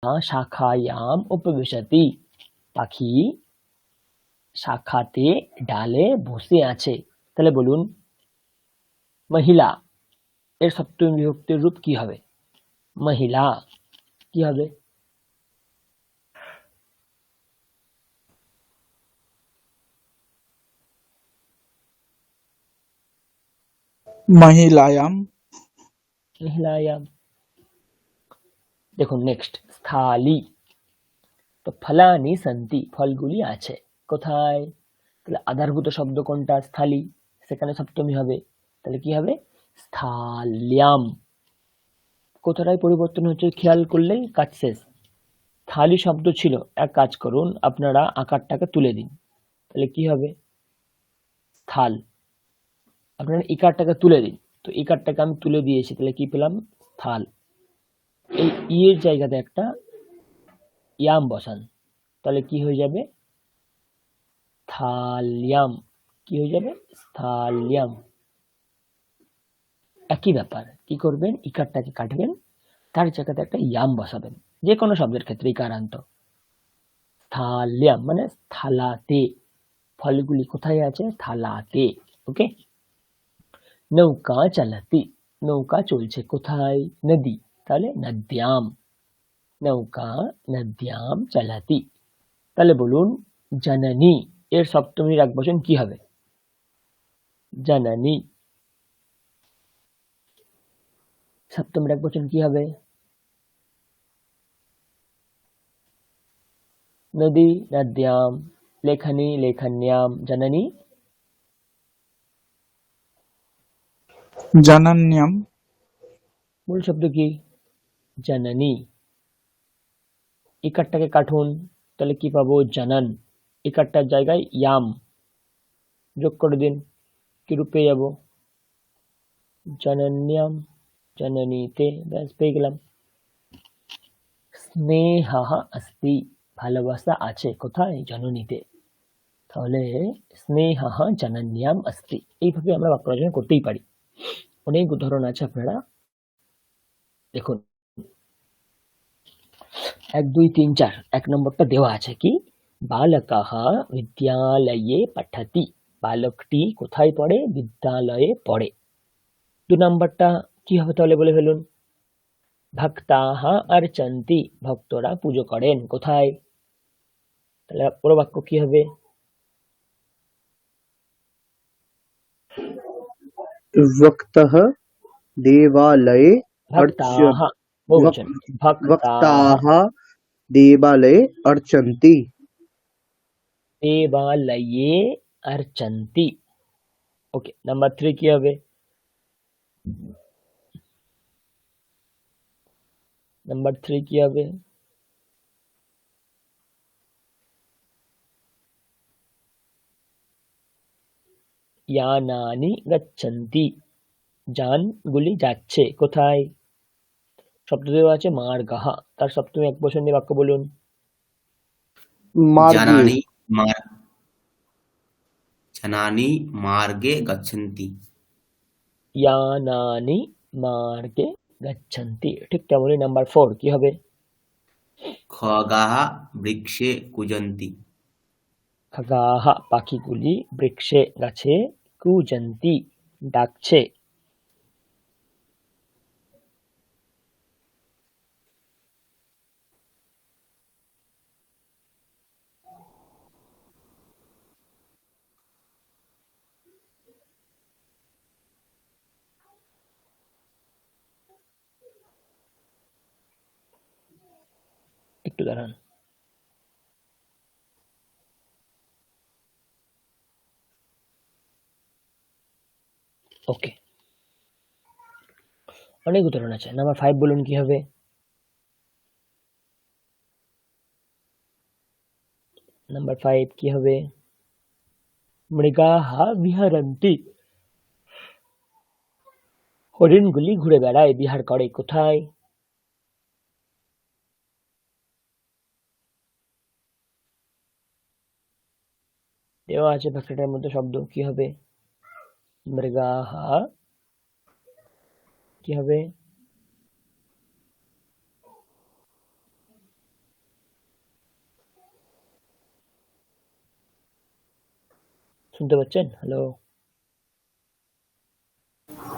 শাখায়াম উপবিশতি, পাখি শাখাতে ডালে বসে আছে। তাহলে বলুন মহিলা এর সপ্তমী বিভক্তির রূপ কি হবে? মহিলা কি হবে? महिलायाम। মহিলায়াম। দেখুন নেক্সট স্থলি, তো ফলানি সন্তি, ফলগুলি আছে কোথায়? তাহলে আধারভূত শব্দ কোনটা? স্থলি, সেখানে সপ্তমী হবে, তাহলে কি হবে? স্থ্যাল্যাম। কোথাটায় পরিবর্তন হচ্ছে খেয়াল করলেই কাজ শেষ। থালি শব্দ ছিল, এক কাজ করুন আপনারা আকারটাকে তুলে দিন, তাহলে কি হবে? থাল। আপনারা ইকারটাকে তুলে দিন, তো ইকারটাকে আমি তুলে দিয়েছি, তাহলে কি পেলাম? থাল। এই ই এর জায়গাতে একটা ইয়াম বসান, তাহলে কি হয়ে যাবে? থালিয়াম। কি হয়ে যাবে? থালিয়াম। একই ব্যাপার, কি করবেন? ইকারটাকে কাটবেন, তার জায়গাতে একটা ইয়াম বসাবেন, যে কোনো শব্দের ক্ষেত্রে ইকারান্ত। থালিয়াম মানে থালাতে, ফলগুলি কোথায় আছে? থালাতে। ওকে। নৌকা চালাতি, নৌকা চলছে কোথায়? নদী, তাহলে নদ্যাম। নৌকা নদ্যাম চালাতি। তাহলে বলুন জননী এর সপ্তমীর একবচন কি হবে? জননী সপ্তমীর একবচন কি হবে? নদী নদ্যাম, লেখনী লেখন্যাম, জননী जनन्यम। মূল শব্দ কি? জননী। ইকারটাকে কাটুন, তাহলে কি পাবো? জনন। ইকারটার জায়গায় ইয়াম যোগ করে দিন, কি রূপ পেয়ে যাবো? জনন্যাম, জননীতে। ব্যাস পেয়ে গেলাম। স্নেহঃ अस्ति, ভালোবাসা আছে কোথায়? জননীতে। তাহলে স্নেহঃ জনন্যাম अस्ति, এইভাবে আমরা বাক্য রচনা করতেই পারি। অনেক উদাহরণ আছে, আপনারা দেখুন। 1 2 3 4, 1 নম্বরটা দেওয়া আছে কি? বালকः বিদ্যালয়ে পঠতি, বালকটি কোথায় পড়ে? বিদ্যালয়ে পড়ে। 2 নম্বরটা কি হবে তাহলে বলে ফেলুন। ভক্তাः अर्चन्ति, ভক্তরা পুজো করেন কোথায়? তাহলে পুরো বাক্য কি হবে? वक्तः देवालये ভক্তাः, বহুবচন, ভক্তাः वक्ताः देवालये अर्चन्ति। দেবালয়ে अर्चन्ति। ওকে, নাম্বার 3 কি হবে? নাম্বার 3 কি হবে? यानानि गच्छन्ति, যানগুলি যাচ্ছে কোথায়? শব্দ দেওয়া আছে মার্গः, তার সপ্তমী একবচন দিয়ে বাক্য বলুন। मार्गे। जनानि मार्गे गच्छन्ति। यानानि मार्गे गच्छन्ति। ঠিক তেমনি নাম্বার 4 কি হবে? खगाः वृक्षे कूजन्ति। খগাः, পাখিগুলি বৃক্ষে গাছে, কূজন্তি ডাকছে। একটু দাঁড়ান। ওকে, অনেক উদাহরণ আছে। নাম্বার 5 বলুন কি হবে? নাম্বার 5 কি হবে? মৃগাः বিহরন্তি, হরিণগুলি ঘুরে বেড়ায়, বিহার করে কোথায়? দেওয়া আছে ব্র্যাকেটের মধ্যে শব্দ, কি হবে? মৃগাः কি হবে? শুনতে পাচ্ছেন? হ্যালো?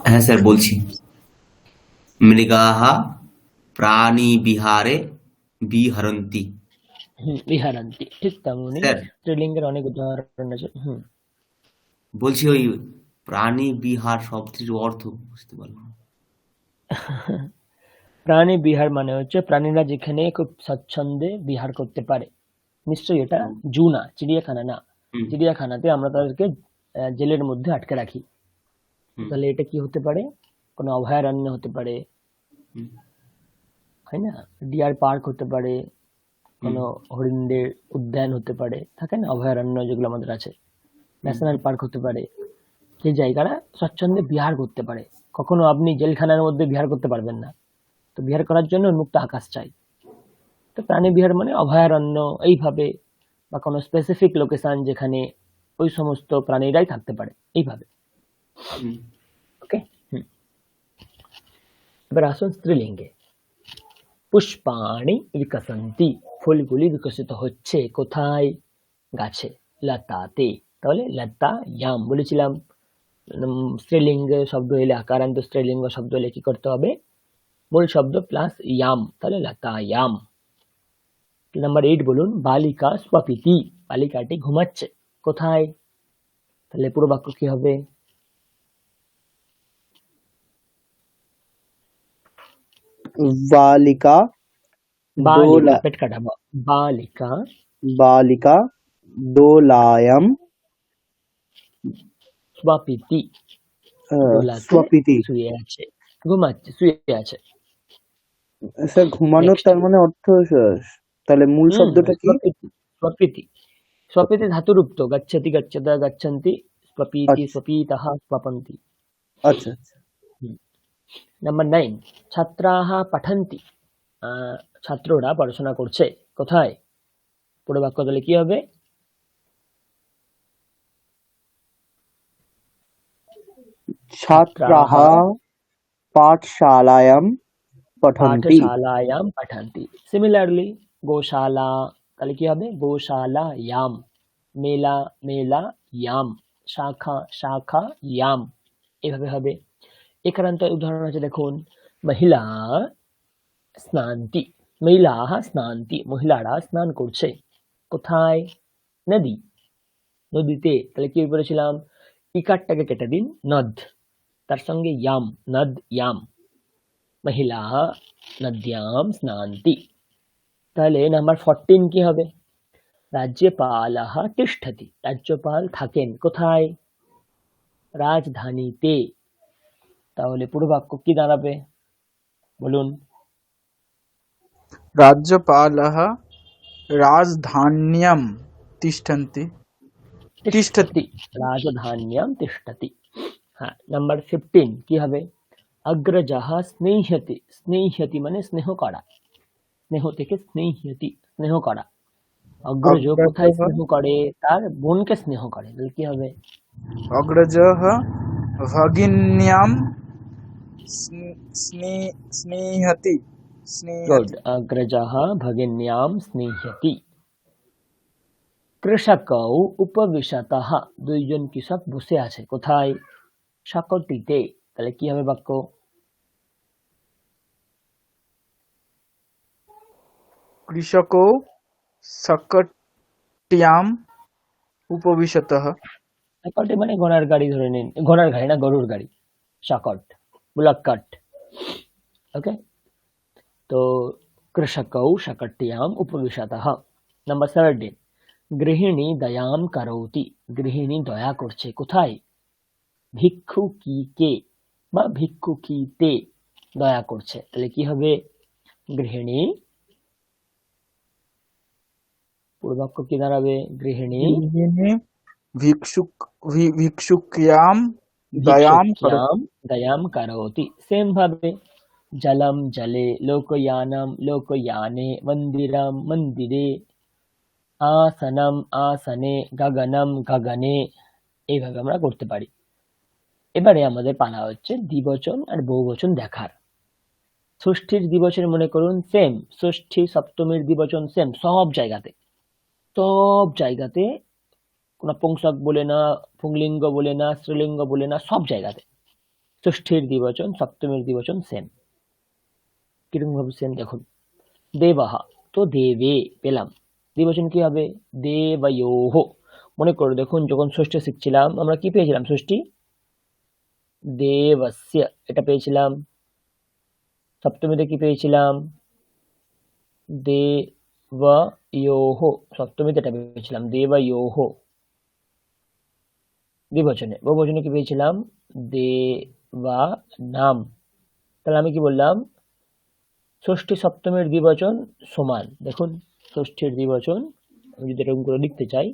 হ্যাঁ স্যার বলছি। মৃগাः প্রাণিবিহারে বিহরন্তি। বিহারান্তি, ঠিক তেমনই স্যার স্ত্রীলিঙ্গের অনেক উদাহরণ আছে। বলছি ওই প্রাণী বিহার শব্দটির অর্থ বুঝতে পারলাম না। প্রাণী বিহার মানে হচ্ছে প্রাণীরা যেখানে খুব স্বচ্ছন্দে বিহার করতে পারে। নিশ্চয়ই এটা জু না, চিড়িয়াখানা না। হুম, চিড়িয়াখানাতে আমরা তাদেরকে জেলের মধ্যে আটকে রাখি। হুম, তাহলে এটা কি হতে পারে? কোনো অভয়ারণ্য হতে পারে, হুম, হয় না? ডিয়ার পার্ক হতে পারে, হুম, কোনো হরিণদের উদ্যান হতে পারে, থাকে না অভয়ারণ্য যেগুলো আমাদের আছে, হুম, ন্যাশনাল পার্ক হতে পারে। সেই জায়গাটা স্বচ্ছন্দে বিহার করতে পারে। কখনো আপনি জেলখানার মধ্যে বিহার করতে পারবেন না। তো বিহার করার জন্য উন্মুক্ত আকাশ চাই। তো প্রাণী বিহার মানে অভয়ারণ্য এইভাবে, বা কোনো স্পেসিফিক লোকেশন যেখানে ওই সমস্ত প্রাণীরাই থাকতে পারে এইভাবে। হুম। ওকে। এবার আসুন স্ত্রীলিঙ্গে। পুষ্পাণি বিকসন্তি, ফুলগুলি বিকশিত হচ্ছে কোথায়? গাছে, লতাতে। তাহলে লতা ইয়াম বলেছিলাম। স্ত্রীলিঙ্গ শব্দ এলে, আকারান্ত স্ত্রীলিঙ্গ শব্দ এলে কি করতে হবে? মূল শব্দ প্লাস ইয়াম, তাহলে লতা ইয়াম। নাম্বার 8 বলুন, বালিকা স্বপিতি, বালিকাটি ঘুমাচ্ছে কোথায়? তাহলে পুরো বাক্য কি হবে? बालिका বালিকা, दोला পেট কাটাবো, বালিকা बालिका दोलायां স্বপিতি, দোলাতে स्वपिति। শুয়ে আছে, ঘুমাচ্ছে, শুয়ে আছে। স্যার ঘুমানোর নেক্সট। তার মানে অর্থ তাহলে মূল শব্দটা কি? স্বপিতি, স্বপিতি, স্বপিতি ধাতুরূপ তো, গচ্ছতি গচ্ছত গচ্ছন্তি, স্বপিতি আচ্ছা স্বপিতঃ স্বপন্তি। আচ্ছা আচ্ছা। নাম্বার 9, ছাত্রাः পঠন্তি, ছাত্ররা পড়াশোনা করছে কোথায়? পুরো বাক্য তাহলে কি হবে? छात्राः ছাত্রাः पाठशालायां पठन्ति। পাঠশালায়াম পঠন্তি। সিমিলারলি গোশালা, তাহলে কি হবে? গোশালায়াম। মেলা, মেলায়াম। শাখা, শাখায়াম। এভাবে হবে। এখানে উদাহরণ আছে দেখুন, মহিলা স্নান্তি, মহিলাः স্নান্তি, মহিলারা স্নান করছে কোথায়? নদী, নদীতে। তাহলে কি বলেছিলাম? ইকারটাকে কেটে দিন, নদ, তার সঙ্গে ইয়াম, নদ ইয়াম, মহিলাः নদ্যাম স্নান্তি। তাহলে নাম্বার 14 কি হবে? রাজ্যপালः তিষ্ঠতি, রাজ্যপাল থাকেন কোথায়? রাজধানীতে। তাহলে পুরো বাক্য কি দাঁড়াবে বলুন? राज्यपालः राजधान्यां तिष्ठन्ति तिष्ठति। তিষ্ঠতি, রাজধান্যাম তিষ্ঠতি। হ্যাঁ, নাম্বার 15 কি হবে? অগ্রজः স্নেহ্যতি, স্নেহ্যতি মানে স্নেহ করা, স্নেহ থেকে স্নেহ্যতি, স্নেহ করা। অগ্রজ কোথায় अग्रजः স্নেহ করে? তার বোনকে স্নেহ করে। তাহলে কি হবে? अग्रजः भगिन्यां स्नेहति গুড। स्नेहति। অগ্রজः ভগিন্যাম স্নেহ্যতি। কৃষকৌ উপবিশতঃ, দুইজন কৃষক বসে আছে কোথায়? শাকটিতে। তাহলে কি হবে বাক্য? कृषकौ शकट्याम् उपविशतः। শাকটি মানে ঘোড়ার গাড়ি, ধরে নিন, ঘোড়ার গাড়ি না, গরুর গাড়ি। শাকট, বুলক কাট। ওকে। তো কৃষকৌ शकट्याम् उपविशतः। নাম্বার 17, গৃহিণী দয়াম করোতি, গৃহিণী দয়া করছে কোথায়? ভিক্ষুকীকে বা ভিক্ষুকীতে দয়া করছে। তাহলে কি হবে? গৃহিণী, পুরো বাক্য কি দাঁড়াবে? গৃহিণী गृहिणी भिक्षुक्यां दयां करोति। ভিক্ষুক্যাম দয়াম করোতি। সেম ভাবে জলম জলে, লোকয়ানম লোকয়ানে, মন্দিরম মন্দিরে, আসনম আসনে, গগনম গগনে। এইভাবে আমরা করতে পারি। এবারে আমাদের পালা হচ্ছে দ্বিবচন আর বহুবচন দেখার। ষষ্ঠীর দ্বিবচন মনে করুন সেম, ষষ্ঠী সপ্তমীর দ্বিবচন সেম, সব জায়গাতে, সব জায়গাতে নপুংসক বলে না, পুংলিঙ্গ বলে না, স্ত্রীলিঙ্গ বলে না, সব জায়গাতে ষষ্ঠীর দ্বিবচন সপ্তমীর দ্বিবচন সেম। কিরকম ভাবে সেম দেখুন, দেবাহা তো দেবে পেলাম, দ্বিবচন কি হবে? দেবয়োহ। মনে করে দেখুন, যখন ষষ্ঠী শিখছিলাম আমরা কি পেয়েছিলাম? ষষ্ঠী দেবস্য, এটা পেয়েছিলাম। সপ্তমীতে কি পেয়েছিলাম? দেবয়োহ, সপ্তমীতে এটা পেয়েছিলাম দেবয়োহ দ্বিবচনে। বহুবচনে কি পেয়েছিলাম? দেবানাম। তাহলে আমি কি বললাম? ষষ্ঠী সপ্তমীর দ্বিবচন সমান। দেখুন, ষষ্ঠীর দ্বিবচন আমি যদি এরকম করে লিখতে চাই,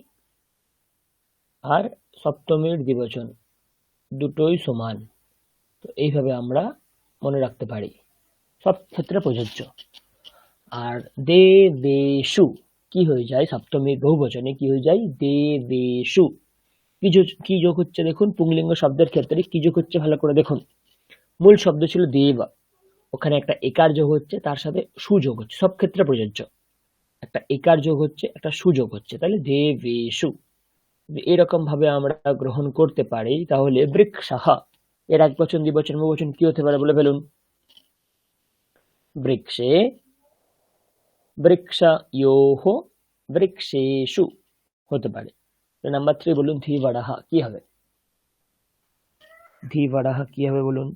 আর সপ্তমীর দ্বিবচন দুটোই সমান। তো এইভাবে আমরা মনে রাখতে পারি, সব ক্ষেত্রে প্রযোজ্য। আর দেবেষু কি হয়ে যায়? সপ্তমীর বহুবচনে কি হয়ে যায়? দেবেষু। কি যোগ হচ্ছে দেখুন, পুংলিঙ্গ শব্দের ক্ষেত্রে কি যোগ হচ্ছে ভালো করে দেখুন। মূল শব্দ ছিল দেব, ওখানে একটা একার যোগ হচ্ছে, তার সাথে সুযোগ হচ্ছে, সব ক্ষেত্রে প্রযোজ্য। একটা একার যোগ হচ্ছে, একটা সুযোগ হচ্ছে, তাহলে দেবেষু। এরকম ভাবে আমরা গ্রহণ করতে পারি। তাহলে বৃক্ষাহ এর একবচন দ্বিবচন বহুবচন কি হতে পারে বলে ফেলুন। বৃক্ষে, বৃক্ষয়োহ, বৃক্ষেষু হতে পারে। নাম্বার 3 বলুন, ধীবরাহ কি হবে? ধীবরাহ কি হবে বলুন?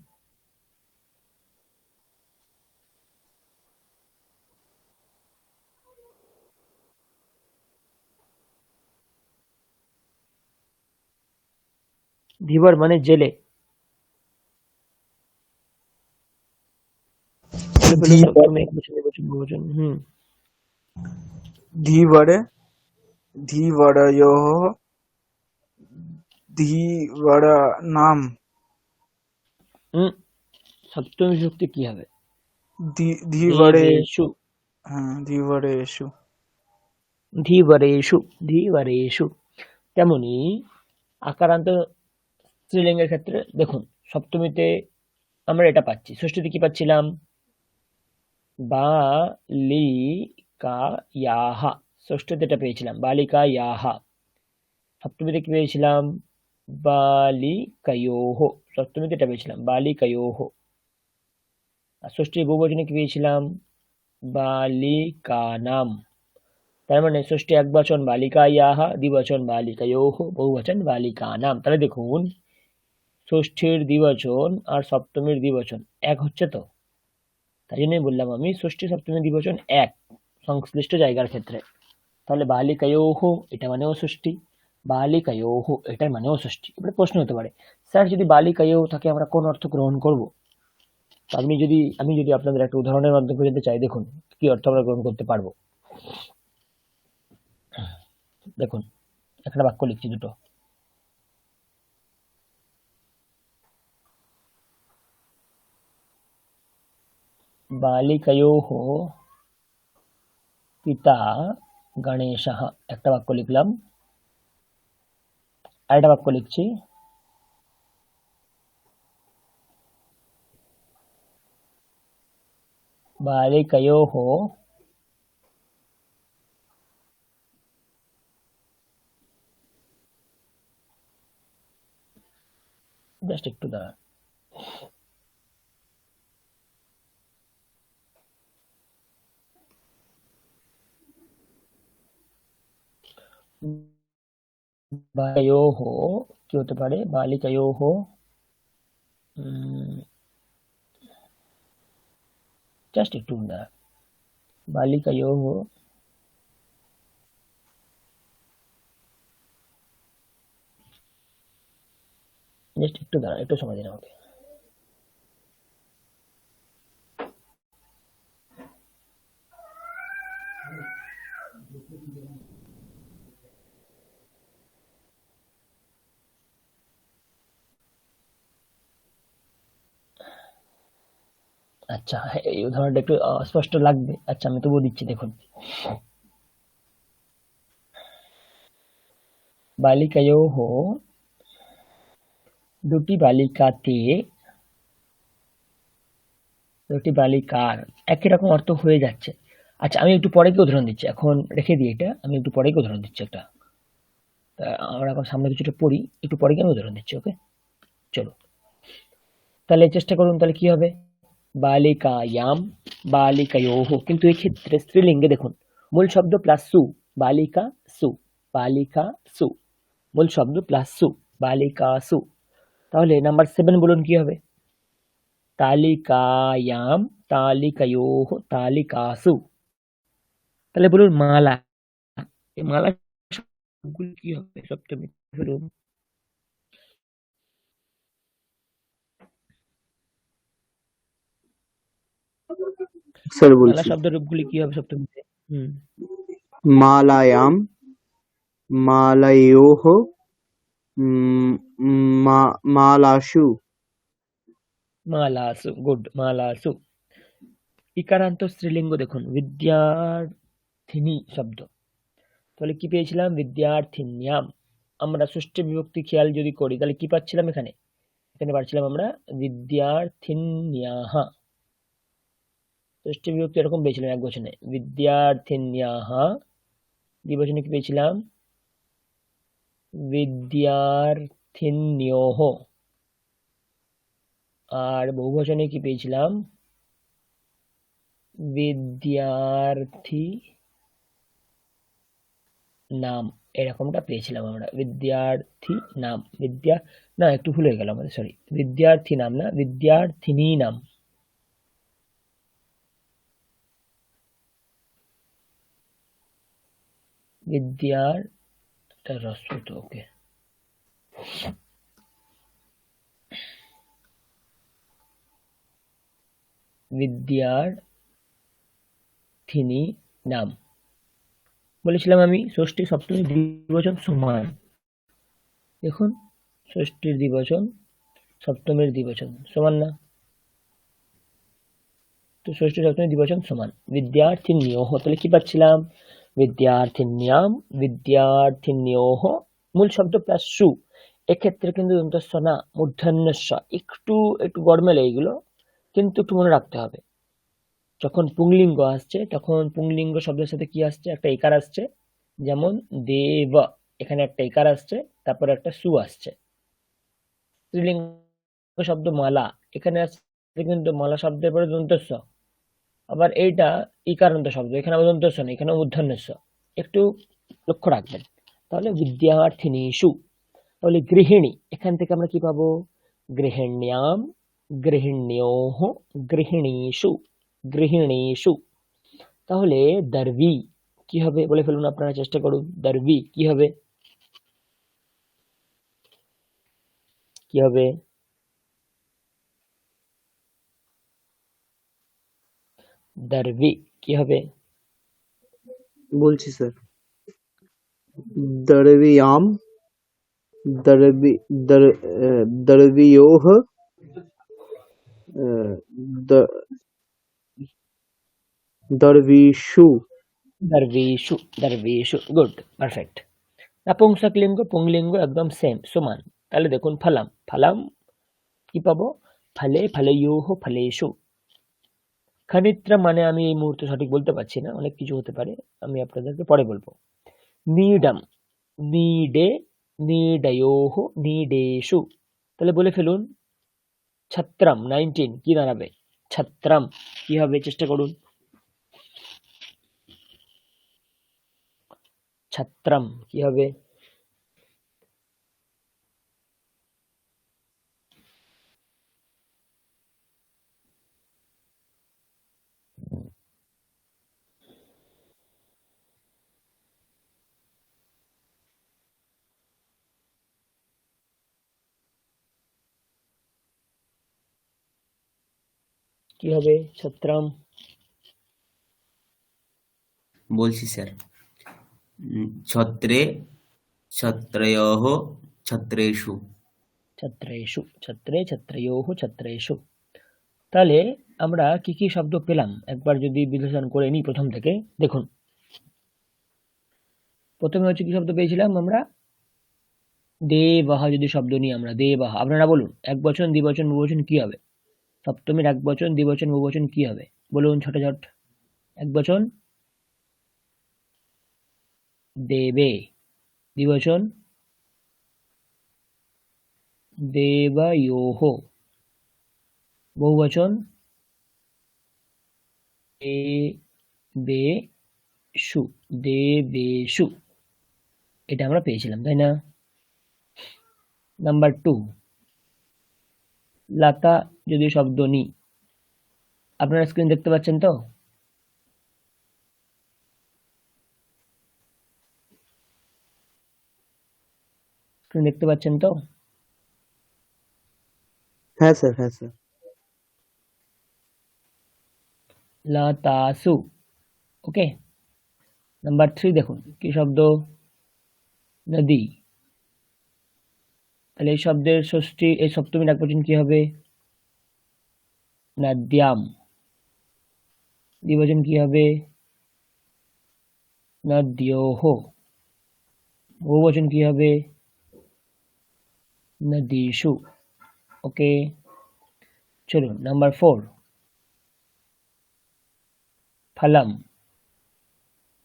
ধীবর মানে জেলে। বলে ফেলুন ধীবর সপ্তমী একবচন দ্বিবচন বহুবচন। ধীবরে, ধীবরয়োः, ধীবরানাম, সপ্তমী বিভক্তি কি হবে? ধীবরে, দেবেষু, হ্যাঁ ধীবরেষু। ধীবরেষু, ধীবরেষু। তেমনি আকারান্ত স্ত্রীলিঙ্গের ক্ষেত্রে দেখুন, সপ্তমীতে আমরা এটা পাচ্ছি, ষষ্ঠীতে কি পাচ্ছিলাম? বালিকায়াহ, ষষ্ঠীতে এটা পেয়েছিলাম বালিকায়াহ। সপ্তমীতে কি পেয়েছিলাম? বালিকায়োহ, সপ্তমীতে এটা পেয়েছিলাম বালিকায়োহ। আর ষষ্ঠীর বহুবচনে কি পেয়েছিলাম? বালিকানাম। তার মানে ষষ্ঠী একবচন বালিকায়াহ, দ্বিবচন বালিকায়োহ, বহুবচন বালিকানাম। তাহলে দেখুন, ষষ্ঠীর দ্বিবচন আর সপ্তমীর দ্বিবচন এক হচ্ছে তো, তাই জন্যই বললাম আমি ষষ্ঠী সপ্তমী দ্বিবচন এক সংশ্লিষ্ট জায়গার ক্ষেত্রে। তাহলে বালিকায়োহ এটা মানেও ষষ্ঠী, বালিকায়োহ এটার মানেও ষষ্ঠী। এবারে প্রশ্ন হতে পারে, স্যার যদি বালিকায়োহ থাকে আমরা কোন অর্থ গ্রহণ করব? তো আমি যদি আপনাদের একটা উদাহরণের মাধ্যমে বোঝাতে চাই, দেখুন কি অর্থ আমরা গ্রহণ করতে পারবো। দেখুন, একটা বাক্য লিখছি দুটো। বালিকায়োহ পিতা গণেশः, একটা বাক্য লিখলাম। আরেকটা বাক্য লিখছি, বালিকায়োহ জাস্ট একটু দাঁড়ান। বালিকায়োহ কি হতে পারে? বালিকায়োহ জাস্ট একটু দাঁড়ান। বালিকায়োহ জাস্ট একটু দাঁড়ান, একটু সময় দিন আমাকে। আচ্ছা, হ্যাঁ, এই উদাহরণটা একটু স্পষ্ট লাগবে। আচ্ছা, আমি তবুও দিচ্ছি, দেখুন। বালিকায়োহ দুটি বালিকার একই রকম অর্থ হয়ে যাচ্ছে। আচ্ছা, আমি একটু পরে কি উদাহরণ দিচ্ছি, এখন রেখে দিই এটা, আমি একটু পরে কি উদাহরণ দিচ্ছি একটা। আমরা এখন সামনে কিছুটা পড়ি, একটু পরে গিয়ে আমি উদাহরণ দিচ্ছি। ওকে, চলো তাহলে চেষ্টা করুন। তাহলে কি হবে? বালিকায়াম, বালিকায়োহ। কিন্তু এই ক্ষেত্রে স্ত্রীলিঙ্গে দেখুন, মূল শব্দ প্লাস সু, বালিকা সু, বালিকা সু, মূল শব্দ প্লাস সু, বালিকা সু। তাহলে নাম্বার 7 বলুন কি হবে? তালিকায়াম, তালিকায়োহ, তালিকাসু। তাহলে বলুন মালা। এই মালা শব্দগুলো কি হবে সপ্তমী? বলুন। স্যার মালা বলছি, শব্দের রূপগুলি কি হবে সপ্তমীতে? মালায়াম, মালায়োহ, উম, মালাসু। মালাসু, গুড, মালাসু। ইকারান্ত স্ত্রীলিঙ্গ দেখুন, বিদ্যার্থিনী শব্দ। তাহলে কি পেয়েছিলাম? বিদ্যার্থিন্যাম। আমরা ষষ্ঠী বিভক্তি খেয়াল যদি করি তাহলে কি পাচ্ছিলাম এখানে? এখানে পাচ্ছিলাম আমরা বিদ্যার্থিন্যাহা। ষষ্ঠী বিভক্তি এরকম পেয়েছিলাম এক বচনে, বিদ্যার্থিন্যাহা। দ্বিবচনে কি পেয়েছিলাম? বিদ্যার্থিন্যোহ। আর বহুবচনে কি পেয়েছিলাম? বিদ্যার্থী নাম। এরকমটা পেয়েছিলাম আমরা, বিদ্যার্থী নাম। বিদ্যা না, একটু ভুল হয়ে গেল আমাদের, সরি, বিদ্যার্থী নাম না, বিদ্যার্থিনী নাম। বিদ্যার রস্বত, ওকে। বিদ্যার্থিনী নাম। বলেছিলাম আমি ষষ্ঠী সপ্তমী দ্বিবচন সমান। দেখুন, ষষ্ঠীর দ্বিবচন, সপ্তমীর দ্বিবচন সমান না? তো ষষ্ঠী সপ্তমী দ্বিবচন সমান। বিদ্যার্থিন্যোহ, তাহলে কি পাচ্ছিলাম? বিদ্যার্থিন্যাম, বিদ্যার্থিন্যোহ, মূল শব্দ প্লাস সু। এক্ষেত্রে কিন্তু দন্তস্ব না, মূর্ধন্যস্ব। একটু একটু গড়মেলে এইগুলো, কিন্তু একটু মনে রাখতে হবে। যখন পুংলিঙ্গ আসছে তখন পুংলিঙ্গ শব্দের সাথে কি আসছে? একটা একার আসছে, যেমন দেব, এখানে একটা একার আসছে, তারপরে একটা সু আসছে। স্ত্রীলিঙ্গ শব্দ মালা, এখানে আসছে কিন্তু মালা শব্দের পরে দন্তস্ব। আবার এইটা ইকারান্ত শব্দ, এখানে আবার দন্তস্ব নেই, এখানে মূর্ধন্যস্ব। একটু লক্ষ্য রাখবেন। তাহলে বিদ্যার্থিনীষু। তাহলে গৃহিণী, এখান থেকে আমরা কি পাবো? গৃহিণ্যাম, গৃহিণ্যোঃ, গৃহিণীষু, গৃহিণীষু। তাহলে দর্বি কি হবে? বলে ফেলুন, আপনারা চেষ্টা করুন। দর্বি কি হবে? কি হবে? দর্বি কি হবে? বলছি স্যার, দরবিয়াম, দরবি দরবিয়োহ, দ- দরবিষু। দর্বিষু, দর্বিষু, গুড, পারফেক্ট। নপুংসক লিঙ্গ পুংলিঙ্গ একদম সেম, সমান। তাহলে দেখুন ফলাম, ফলাম কি পাবো? ফলে, ফলয়োঃ, ফলেষু। খনিত্রা মানে আমি এই মুহূর্তে সঠিক বলতে পারছি না, অনেক কিছু হতে পারে, আমি আপনাদেরকে পরে বলবো। নীডম, নীডে, নীডয়োঃ, নীডেষু। তাহলে বলে ফেলুন ছত্রম, 19 কি দাঁড়াবে? ছত্রম কি হবে? চেষ্টা করুন। ছত্রম কি হবে? কি হবে ছত্রম? বলছি স্যার, ছত্রে, ছত্রয়োঃ, ছত্রেষু। ছত্রেষু, ছত্রে, ছত্রয়োঃ, ছত্রেষু। তাহলে আমরা কি কি শব্দ পেলাম একবার যদি বিশ্লেষণ করে নিই প্রথম থেকে। দেখুন, প্রথমে হচ্ছে কি শব্দ পেয়েছিলাম আমরা? দেবহ। যদি শব্দ নিই আমরা, দেবহ, আপনারা বলুন এক বচন, দ্বিবচন, বহুবচন কি হবে? সপ্তমীর এক বচন, দ্বিবচন, বহুবচন কি হবে? বলুন ছোট ছোট। এক বচন দেবে, দ্বিবচন দেবয়োহ, বহুবচন দেবেষু, দেবেষু, এটা আমরা পেয়েছিলাম, তাই না? নাম্বার 2, লতা যদি শব্দ নি, আপনারা স্ক্রিন দেখতে পাচ্ছেন তো? স্ক্রিন দেখতে পাচ্ছেন তো? হ্যাঁ স্যার, হ্যাঁ স্যার। লতাসু, ওকে। নাম্বার 3 দেখুন, কি শব্দ? নদী। তাহলে এই শব্দের ষষ্ঠী, এই সপ্তমীর একবচন কি হবে? নদ্যাম। দ্বিবচন কি হবে? নদ্যোহ। বহুবচন কি হবে? নদীষু, ওকে। চলুন নাম্বার 4, ফলম।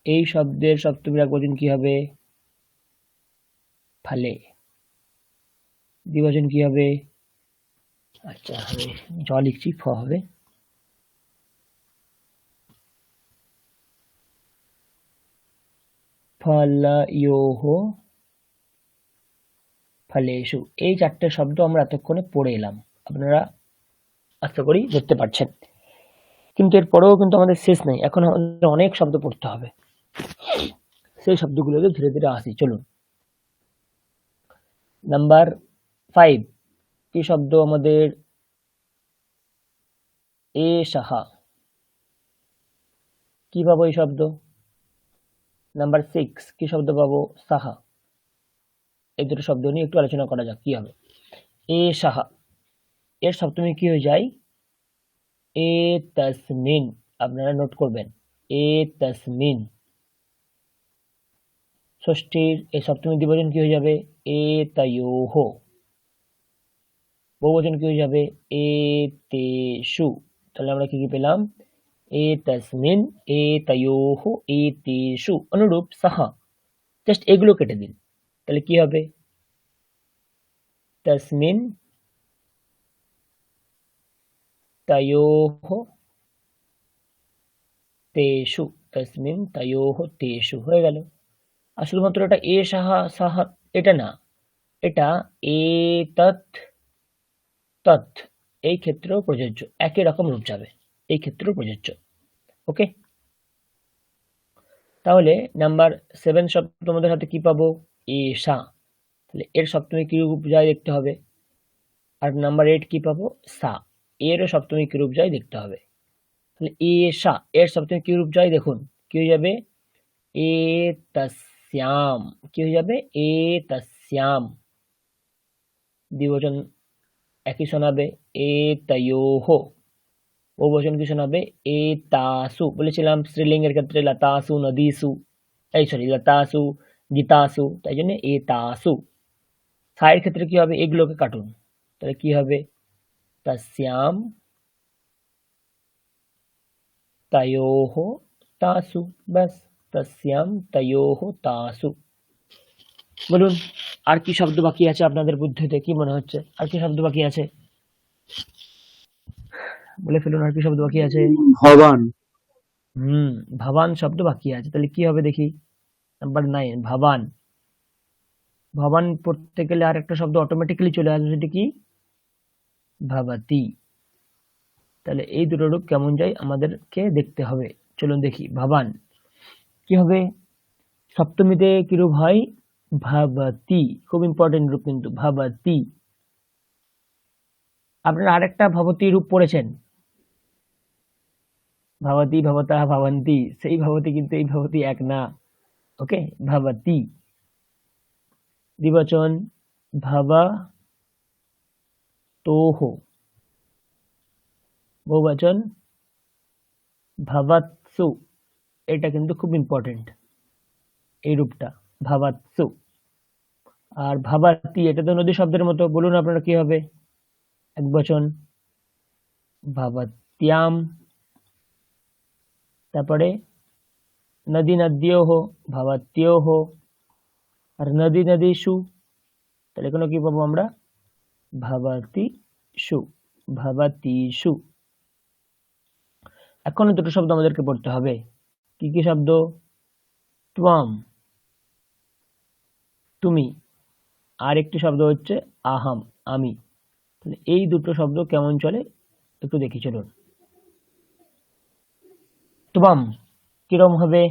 এই শব্দের সপ্তমীর একবচন কি হবে? ফলে। দ্বিবচন কি হবে? আচ্ছা, আমি জ লিখছি, ফ হবে। ফলয়োহ ফলেষু। এই 4টে শব্দ আমরা এতক্ষণে পড়ে এলাম, আপনারা আশা করি ধরতে পারছেন। কিন্তু এরপরেও কিন্তু আমাদের শেষ নেই, এখন আমাদের অনেক শব্দ পড়তে হবে। সেই শব্দগুলোকে ধীরে ধীরে আসি, চলুন। নাম্বার 5, কি শব্দ আমাদের? এষাহা। কি পাবো এই শব্দ? নাম্বার 6, কি শব্দ পাবো? সাহা। এই দুটো শব্দ নিয়ে একটু আলোচনা করা যাক, কি হবে? এষাহা, এর সপ্তমী কি হয়ে যায়? এ তসমিন, আপনারা নোট করবেন, এ তসমিন। ষষ্ঠীর এই সপ্তমী দ্বিবচন কি হয়ে যাবে? এ তয়োহ। বহুবচন কি হয়ে যাবে? এ তেষু। তাহলে আমরা কি কি পেলাম? এ তসমিন, এ তয়োহ, এ তেষু। অনুরূপ সাহা, জাস্ট এগুলো কেটে দিন, তাহলে কি হবে? তসমিন তয়োহ তেষু, তসমিন তয়োহ তেষু হয়ে গেল। আর শুধুমাত্র এটা এ সাহা সাহা এটা না, এটা এ তৎ তৎ, এই ক্ষেত্রেও প্রযোজ্য, একই রকম রূপ যাবে, এই ক্ষেত্রেও প্রযোজ্য, ওকে। তাহলে নাম্বার 7 শব্দ আমাদের হাতে কি পাবো? এষা। তাহলে এর সপ্তমী কি রূপ যায় দেখতে হবে। আর নাম্বার 8 কি পাবো? সা। এরও সপ্তমী কি রূপ যায় দেখতে হবে। তাহলে এষা, এর সপ্তমী কি রূপ যায় দেখুন, কি হয়ে যাবে? এ তস্যাম। কি হয়ে যাবে? এ তস্যাম। দ্বিবচন একই শোনাবে, এ তয়োহ। বহুবচন কি শোনাবে? এ তাসু। বলেছিলাম স্ত্রীলিঙ্গের ক্ষেত্রে লতাসু, নদীসু, এই সরি লতাসু, গীতাসু, তাই জন্য এ তাসু। সায়ের ক্ষেত্রে কি হবে? এগুলোকে কাটুন, তাহলে কি হবে? তস্যাম তয়োহ তাসু, ব্যাস, তস্যাম তয়োহ তাসু। বলুন আর কি শব্দ বাকি আছে আপনাদের বুদ্ধিতে, কি মনে হচ্ছে আর কি শব্দ বাকি আছে? বলে ফেলুন, আর কি শব্দ বাকি আছে? ভবান। ভাবান শব্দ বাকি আছে, তাহলে কি হবে দেখি? নাম্বার 9, ভাবান। ভবান পড়তে গেলে আর একটা শব্দ অটোমেটিক্যালি চলে আসবে, সেটা কি? ভবতি। তাহলে এই দুটো রূপ কেমন যায় আমাদেরকে দেখতে হবে, চলুন দেখি। ভাবান কি হবে? সপ্তমীতে কি রূপ হয়? ভবতি, খুব ইম্পর্টেন্ট রূপ কিন্তু, ভবতি। আপনারা আরেকটা ভবতি রূপ পড়েছেন, ভবতি, ভবতা, ভবন্তি, সেই ভবতি কিন্তু এই ভবতি এক না, ওকে। ভবতি। দ্বিবচন ভবতোহ। বহুবচন ভবৎসু। এটা কিন্তু খুব ইম্পর্টেন্ট, এই রূপটা, ভবৎসু। আর ভবতি, এটা তো নদী শব্দের মতো, বলুন আপনারা কি হবে? একবচন ভবত্যাম। তারপরে নদী নদ্যোহ, ভবত্যোহ। আর নদী নদীষু, তাহলে এখানে কি পাবো আমরা? ভবতিষু, ভবতিষু। এখন দুটো শব্দ আমাদেরকে পড়তে হবে। কি কি শব্দ? ত্বম, তুমি, আর একটি শব্দ হচ্ছে আহাম, আমি। তাহলে এই দুটো শব্দ কেমন চলে একটু দেখি চলুন। ত্বম কিরম হবে?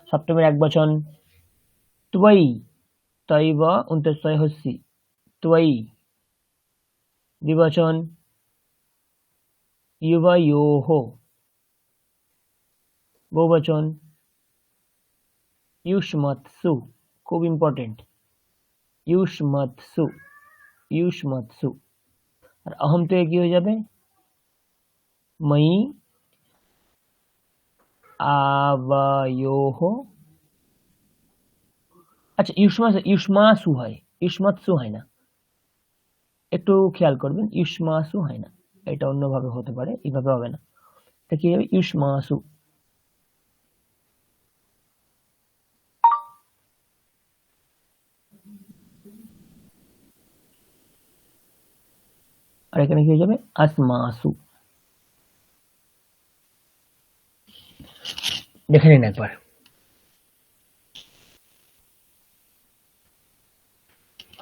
সপ্তমীর একবচন ত্বয়ি, তৈব অন্তঃস্থ হস্যি, ত্বয়ি। দ্বিবচন ইউভয়োঃ। বহুবচন ইউষ্মৎসু, খুব ইম্পর্টেন্ট, ইউষ্মৎসু, ইউষ্মৎসু। আর অহম থেকে কি হয়ে যাবে? ময়ি আবয়োঃ। আচ্ছা, ইউষ্মাসু হয়, ইউষ্মৎসু হয় না, একটু খেয়াল করবেন, ইউষ্মাসু হয় না, এটা অন্যভাবে হতে পারে, এইভাবে হবে না। এটা কি হবে? ইউষ্মাসু। আর এখানে কি হয়ে যাবে? আসমাসু। দেখে নিন একবার।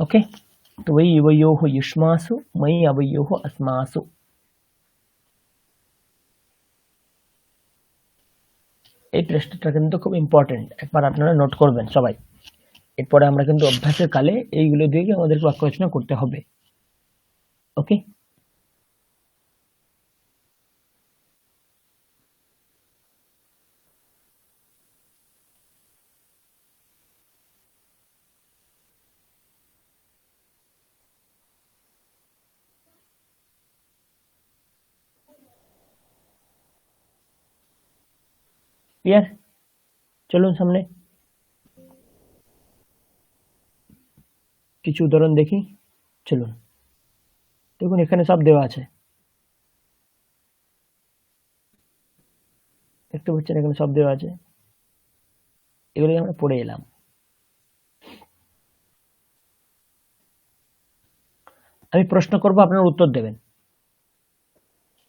ওকে, তো ওই ইউভয়োঃ ইউষ্মাসু, ময়ি আবয়োঃ আসমাসু। এই প্রশ্নটা কিন্তু খুব ইম্পর্টেন্ট, একবার আপনারা নোট করবেন সবাই। এরপরে আমরা কিন্তু অভ্যাসের কালে এইগুলো দিয়ে আমাদের বাক্য রচনা করতে হবে। ওকে, ক্লিয়ার? চলুন সামনে কিছু উদাহরণ দেখি। চলুন, দেখুন এখানে সব দেওয়া আছে, দেখতে পাচ্ছেন এখানে সব দেওয়া আছে, এগুলোই আমরা পড়ে এলাম। আমি প্রশ্ন করব, আপনারা উত্তর দেবেন।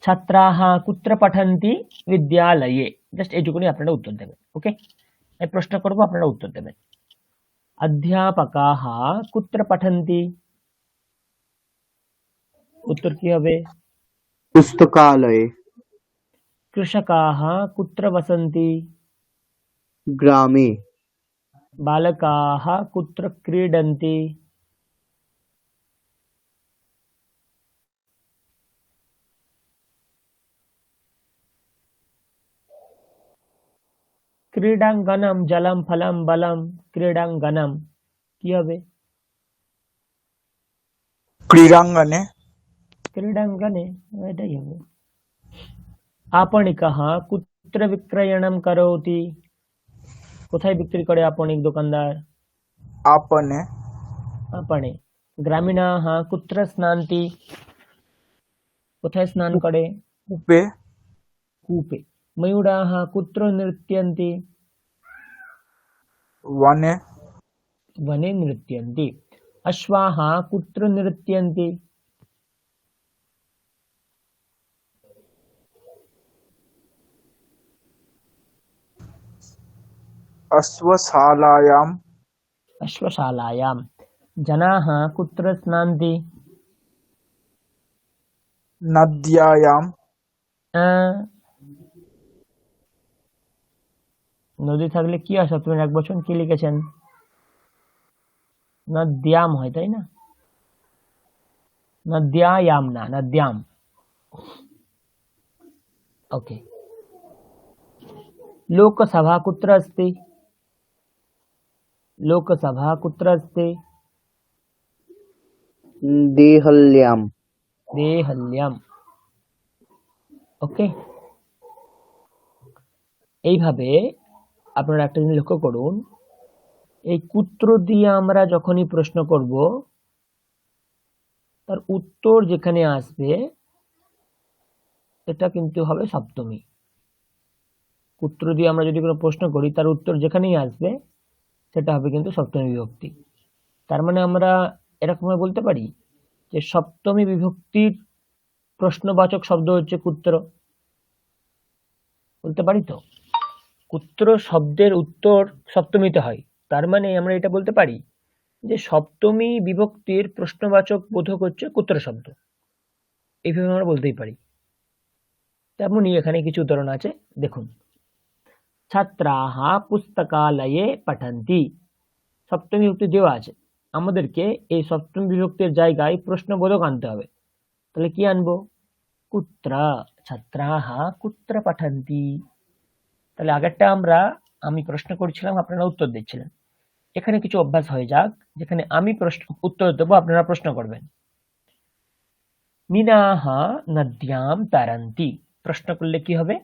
ছাত্রাः কুত্র পঠন্তি বিদ্যালয়ে, জাস্ট এইটুকুনি আপনারা উত্তর দেবেন। ওকে, আমি প্রশ্ন করব, আপনারা উত্তর দেবেন। অধ্যাপকাः কুত্র পঠন্তি, উত্তর কি হবে? पुस्तकालये। কৃষকাः কুত্র বসন্তি, ग्रामे। বালকাः কুত্র ক্রীডন্তি, ক্রীড়াঙ্গনম জলম ফলম বলম, ক্রীড়াঙ্গনম কি হবে? ক্রীড়াঙ্গনে। ক্রীড়াঙ্গনে, এটাই হবে। आपणिकः कुत्र विक्रयणं करोति, কোথায় বিক্রি করে আপনিক, দোকানদার? আপনে। আপনে। গ্রামীণাः কুত্র স্নান্তি, কোথায় স্নান করে? কূপে। কূপে। ময়ূরাः কুত্র নৃত্যন্তি, বনে। वने नृत्यन्ति। अश्वाः कुत्र नृत्यन्ति, अश्वशालायां। अश्वशालायां। जनाः कुत्र स्नान्ति, नद्यायां। নদী থাকলে কি আসে? তুমি এক বচন কি লিখেছেন? নদ্যাম হয়, তাই না? নদ্যায়াম না, নদ্যাম। ओके, लोकसभा कुत्र अस्ति, लोकसभा कुत्र अस्ति, देहल्यां। देहल्याम। ওকে, এইভাবে আপনারা একটা জিনিস লক্ষ্য করুন, এই কুত্র দিয়ে আমরা যখনই প্রশ্ন করব, তার উত্তর যেখানে আসবে এটা কিন্তু হবে সপ্তমী। কুত্র দিয়ে আমরা যদি কোনো প্রশ্ন করি, তার উত্তর যেখানেই আসবে সেটা হবে কিন্তু সপ্তমী বিভক্তি। তার মানে আমরা এরকম বলতে পারি যে সপ্তমী বিভক্তির প্রশ্নবাচক শব্দ হচ্ছে কুত্র, বলতে পারি তো? কুত্র শব্দের উত্তর সপ্তমীতে হয়, তার মানে আমরা এটা বলতে পারি যে সপ্তমী বিভক্তির প্রশ্নবাচক বোধক হচ্ছে কুত্র শব্দ, এইভাবে আমরা বলতেই পারি। তেমনি এখানে কিছু উদাহরণ আছে, দেখুন। ছাত্রাহ পুস্তকালয়ে পঠন্তি, সপ্তমী বিভক্তি দেওয়া আছে, আমাদেরকে এই সপ্তমী বিভক্তির জায়গায় প্রশ্নবোধক আনতে হবে, তাহলে কি আনবো? কুত্র, ছাত্রাহ কুত্র পঠন্তি। তাহলে আগেরটা আমি প্রশ্ন করছিলাম, আপনারা উত্তর দিচ্ছিলেন। এখানে কিছু অভ্যাস হয়ে যাক, যেখানে আমি উত্তর দেবো, আপনারা প্রশ্ন করবেন। মিনাহ নদ্যাম তারন্তি, প্রশ্ন করলে কি হবে?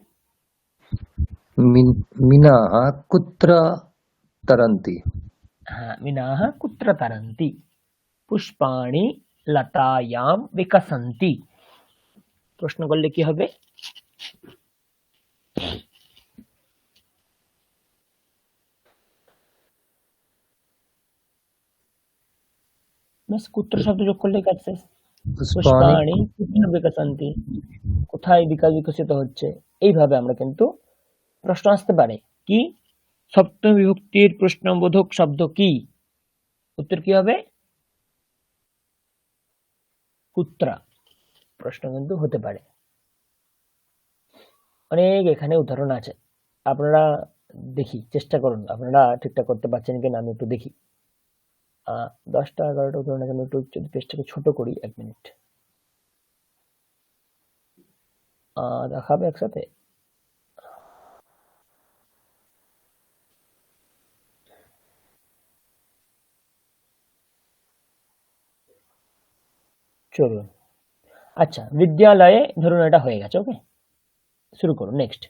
मीनाः कुत्र तरन्ति? হ্যাঁ, মিনাহ কুত্র তারন্তি। পুষ্পাণি লতায়াম বিকসন্তি, প্রশ্ন করলে কি হবে? ব্যাস, কুত্র শব্দ যোগ করলে কাজ শেষ। पुष्पाणि পুষ্পাণি কুত্র বিকসন্তি, কোথায় বিকশিত হচ্ছে। এইভাবে আমরা কিন্তু প্রশ্ন আসতে পারে কি, সপ্তমী বিভক্তির প্রশ্নবোধক শব্দ কি? উত্তর কি হবে? কুত্র। প্রশ্ন কিন্তু হতে পারে। অনেক এখানে উদাহরণ আছে, আপনারা দেখি চেষ্টা করুন, আপনারা ঠিকঠাক করতে পারছেন কিনা আমি একটু দেখি। 10টা 11টা উদাহরণ আছে, আমি একটু যদি পেজটাকে ছোট করি, 1 মিনিট। দেখাবে একসাথে? চলুন। আচ্ছা, বিদ্যালয়ে ধরুন এটা হয়ে গেছে, ওকে, শুরু করুন। নেক্সট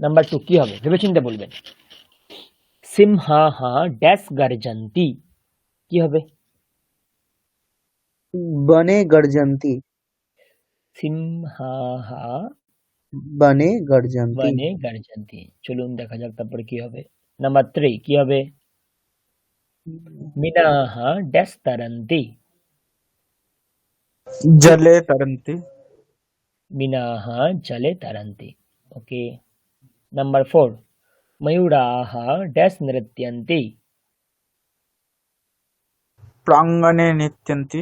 নাম্বার 2 কি হবে ভেবেচিন্তে বলবেন। সিংহাহ ড্যাশ গর্জন্তি, কি হবে? বনে গর্জন্তি। সিংহাহ বনে গর্জন্তি। বনে গর্জন্তি। চলুন দেখা যাক তারপরে কি হবে। নাম্বার 3 কি হবে? মিনাহ ড্যাশ তারন্তি, जले तरन्ति। মিনাহ জলে তারন্তি। ওকে। Number 4 ময়ূরাহ dash নৃত্যন্তি, प्राङ्गणे नृत्यन्ति।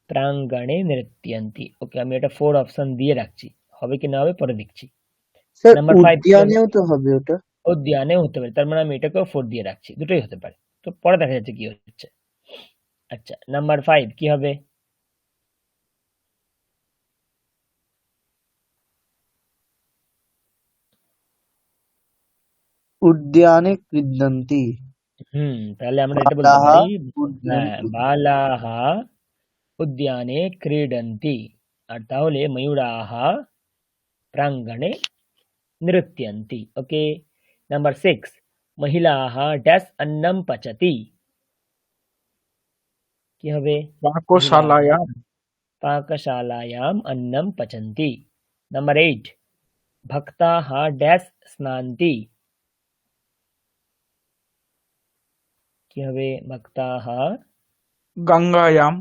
প্রাঙ্গণে নৃত্যন্তি। ওকে, আমি এটা 4 অপশন দিয়ে রাখছি, হবে কি না হবে পরে দেখছি। স্যার নাম্বার 5 কি হবে? উদ্যানেও তো হবে ওটা। উদ্যানেও হতে পারে, তার মানে আমি এটাকেও 4 দিয়ে রাখছি, দুটোই হতে পারে, তো পরে দেখা যাচ্ছে কি হচ্ছে। আচ্ছা, নাম্বার 5 কি হবে? উদ্যানে ক্রীডন্তি। তাহলে আমরা এটা বলতে বালাহা পারি, উদ্যানে হ্যাঁ, বালাহা উদ্যানে ক্রীডন্তি। আর তাহলে ময়ূরাহা প্রাঙ্গণে নৃত্যন্তি। ওকে। নাম্বার 6 মহিলাহা ড্যাশ অন্নম পচতি, কি হবে? মহিলাহা पाकशालायां। पाकशालायाम अन्नम पचन्ति। नंबर 8 भक्ताः डैश स्नान्ति, কি হবে? ভক্তাः गङ्गायां।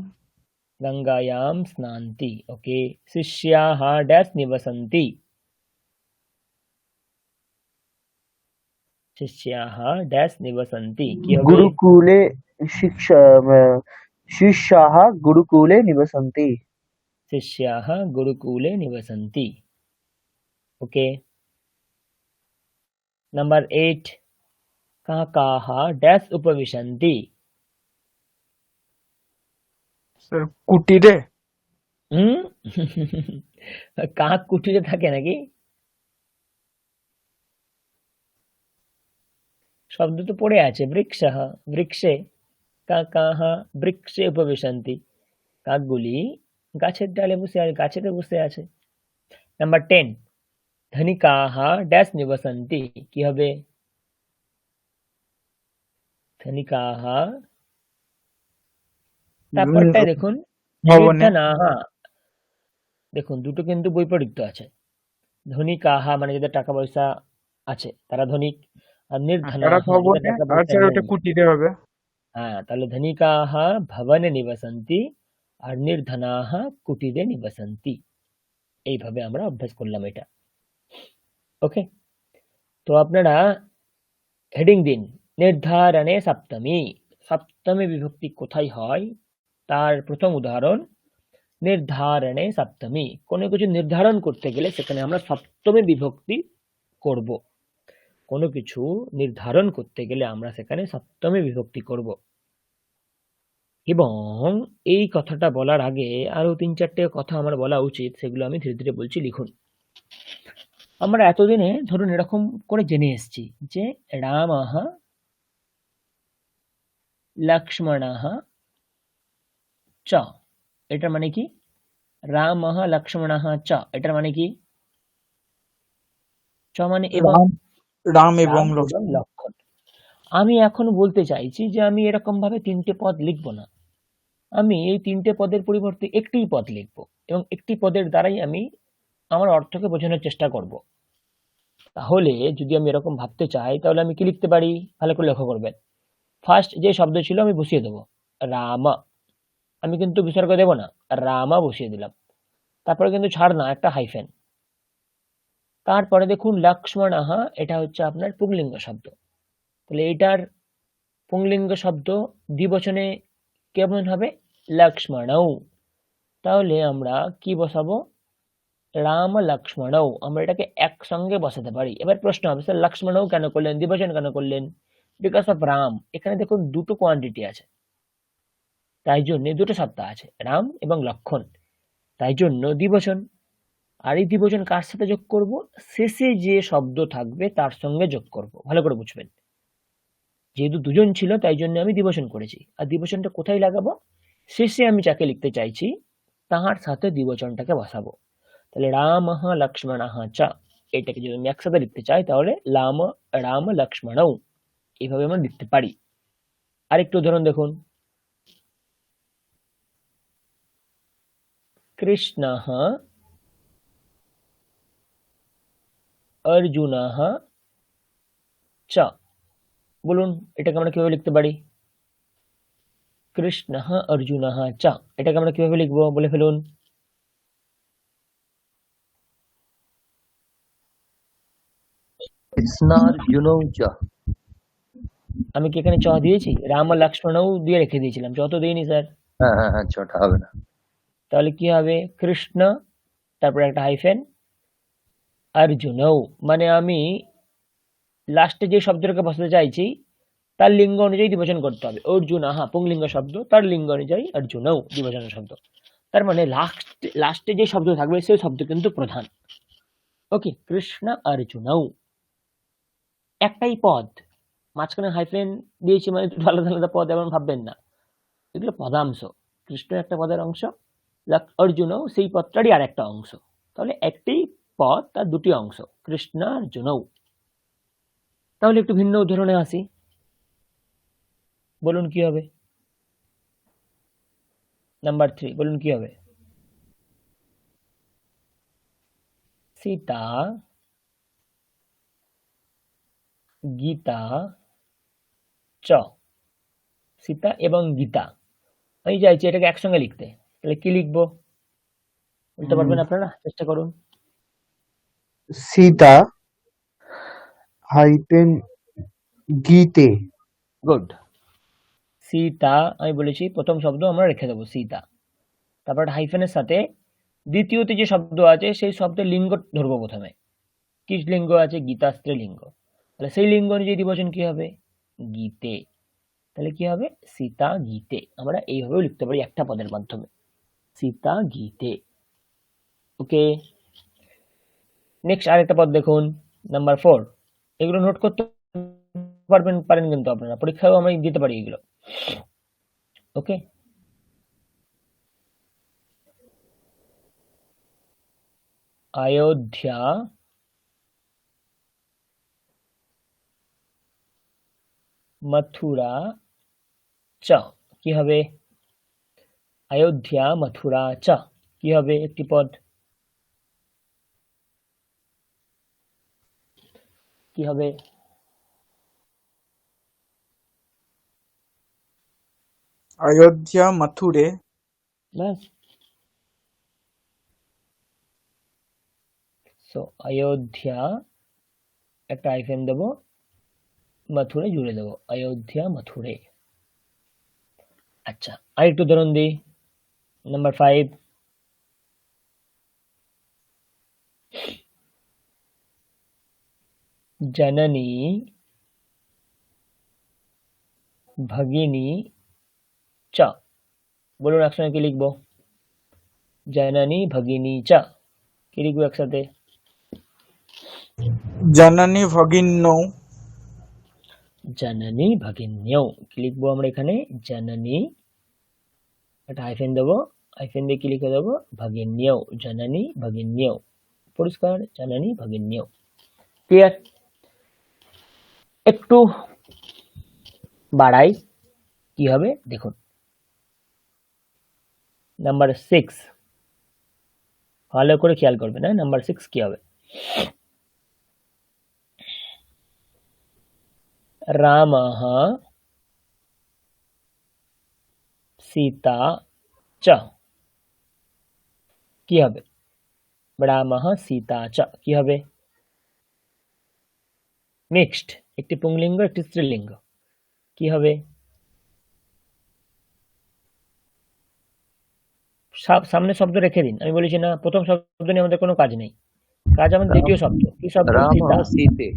गंगायाम स्नान्ति। ओके। शिष्याः डैश निवसन्ति, शिष्याः डैश निवसन्ति, কি হবে? গুরুকুলে শিক্ষা শিষ্যাः গুরুকুলে নিবসন্তি। शिष्याः गुरुकुले निवसन्ति। ओके। नंबर 8 काकाः डैश उपविशन्ति, सर कुटीरे। হুম কাক কুটিরে থাকে নাকি? শব্দ তো পড়ে আছে, বৃক্ষঃ বৃক্ষে, কাকাহ বৃক্ষে উপবিশন্তি, কাকগুলি গাছের ডালে বসে আছে, গাছেতে বসে আছে। নাম্বার 10 ধনিকাহ ড্যাশ নিবসন্তি, কি হবে? ধনিকাহ, তারপরটাই দেখুন, ভবনে। নির্ধনাহ, দেখুন দুটো কিন্তু বৈপরীত্য আছে। ধনিকাহ মানে যাদের টাকা পয়সা আছে তারা ধনিক, আর তারা নির্ধনাহ যাদের ভবনে টাকা আর পয়সা স্যার ওটা নেই, কুটিরে হবে। হ্যাঁ, তাহলে ধনিকাহ ভবনে নিবসন্তি আর নির্ধনাহ কুটিরে নিবসন্তি। এইভাবে আমরা অভ্যাস করলাম এটা। ওকে, তো আপনারা হেডিং দিন নির্ধারণে সপ্তমী। সপ্তমী বিভক্তি কোথায় হয় তার প্রথম উদাহরণ নির্ধারণে সপ্তমী। কোনো কিছু নির্ধারণ করতে গেলে সেখানে আমরা সপ্তমী বিভক্তি করব। কোনো কিছু নির্ধারণ করতে গেলে আমরা সেখানে সপ্তমী বিভক্তি করব। এবং এই কথাটা বলার আগে আরো ৩-৪টে কথা আমার বলা উচিত, সেগুলো আমি ধীরে ধীরে বলছি, লিখুন। আমরা এতদিনে ধরুন এরকম করে জেনে এসেছি যে রামঃ লক্ষ্মণঃ চ, এটার মানে কি? রামঃ লক্ষ্মণঃ চ, এটার মানে কি? চ মানে এবং, রাম রাম এবং রাম এবং লক্ষ্মণ। লক্ষণ। আমি এখন বলতে চাইছি যে আমি এরকম ভাবে ৩টে পদ লিখব না, আমি এই ৩টে পদের পরিবর্তে একটিই পদ লিখব এবং একটি পদের দ্বারাই আমি আমার অর্থকে বোঝানোর চেষ্টা করব। তাহলে যদি আমি এরকম ভাবতে চাই তাহলে আমি কি লিখতে পারি, ভালো করে লক্ষ্য করবেন। ফার্স্ট যে শব্দ ছিল আমি বসিয়ে দেবো রাম, আমি কিন্তু বিসর্গ দেব না, রামা বসিয়ে দিলাম। তারপরে কিন্তু ছাড় না, একটা হাইফেন। তারপরে দেখুন লক্ষ্মণঃ, এটা হচ্ছে আপনার পুংলিঙ্গ শব্দ। তাহলে এটার পুংলিঙ্গ শব্দ দ্বিবচনে কেমন হবে? লক্ষ্মণৌ। তাহলে আমরা কি বসাবো? রাম লক্ষ্মণৌ। আমরা এটাকে একসঙ্গে বসাতে পারি। এবার প্রশ্ন হবে, স্যার লক্ষ্মণৌ কেন করলেন, দ্বিবচন কেন করলেন? Because of Ram. এখানে দেখুন দুটো কোয়ান্টিটি আছে, তাই জন্য দুটো সত্তা আছে, রাম এবং লক্ষণ, তাই জন্য দ্বিবচন। আর এই দ্বিবচন কার সাথে যোগ করব? শেষে যে শব্দ থাকবে তার সঙ্গে যোগ করব। ভালো করে বুঝবেন, যেহেতু দুজন ছিল তাই জন্য আমি দ্বিবচন করেছি। আর দ্বিবচনটা কোথায় লাগাবো? শেষে আমি যাকে লিখতে চাইছি তাহার সাথে দ্বিবচনটাকে বসাবো। তাহলে রামঃ লক্ষ্মণঃ চ, এটাকে যদি আমি একসাথে লিখতে চাই তাহলে রাম লক্ষ্মণৌ, এইভাবে আমরা লিখতে পারি। আরেকটু উদাহরণ দেখুন, কৃষ্ণঃ অর্জুনঃ চ। বলুন এটাকে আমরা কিভাবে লিখতে পারি? কৃষ্ণঃ অর্জুনঃ চ, এটাকে আমরা কিভাবে লিখবো বলে ফেলুন। কৃষ্ণার্জুনৌ চ। আমি কি এখানে চ দিয়েছি? রাম লক্ষ্মণও দিয়ে রেখে দিয়েছিলাম, চ তো দিইনি স্যার। হ্যাঁ হ্যাঁ হ্যাঁ, ছটা হবে না। তাহলে কি হবে? কৃষ্ণ, তারপরে একটা হাইফেন, অর্জুনও। মানে আমি লাস্টে যে শব্দটাকে বসাতে চাইছি তার লিঙ্গ অনুযায়ী দ্বিবচন করতে হবে। অর্জুন আহা পুংলিঙ্গ শব্দ, তার লিঙ্গ অনুযায়ী অর্জুনও দ্বিবচন শব্দ। তার মানে লাস্টে যে শব্দ থাকবে সেই শব্দ কিন্তু প্রধান। ওকে, কৃষ্ণ অর্জুনও একটাই পদ, মাঝখানে হাইফেন দিয়েছি মানে দুটো আলাদা আলাদা পদ এমন ভাববেন না, এগুলো পদাংশ। কৃষ্ণ একটা পদের অংশ, অর্জুনও সেই পদটারই আর একটা অংশ। তাহলে একটি পদ তার দুটি অংশ, কৃষ্ণ অর্জুনও। তাহলে একটু ভিন্ন উদাহরণে আসি, বলুন কি হবে? নাম্বার 3, বলুন কি হবে? সীতা গীতা চ, সীতা এবং গীতা। আমি চাইছি এটাকে একসঙ্গে লিখতে, তাহলে কি লিখবো বলতে পারবেন আপনারা? চেষ্টা করুন। সীতা হাইপেন গীতে। গুড। সীতা আমি বলেছি প্রথম শব্দ আমরা রেখে দেবো সীতা, তারপর হাইফেনের সাথে দ্বিতীয়তে যে শব্দ আছে সেই শব্দের লিঙ্গ ধরবো প্রথমে। কি লিঙ্গ আছে? গীতা স্ত্রীলিঙ্গ। তাহলে সেই লিঙ্গ অনুযায়ী দ্বিবচন কি হবে? গীতে। তাহলে কি হবে? সীতা গীতে। আমরা এইভাবেও লিখতে পারি একটা পদের মাধ্যমে, সীতা গীতে। ওকে, নেক্সট আরেকটা পদ দেখুন, নাম্বার 4। এগুলো নোট করতে পারেন কিন্তু আপনারা পরীক্ষায়ও আমি দিতে পারি এগুলো। ওকে, অযোধ্যা মথুরা চ, কি হবে? অযোধ্যা মথুরা চ, কি হবে? একটি পদ, কি হবে? अयोध्या मथुरे ব্যাস। সো অযোধ্যা একটা আইফেন দেবো, মথুরে জুড়ে দেবো, অযোধ্যা মথুরে। আচ্ছা, আরেকটু উদাহরণ দিই। নাম্বার 5, জননী ভগিনী চ। বলুন একসঙ্গে কি লিখবো? জননী ভগিনী চ, কি লিখবো একসাথে? जननी भगिन्यौ জননী ভগিন্যৌ, কি লিখবো আমরা এখানে? জননী, একটা হাইফেন দেবো, হাইফেন দিয়ে কি লিখে দেবো? ভগিন্যৌ, জননী ভগিন্যৌ। পরিষ্কার? জননী ভগিন্যৌ। ক্লিয়ার? একটু বাড়াই, কি হবে দেখুন। নাম্বার 6, ভালো করে খেয়াল করবেন। হ্যাঁ, নাম্বার 6 কি হবে? রামঃ সীতা চ, কি হবে? রামঃ সীতা চ, কি হবে? মিক্সড, একটি পুংলিঙ্গ একটি স্ত্রীলিঙ্গ, কি হবে? সামনে শব্দ রেখে দিন। আমি বলেছি না প্রথম শব্দ নিয়ে আমাদের কোনো কাজ নেই, কাজ আমাদের দ্বিতীয় শব্দ। কি শব্দ? राम সীতা। सीते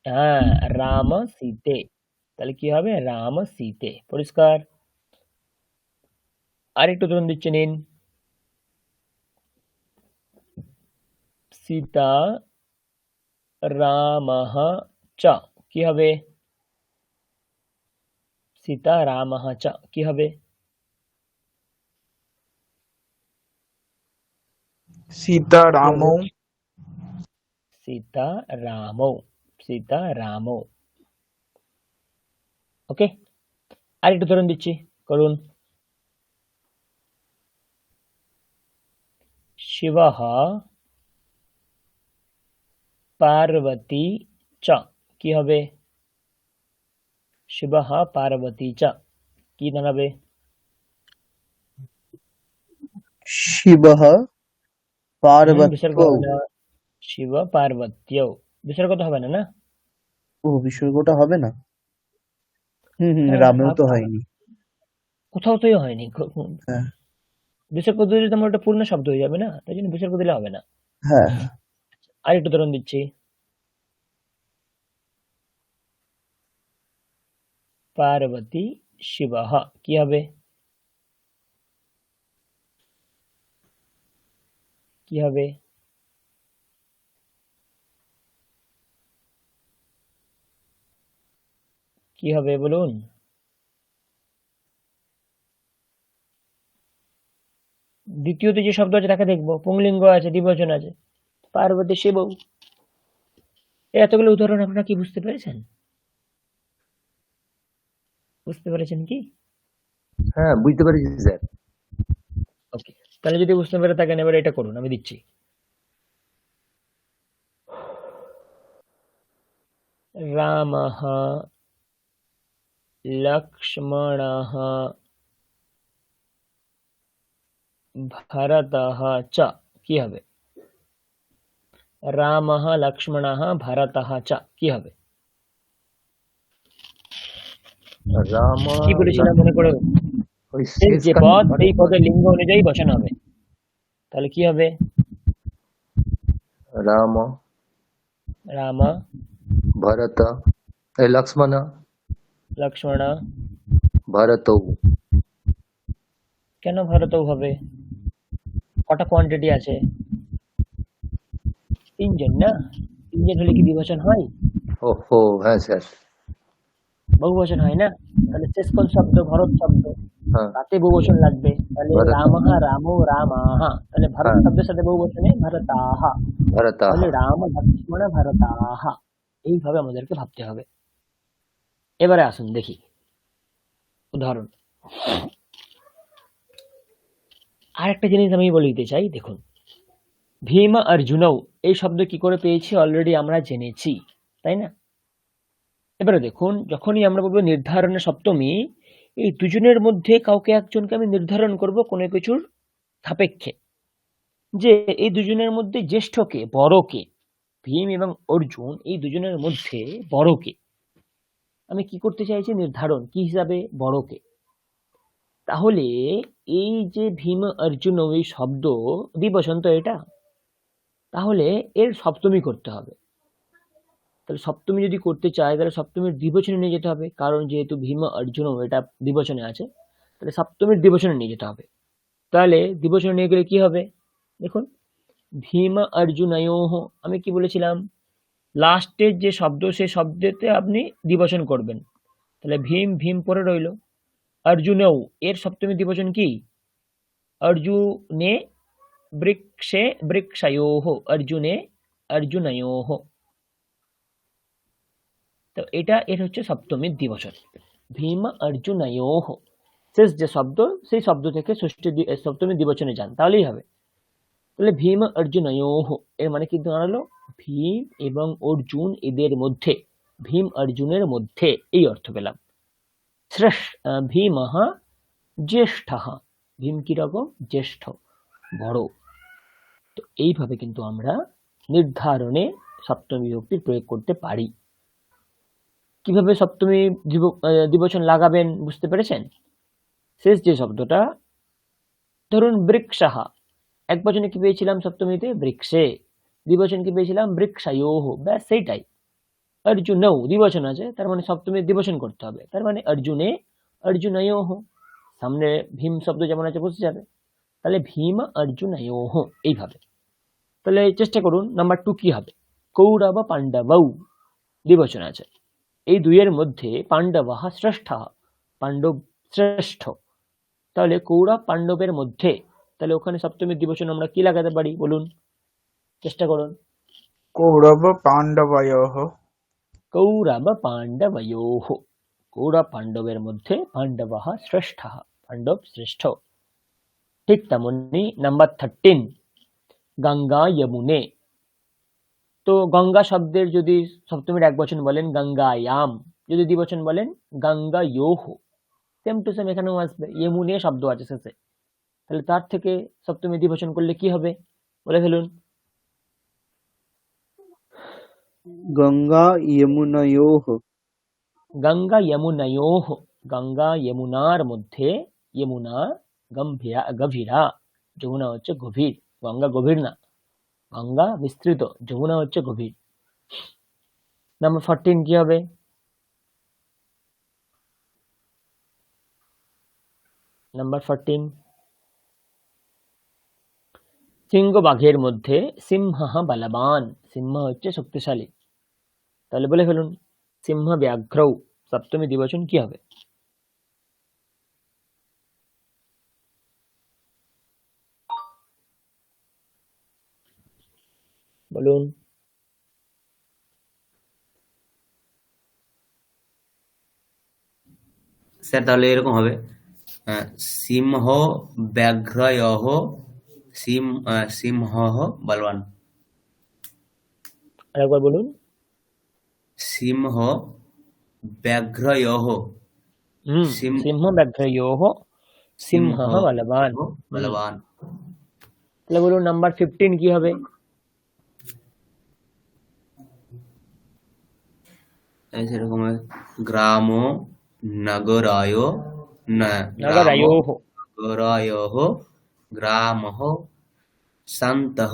হ্যাঁ, রাম সীতে, তাহলে কি হবে? রাম সীতে। পরিষ্কার? আর একটু উদাহরণ দিচ্ছি নিন। সীতা রামঃ চ, কি হবে? সীতা রামঃ চ, কি হবে? सीता रामौ সীতা রামৌ, সীতা রামৌ। ওকে, আর একটু উদাহরণ দিচ্ছি, করুন। শিবঃ পার্বতী চ, কি হবে? শিবঃ পার্বতী চ, কি দাঁড়াবে? শিবঃ বিসর্গ পার্বত্যৌ। হবে না। শিব পার্বত্যৌ, বিসর্গ তো হবে না, না? ও, বিসর্গটা হবে না? হ্যাঁ, রামেও তো হয়নি। কোথাও তোই হয়নি। হ্যাঁ বিসর্গ দিলে তোমার ওটা পূর্ণ শব্দ হয়ে যাবে না, তাই জন্য বিসর্গ দিলে হবে না। হ্যাঁ। আর একটু উদাহরণ দিচ্ছি। পার্বতী শিবঃ, কি হবে? কি হবে? কি হবে বলুন? দ্বিতীয়তে যে শব্দ আছে তাকে দেখবো, পুংলিঙ্গ আছে, দ্বিবচন আছে। পার্বতী শিব। এই এতগুলো উদাহরণ আপনারা কি বুঝতে পেরেছেন? বুঝতে পেরেছেন কি? হ্যাঁ বুঝতে পেরেছি স্যার। ওকে, তাহলে যদি বুঝতে পেরে থাকেন এবার এটা করুন, আমি দিচ্ছি। রামঃ লক্ষ্মণঃ ভরতঃ চ, কি হবে? রামঃ লক্ষ্মণঃ ভরতঃ চ, কি হবে? রাম কি বলেছিলাম মনে করে? ওই শেষ যে শেষখানে পদ সেই পদের লিঙ্গ অনুযায়ী বসানো হবে। তাহলে কি হবে? রাম রাম ভরত লক্ষ্মণ লক্ষ্মণ। ভরতৌ। কেন ভরতও হবে? কটা কোয়ান্টিটি আছে? 3 জন না? 3 জন হলে কি দ্বিবচন হয়? ওহো হ্যাঁ স্যার। বহুবচন হয় না? তাহলে শেষ কোন শব্দ? ভরত শব্দ, হ্যাঁ তাতে বহুবচন লাগবে। তাহলে ভরত। রামঃ রামৌ রামাঃ, তাহলে ভরত হ্যাঁ। শব্দের সাথে বহুবচনে ভরতাঃ, ভরতঃ। তাহলে রাম লক্ষ্মণ ভরতাঃ। এইভাবে আমাদেরকে ভাবতে হবে। এবারে আসুন দেখি উদাহরণ। আরেকটা জিনিস আমি বলে দিতে চাই, দেখুন ভীম অর্জুনও এই শব্দ কি করে পেয়েছি অলরেডি আমরা জেনেছি, তাই না? এবারে দেখুন, যখনই আমরা বলবো নির্ধারণে সপ্তমী, এই দুজনের মধ্যে কাউকে একজনকে আমি নির্ধারণ করব কোনো কিছুর সাপেক্ষে, যে এই দুজনের মধ্যে জ্যেষ্ঠ কে, বড় কে। ভীম এবং অর্জুন এই দুজনের মধ্যে বড় কে আমি কি করতে চাইছি, নির্ধারণ কি হিসাবে, বড় কে। তাহলে এই যে ভীম অর্জুন এই শব্দ দ্বিবচন তো এটা, তাহলে এর সপ্তমী করতে হবে। তাহলে সপ্তমী যদি করতে চাই তাহলে সপ্তমীর দ্বিবচনে নিয়ে যেতে হবে, কারণ যেহেতু ভীম অর্জুন এটা দ্বিবচনে আছে, তাহলে সপ্তমীর দ্বিবচনে নিয়ে যেতে হবে। তাহলে দ্বিবচনে নিয়ে গেলে কি হবে, দেখুন ভীম অর্জুনয়োঃ, আমি কি বলেছিলাম, লাস্টের যে শব্দ সেই শব্দতে আপনি দ্বিবচন করবেন। তাহলে ভীম ভীম পরে রইল, অর্জুনৌ এর সপ্তমী দ্বিবচন কি, অর্জুনে, বৃক্ষে বৃক্ষয়োঃ, অর্জুনে অর্জুনয়োঃ। তো এটা এর হচ্ছে সপ্তমীর দ্বিবচন, ভীম অর্জুনয়োঃ। শেষ যে শব্দ সেই শব্দ থেকে ষষ্ঠী সপ্তমী দ্বিবচনে যান, তাহলেই হবে। তাহলে ভীম অর্জুনয়োঃ এর মানে কিন্তু দাঁড়ালো ভীম এবং অর্জুন এদের মধ্যে, ভীম অর্জুনের মধ্যে, এই অর্থ পেলাম। ভীমঃ জ্যেষ্ঠঃ, ভীম কিরকম, জ্যেষ্ঠ, বড়। তো এইভাবে কিন্তু আমরা নির্ধারণে সপ্তমী বিভক্তির প্রয়োগ করতে পারি। কিভাবে সপ্তমী দ্বিবচন লাগাবেন বুঝতে পেরেছেন? শেষ যে শব্দটা, ধরুন বৃক্ষঃ, এক বচনে কি পেয়েছিলাম সপ্তমীতে, বৃক্ষে, দ্বিবচন কি পেয়েছিলাম, বৃক্ষয়োঃ, ব্যাস সেইটাই। অর্জুনৌ দ্বিবচন আছে, তার মানে সপ্তমীর দ্বিবচন করতে হবে, তার মানে অর্জুনে অর্জুনয়োঃ, সামনে ভীম শব্দ যেমন আছে বসে যাবে। তাহলে ভীম অর্জুনয়োঃ এইভাবে। তাহলে চেষ্টা করুন, নাম্বার 2 কি হবে, কৌরব পাণ্ডবৌ দ্বিবচন আছে, এই দুইয়ের মধ্যে পাণ্ডবঃ শ্রেষ্ঠঃ, পাণ্ডব শ্রেষ্ঠ। তাহলে কৌরব পাণ্ডবের মধ্যে, তাহলে ওখানে সপ্তমীর দ্বিবচন আমরা কি লাগাতে পারি বলুন, চেষ্টা করুন। কৌরব পাণ্ডবয়োঃ। কৌরব পাণ্ডবয়োঃ, কৌরব পাণ্ডবের মধ্যে পাণ্ডবঃ শ্রেষ্ঠঃ, পাণ্ডব শ্রেষ্ঠ। ঠিক তেমনি নাম্বার 13 গঙ্গা যমুনে, তো গঙ্গা শব্দের যদি সপ্তমীর এক বচন বলেন গঙ্গায়াম, যদি দ্বিবচন বলেন গঙ্গায়োঃ, সেম টু সেম এখানেও আসবে, যমুনে শব্দ আছে শেষে, তাহলে তার থেকে সপ্তমী দ্বিবচন করলে কি হবে বলে ফেলুন। গঙ্গা যমুনয়োঃ। গঙ্গা যমুনয়োঃ, গঙ্গা যমুনার মধ্যে, যমুনা গভীরা, যমুনা হচ্ছে গভীর, গঙ্গা গভীর না, গঙ্গা বিস্তৃত, যমুনা হচ্ছে গভীর। নাম্বার 14 কি হবে, নাম্বার 14 সিংহ বাঘের মধ্যে সিংহঃ বলবান, সিংহ হচ্ছে শক্তিশালী, তাহলে বলে ফেলুন সিংহ ব্যাঘ্রৌ সপ্তমী দ্বিবচন কি হবে, বলুন। স্যার তাহলে এরকম হবে, সিংহ ব্যাঘ্রয়োঃ সিংহঃ বলবান। আরেকবার বলুন। সিংহ ব্যাঘ্রয়োঃ সিংহ ব্যাঘ্রয়োঃ সিংহঃ বলবান। বলবান। তাহলে বলুন নাম্বার 15 কি হবে, সেরকম গ্রাম নগরায় নগরায়োঃ, নগরায়োঃ গ্রামঃ শান্তঃ।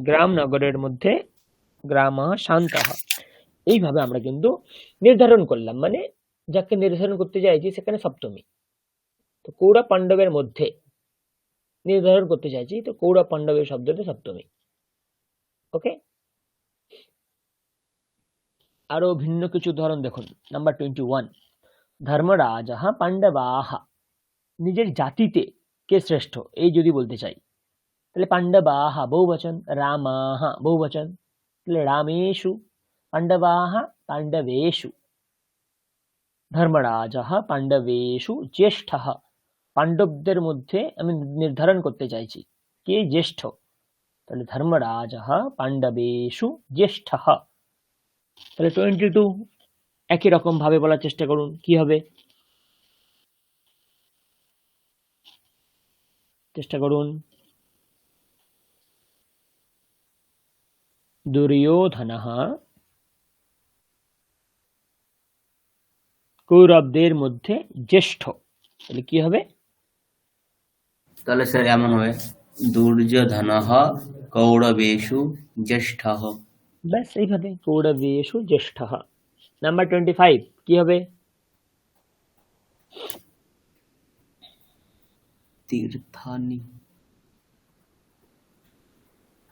গ্রাম নগরের মধ্যে গ্রামঃ শান্তঃ। এইভাবে আমরা কিন্তু নির্ধারণ করলাম, মানে যাকে নির্ধারণ করতে চাইছি সেখানে সপ্তমী। তো কৌরব পাণ্ডবের মধ্যে নির্ধারণ করতে চাইছি, তো কৌরব পাণ্ডবের শব্দটা সপ্তমী। ওকে, আরো ভিন্ন কিছু উদাহরণ দেখুন। নাম্বার 21 ধর্মরাজঃ পাণ্ডবাঃ, নিজের জাতিতে কে শ্রেষ্ঠ এই যদি বলতে চাই, তাহলে পাণ্ডবাঃ বহুবচন, রামাঃ বহুবচন, তাহলে রামেষু, পাণ্ডবাঃ পাণ্ডবেষু। ধর্মরাজঃ পাণ্ডবেষু জ্যেষ্ঠঃ, পাণ্ডবদের মধ্যে আমি নির্ধারণ করতে চাইছি কে জ্যেষ্ঠ, তাহলে ধর্মরাজঃ পাণ্ডবেষু জ্যেষ্ঠঃ। তাহলে 22 একই রকম ভাবে বলার চেষ্টা করুন, কি হবে, চেষ্টা করুন। দুর্যোধনः কৌরবদের মধ্যে জ্যেষ্ঠ। তাহলে কি হবে? তাহলে স্যার এমন হবে, দুর্যোধনः কৌরবেষু জ্যেষ্ঠः। ব্যাস এইভাবে, কৌরবেষু জ্যেষ্ঠः। নাম্বার 25 কি হবে? তীর্থানি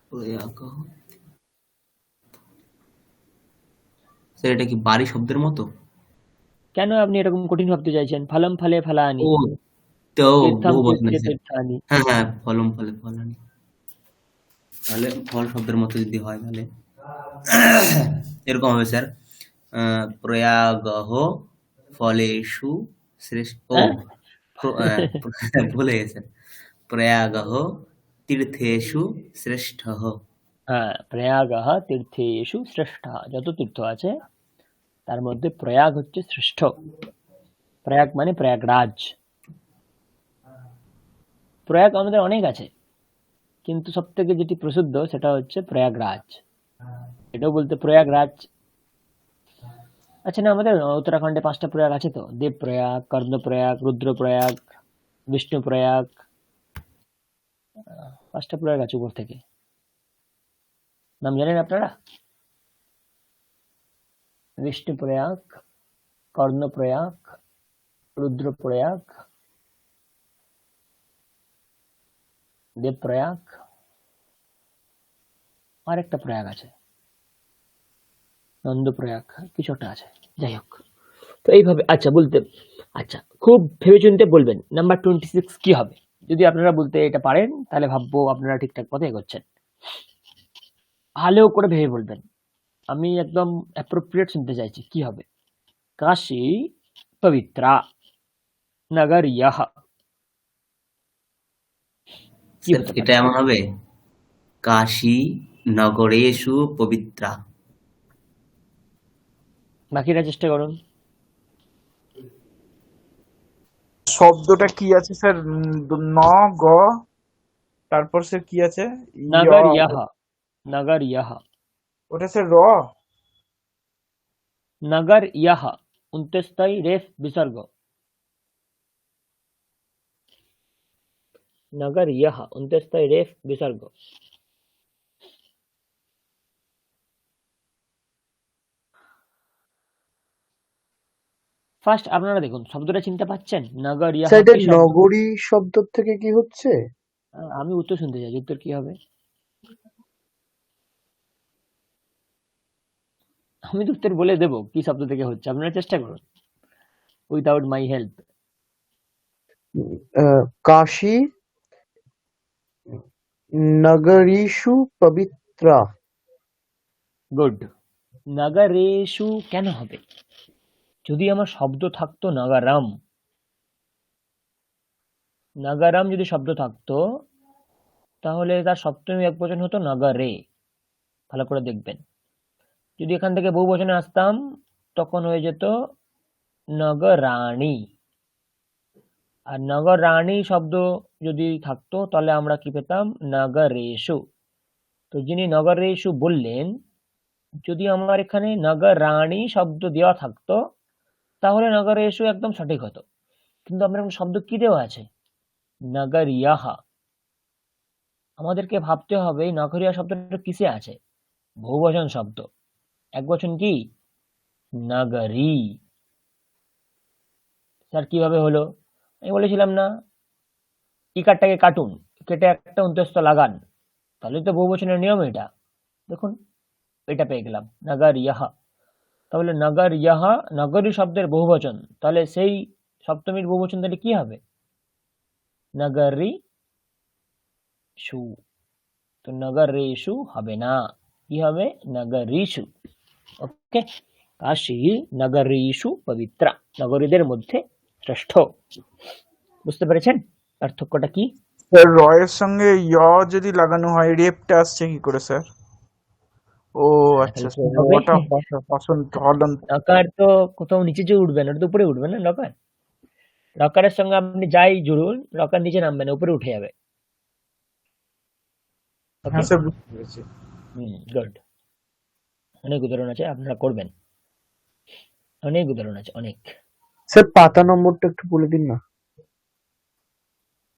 প্রয়াগঃ। স্যার এটা কি বাড়ি শব্দের মতো? কেন আপনি এরকম কঠিন ভাবতে চাইছেন? ফলম ফলে ফলানি, ও তো তীর্থম বহু বচনে তীর্থে স্যার। তীর্থানি। হ্যাঁ হ্যাঁ, ফলম ফলে ফলানি। তাহলে ফল শব্দের মতো যদি হয় তাহলে এরকম হবে স্যার, প্রয়াগঃ ফলেষু শ্রেষ্ঠ। ও হ্যাঁ? ভুলে গেছেন, প্রয়াগঃ তীর্থেষু শ্রেষ্ঠঃ। হ্যাঁ, প্রয়াগঃ তীর্থেষু শ্রেষ্ঠः। যত তীর্থ আছে তার মধ্যে প্রয়াগ হচ্ছে শ্রেষ্ঠ। প্রয়াগ মানে প্রয়াগরাজ। প্রয়াগ আমাদের অনেক আছে, কিন্তু সব থেকে যেটি প্রসিদ্ধ সেটা হচ্ছে প্রয়াগরাজ। এটাও বলতে প্রয়াগরাজ। আচ্ছা, না আমাদের উত্তরাখণ্ডে 5টা প্রয়াগ আছে তো, দেব প্রয়াগ, কর্ণপ্রয়াগ, রুদ্রপ্রয়াগ, বিষ্ণু প্রয়াগ। 5টা প্রয়াগ আছে উপর থেকে। নাম জানেন আপনারা? বিষ্ণু প্রয়াগ, কর্ণপ্রয়াগ, রুদ্রপ্রয়াগ, দেবপ্রয়াগ, আর একটা প্রয়াগ আছে, নন্দপ্রয়াগ, কিছু একটা আছে। যাই হোক, তো এইভাবে আচ্ছা বলতে, আচ্ছা খুব ভেবেচিন্তে বলবেন নাম্বার 26 কি হবে। যদি আপনারা বলতে এটা পারেন তাহলে ভাববো আপনারা ঠিকঠাক পথে এগোচ্ছেন। ভালো করে ভেবে বলবেন, আমি একদম অ্যাপ্রোপ্রিয়েট শুনতে চাইছি। কি হবে? কাশী পবিত্রা নগরিয়ঃ। কি স্যার হতে এটা পারে? এমন হবে, কাশী নগরেষু পবিত্রা। বাকিরা চেষ্টা করুন। শব্দটা কি আছে স্যার? ন গ, তারপর স্যার কি আছে? নগরিয়ঃ, নগরিয়ঃ, ওটা স্যার র। নগরিয়ঃ 29 তাই রেফ বিসর্গ। নগরিয়ঃ 29 তাই রেফ বিসর্গ। ফার্স্ট আপনারা দেখুন শব্দটা চিনতে পাচ্ছেন? নগরিয়ঃ স্যার এটা কি শব্দ? নগরী শব্দ থেকে কি হচ্ছে? আমি উত্তর শুনতে চাই, উত্তর কি হবে? আমি তো উত্তর বলে দেবো কি শব্দ থেকে হচ্ছে, আপনারা চেষ্টা করুন উইদাউট মাই হেল্প। কাশী নগরীষু পবিত্রা। গুড। নগরেষু কেন হবে? যদি আমার শব্দ থাকতো নগরম, নগরম যদি শব্দ থাকতো তাহলে তার সপ্তমী একবচন হতো নগরে। ভালো করে দেখবেন, যদি এখান থেকে বহুবচনে আসতাম তখন হয়ে যেত নগরাণী। আর নগরাণী শব্দ যদি থাকতো তাহলে আমরা কি পেতাম? নগরেষু। তো যিনি নগরেষু বললেন, যদি আমার এখানে নগরাণী শব্দ দেওয়া থাকতো তাহলে নগরেষু একদম সঠিক হতো। কিন্তু আমরা এখন শব্দ কি দেওয়া আছে? নগরিয়ঃ। আমাদেরকে ভাবতে হবে এই নগরিয়া শব্দটা কিসে আছে? বহুবচন শব্দ। একবচন কি? নগরী। স্যার কিভাবে হলো? আমি বলেছিলাম না, ইকারটাকে কাটুন, কেটে একটা অন্তস্থ লাগান, তাহলে তো বহুবচনের নিয়ম এটা। দেখুন এটা পেয়ে গেলাম, নগরিয়ঃ। তাহলে নগরিয়ঃ নগরী শব্দের বহুবচন, তাহলে সেই সপ্তমীর বহুবচন তাহলে কি হবে? নগরীষু। তো নগরেষু হবে না, কি হবে? নগরীষু। ওকে, কাশী নগরীষু পবিত্রা, নগরীদের মধ্যে শ্রেষ্ঠ। বুঝতে পেরেছেন পার্থক্যটা কি? স্যার র এর সঙ্গে য় যদি লাগানো হয় রেপটা আসছে কি করে স্যার? ও আচ্ছা, তাহলে কি হবে? ওটা হসন্ত হলন্ত। নকার তো কোথাও নিচে যে উঠবে না, ওটা তো উপরে উঠবে না। নকার, রকারের সঙ্গে আপনি যাই জুড়ুন, রকার নিচে নামবে না, উপরে উঠে যাবে। ওকে, হ্যাঁ স্যার, বুঝতে পেরেছি। গুড। অনেক উদাহরণ আছে, আপনারা করবেন। অনেক উদাহরণ আছে, অনেক। স্যার পাতা নম্বরটা একটু বলে দিন না।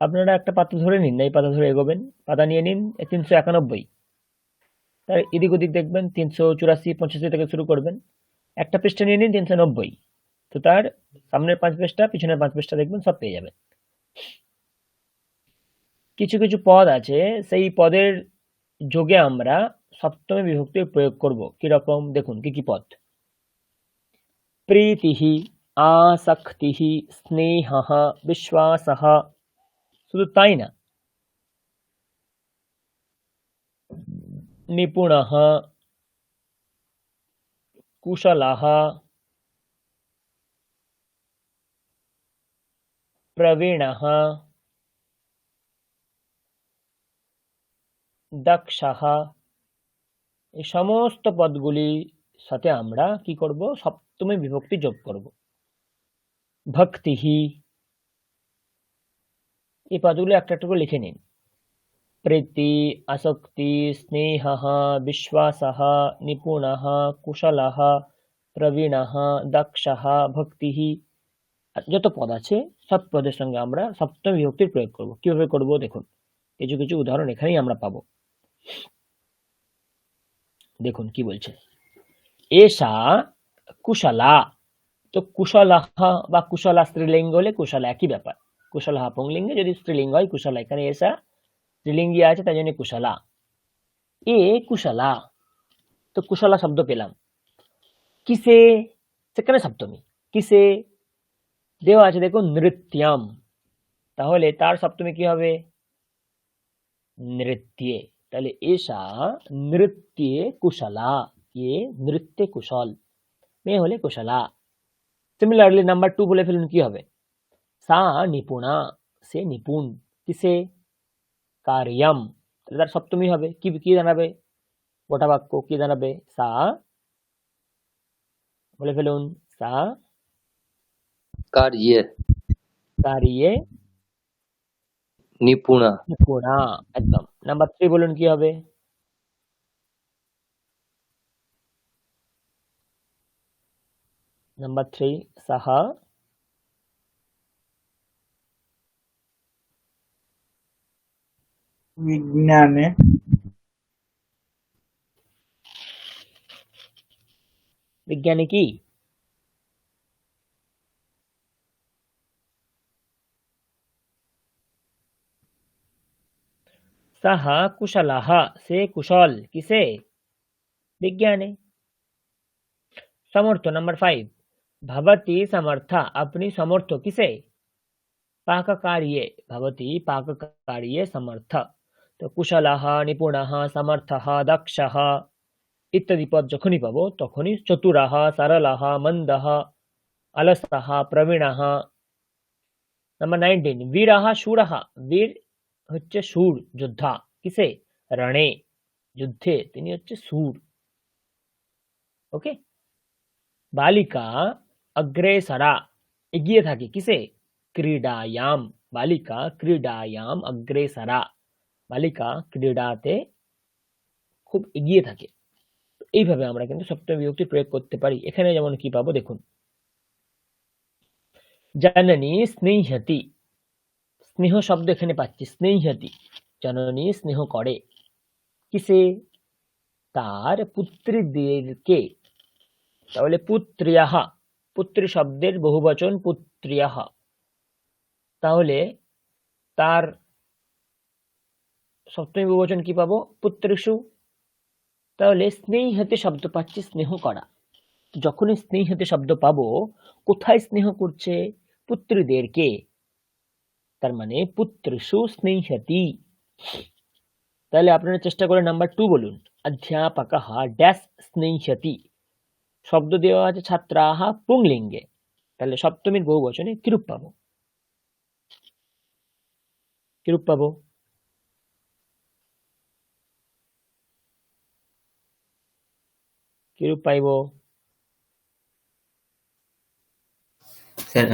আপনারা একটা পাতা ধরে নিন, এই পাতা ধরে এগোবেন। পাতা নিয়ে নিন 391, তার এদিক ওদিক দেখবেন 384, 85 থেকে শুরু করবেন। একটা পৃষ্ঠা নিয়ে নিন 390, তো তার সামনের 5 পৃষ্ঠা, পিছনের 5 পৃষ্ঠা দেখবেন, সব পেয়ে যাবেন। কিছু কিছু পদ আছে, সেই পদের যোগে আমরা সপ্তমী বিভক্তির প্রয়োগ করব। কিরকম দেখুন, কি কি পদ: প্রীতিঃ, আসক্তিঃ, স্নেহঃ, বিশ্বাসঃ। শুধু তাই না, নিপুণঃ, কুশলঃ, প্রবীণঃ, দক্ষঃ। এই সমস্ত পদগুলির সাথে আমরা কি করব? সপ্তমী বিভক্তি যোগ করব। ভক্তিঃ, এই পদগুলো একটা একটা করে লিখে নিন। প্রীতি, আসক্তি, স্নেহঃ, বিশ্বাসঃ, নিপুণঃ, কুশলঃ, প্রবীণঃ, দক্ষঃ, ভক্তিঃ। আর যত পদ আছে সব পদের সঙ্গে আমরা সপ্তমী বিভক্তির প্রয়োগ করব। কিভাবে করব দেখুন, কিছু কিছু উদাহরণ এখানেই আমরা পাবো। দেখুন কি বলছে, এষা কুশলা। তো কুশলাহ বা কুশলা স্ত্রীলিঙ্গ হলে কুশলা একই ব্যাপার। কুশলাহ পুংলিঙ্গে, যদি স্ত্রীলিঙ্গ হয় কুশলা। এখানে এষা স্ত্রীলিঙ্গি আছে, তাই জন্য কুশলা। এ কুশলা, তো কুশলা শব্দ পেলাম। কিসে? সেখানে সপ্তমী। কিসে দেওয়া আছে দেখুন, নৃত্যম, তাহলে তার সপ্তমী কি হবে? নৃত্যে। তাহলে এষা নৃত্যে কুশলা, এ নৃত্যে কুশল, মেয়ে হলে কুশলা। সিমিলারলি নাম্বার 2 বলে ফেলুন, কি হবে? সা নিপুণা, সে নিপুণ। কিসে? কার্যম, তাহলে তার সপ্তমী হবে। কি কি দাঁড়াবে? গোটা বাক্য কি দাঁড়াবে? সা, বলে ফেলুন, সা कार्ये কার্যে निपुणा নিপুণা। একদম। নাম্বার 3 বলুন, কি হবে? নাম্বার 3, সাহা বিজ্ঞানে। বিজ্ঞানী কি? সাহা কুশলাহ, সে কুশল। কিসে? বিজ্ঞানে। समर्थ नंबर 5, भवती समर्था, अपनी समर्थ। किसे? पाक कार्ये, भवती पाक कार्ये समर्थ। तो कुशलः, निपुणः, समर्थः, दक्षः इत्यादि पद যখনই পাবো তখনই চতুরः, सरलः, मंदः, अलसः, प्रवीणः। नंबर 19, वीरः शूरः, वीर হচ্ছে শূর, যোদ্ধা। কিসে? রণে, যুদ্ধে তিনি হচ্ছে শূর। ওকে। বালিকা অগ্রেসরা, এগিয়ে থাকে। কিসে? ক্রীড়ায়াম, বালিকা ক্রীড়ায়াম অগ্রেসরা, বালিকা ক্রীড়াতে খুব এগিয়ে থাকে। এইভাবে আমরা কিন্তু সপ্তমী বিভক্তি প্রয়োগ করতে পারি। এখানে যেমন কি পাবো দেখুন, জননী স্নেহতি, স্নেহ শব্দ এখানে পাচ্ছি, স্নেহতি, জননী স্নেহ করে। কিসে? তার পুত্রীদেরকে। তাহলে পুত্রিয়াহ, পুত্রী শব্দের বহুবচন পুত্রিয়াহ, তাহলে তার সপ্তমী বহুবচন কি পাবো? পুত্রেষু। তাহলে স্নেহতে শব্দ পাচ্ছি, স্নেহ করা। যখনই স্নেহতে শব্দ পাবো, কোথায় স্নেহ করছে? পুত্রীদেরকে, তার মানে পুত্রেষু স্নেহতি। তাহলে আপনারা চেষ্টা করে নাম্বার 2 বলুন, অধ্যাপকः ড্যাশ স্নেহতি। শব্দ দেওয়া আছে ছাত্রাः পুংলিঙ্গে, তাহলে সপ্তমীর বহুবচনে কিরূপ পাবো? কিরূপ পাবো? কিরূপ পাইব? স্যার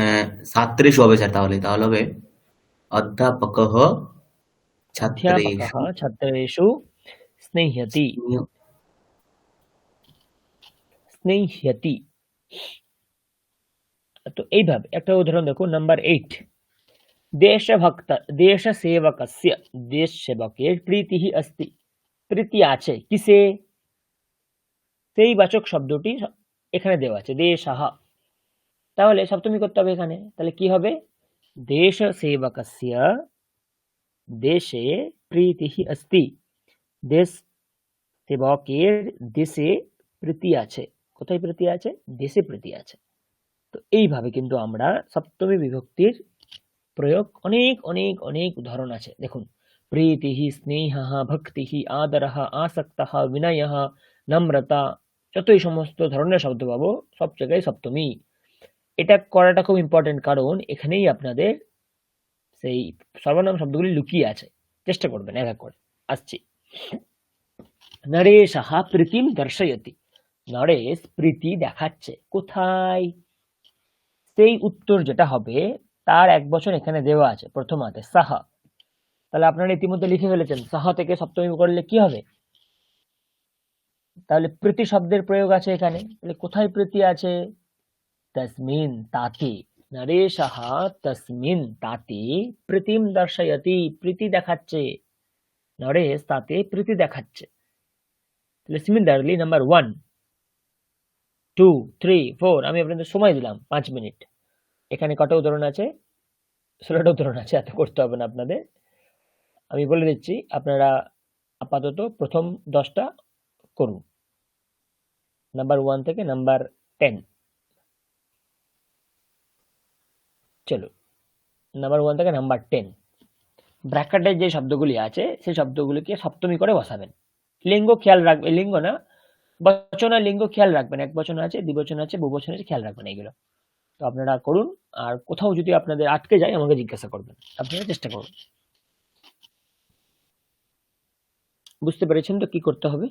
ছাত্রেষু হবে স্যার, তাহলে তাহলে হবে অধ্যাপকः অধ্যাপকः ছাত্রেষু। ছাত্রেষু স্নেহ্যতি, স্নেহ- স্নেহ্যতি। তো এইভাবে একটা উদাহরণ দেখো, নাম্বার 8, দেশভক্ত দেশসেবকস্য, দেশ সেবকের প্রীতিহি अस्ति, প্রীতি আছে কিসে? সেই বাচক শব্দটি এখানে দেওয়া আছে, দেশাহ। তাহলে সপ্তমী করতে হবে এখানে, তাহলে কি হবে? দেশ সেবকস্য দেশে প্রীতিহি अस्ति, দেশ সেবকের দেশে প্রীতি আছে। কোথায় প্রীতি আছে? দেশে প্রীতি আছে। তো এইভাবে কিন্তু আমরা সপ্তমী বিভক্তির প্রয়োগ অনেক অনেক অনেক উদাহরণ আছে। দেখুন, প্রীতিঃ, স্নেহঃ, ভক্তিঃ, আদরঃ, আসক্তঃ, বিনয়ঃ, নম্রতা, যতই সমস্ত ধরনের শব্দ পাবো সব জায়গায় সপ্তমী। এটা করাটা খুব ইম্পর্টেন্ট, কারণ এখানেই আপনাদের সেই সর্বনাম শব্দগুলি লুকিয়ে আছে। চেষ্টা করবেন এক এক করে। আসছি, নরেশः প্রীতিম দর্শয়তি, নরেশ প্রীতি দেখাচ্ছে কোথায়? সেই উত্তর যেটা হবে তার এক বছর এখানে দেওয়া আছে প্রথমাতে, সাহা। তাহলে আপনারা ইতিমধ্যে লিখে ফেলেছেন, সাহা থেকে সপ্তমী করলে কি হবে? তাহলে প্রীতি শব্দের প্রয়োগ আছে এখানে, তাহলে কোথায় প্রীতি আছে? তসমিন, তাতে। নরেশः তসমিন তাতে প্রীতিম দর্শয়তি, প্রীতি দেখাচ্ছে। নরেশ তাতে প্রীতি দেখাচ্ছে। তাহলে সিমিলারলি নাম্বার 1, 2, 3, 4, আমি আপনাদের সময় দিলাম 5 মিনিট। এখানে কত উদাহরণ আছে? 16টা উদাহরণ আছে, এত করতে হবে না আপনাদের। আমি বলে দিচ্ছি, আপনারা আপাতত প্রথম 10টা করুন, নাম্বার 1 থেকে নাম্বার 10। চলো, নাম্বার 1 থেকে নাম্বার 10। ব্র্যাকেটের যে শব্দগুলি আছে সেই শব্দগুলিকে সপ্তমী করে বসাবেন। লিঙ্গ খেয়াল রাখবেন, লিঙ্গ না, বচন আর লিঙ্গ খেয়াল রাখবেন। এক বচন আছে, দ্বিবচন আছে, বহুবচন আছে, খেয়াল রাখবেন এগুলো। তো আপনারা করুন, আর কোথাও যদি আপনাদের আটকে যায় আমাকে জিজ্ঞাসা করবেন, আপনারা চেষ্টা করুন। বুঝতে পেরেছেন তো কি করতে হবে?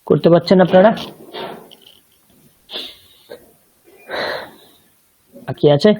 করতে পারছেন আপনারা? বাকি আছে?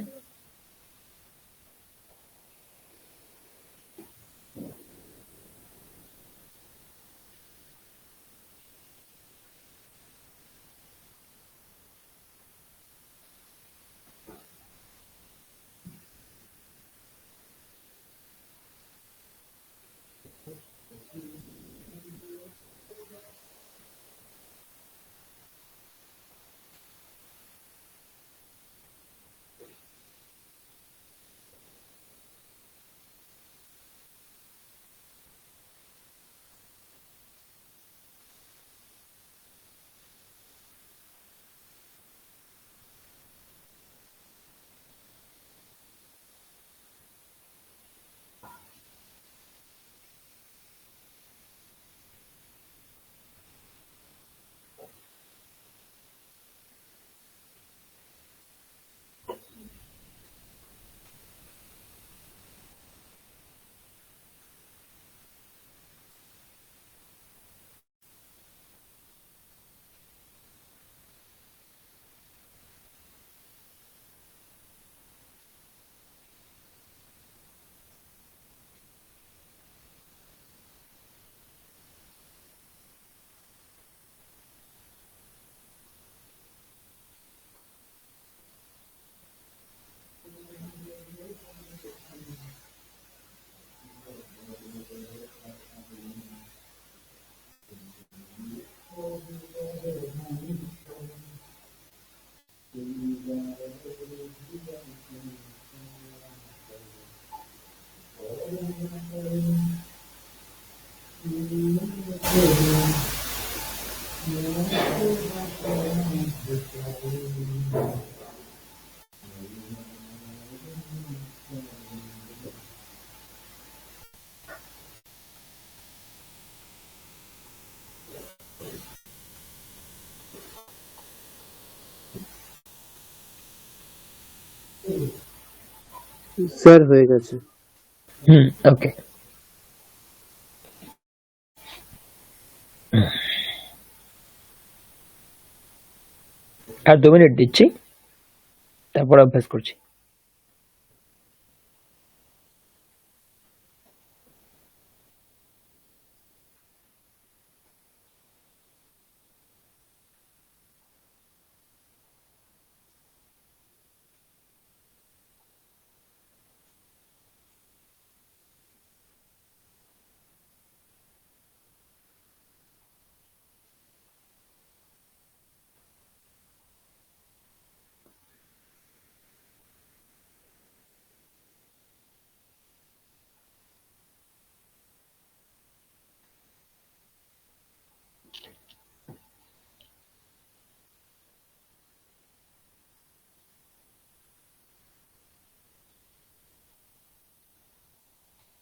স্যার হয়ে গেছে। ওকে। আর 2 মিনিট দিচ্ছি, তারপর অভ্যাস করছি।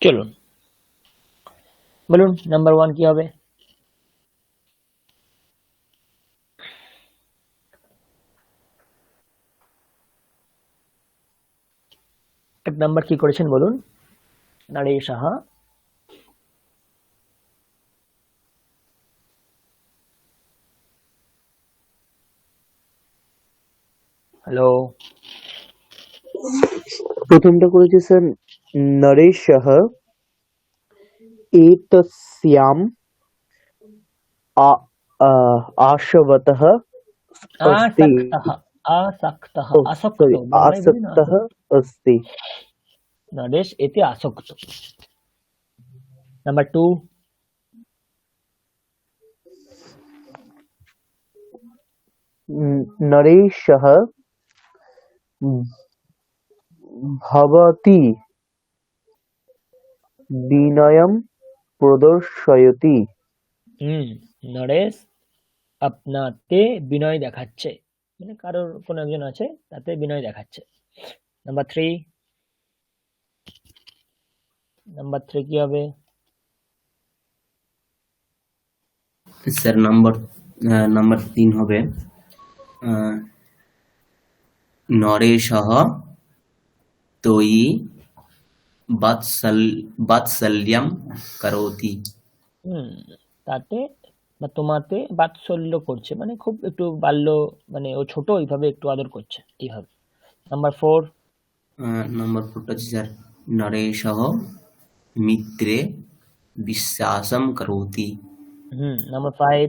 চলুন, বলুন নাম্বার 1 কি হবে? এক নাম্বার কি করেছেন বলুন? নারী সাহা হ্যালো, প্রথমটা করেছে স্যার নরেশ সাহা एतस्याम् आशवतः अस्ति আসক্তः আসক্ত, सॉरी বাংলায় বলি না आसक्तः আসক্ত। अस्ति নরেশ এতে আসক্ত। নাম্বার 2 नरेशः भवति विनयं प्रदर्शयति नरेश আপনাতে বিনয় দেখাচ্ছে, মানে কারোর কোনো একজন আছে তাতে বিনয় দেখাচ্ছে। নাম্বার থ্রি, কি হবে? স্যার নাম্বার 3 হবে আহ, নরেশः त्वयि বাৎসল্যম করোতি। হুম, তাতে বা তোমাতে বাৎসল্য করছে, মানে খুব একটু বাল্য, মানে ও ছোট এইভাবে একটু আদর করছে এইভাবে। নাম্বার ফোর, নাম্বার 4টা হচ্ছে স্যার নরেশः মিত্রে বিশ্বাসম করোতি। নাম্বার ফাইভ,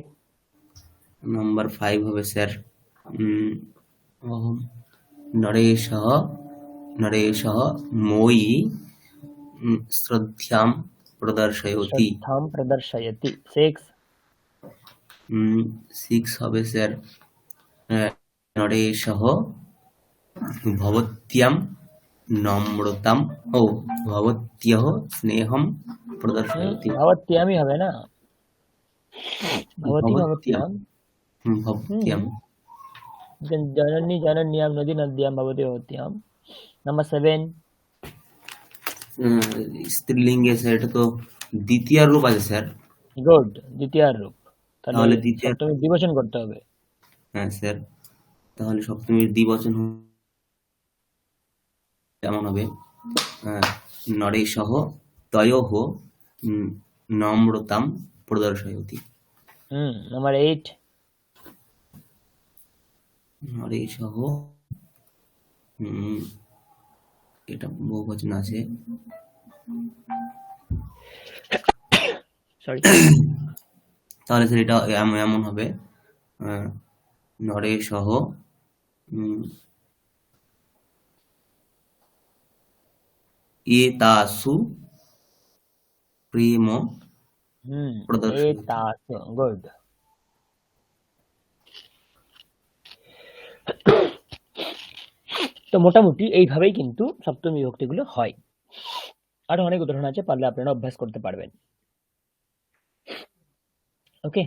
নাম্বার 5 হবে স্যার উম, অহম নরেশः মই শ্রদ্ধাম প্রদর্শয়তি। শ্রদ্ধাম প্রদর্শয়তি। সিক্স, 6 হবে স্যার নরেশः ভবত্যাম নম্রতাম ও ভবত্যঃ স্নেহম প্রদর্শয়তি। ভবত্যামই হবে না, ভবতি ভবত্যাম ভবত্যাম। ভবত্যাম জননী জনন্যাম নদী নদ্যাম ভবতি ভবত্যাম। নাম্বার সেভেন, স্ত্রীলিঙ্গে স্যার এটা তো দ্বিতীয় রূপ আছে স্যার, গুড, দ্বিতীয় রূপ। তাহলে তাহলে দ্বিতীয়, সপ্তমী দ্বিবচন করতে হবে। হ্যাঁ স্যার, তাহলে সপ্তমীর দ্বিবচন কেমন হবে? নরেশः তয়োঃ নম্রতাম প্রদর্শয়তি। নাম্বার এইট, নরেশः এটা বহুবচন আছে, সরি, তাহলে স্যার এটা এমন হবে নরেশः এতাসু প্রেম প্রদর্শয়তি। এতাস, গুড। তো মোটামুটি এইভাবেই কিন্তু সপ্তমী বিভক্তিগুলো হয়। আরো অনেক উদাহরণ আছে, পারলে আপনারা অভ্যাস করতে পারবেন। ওকে,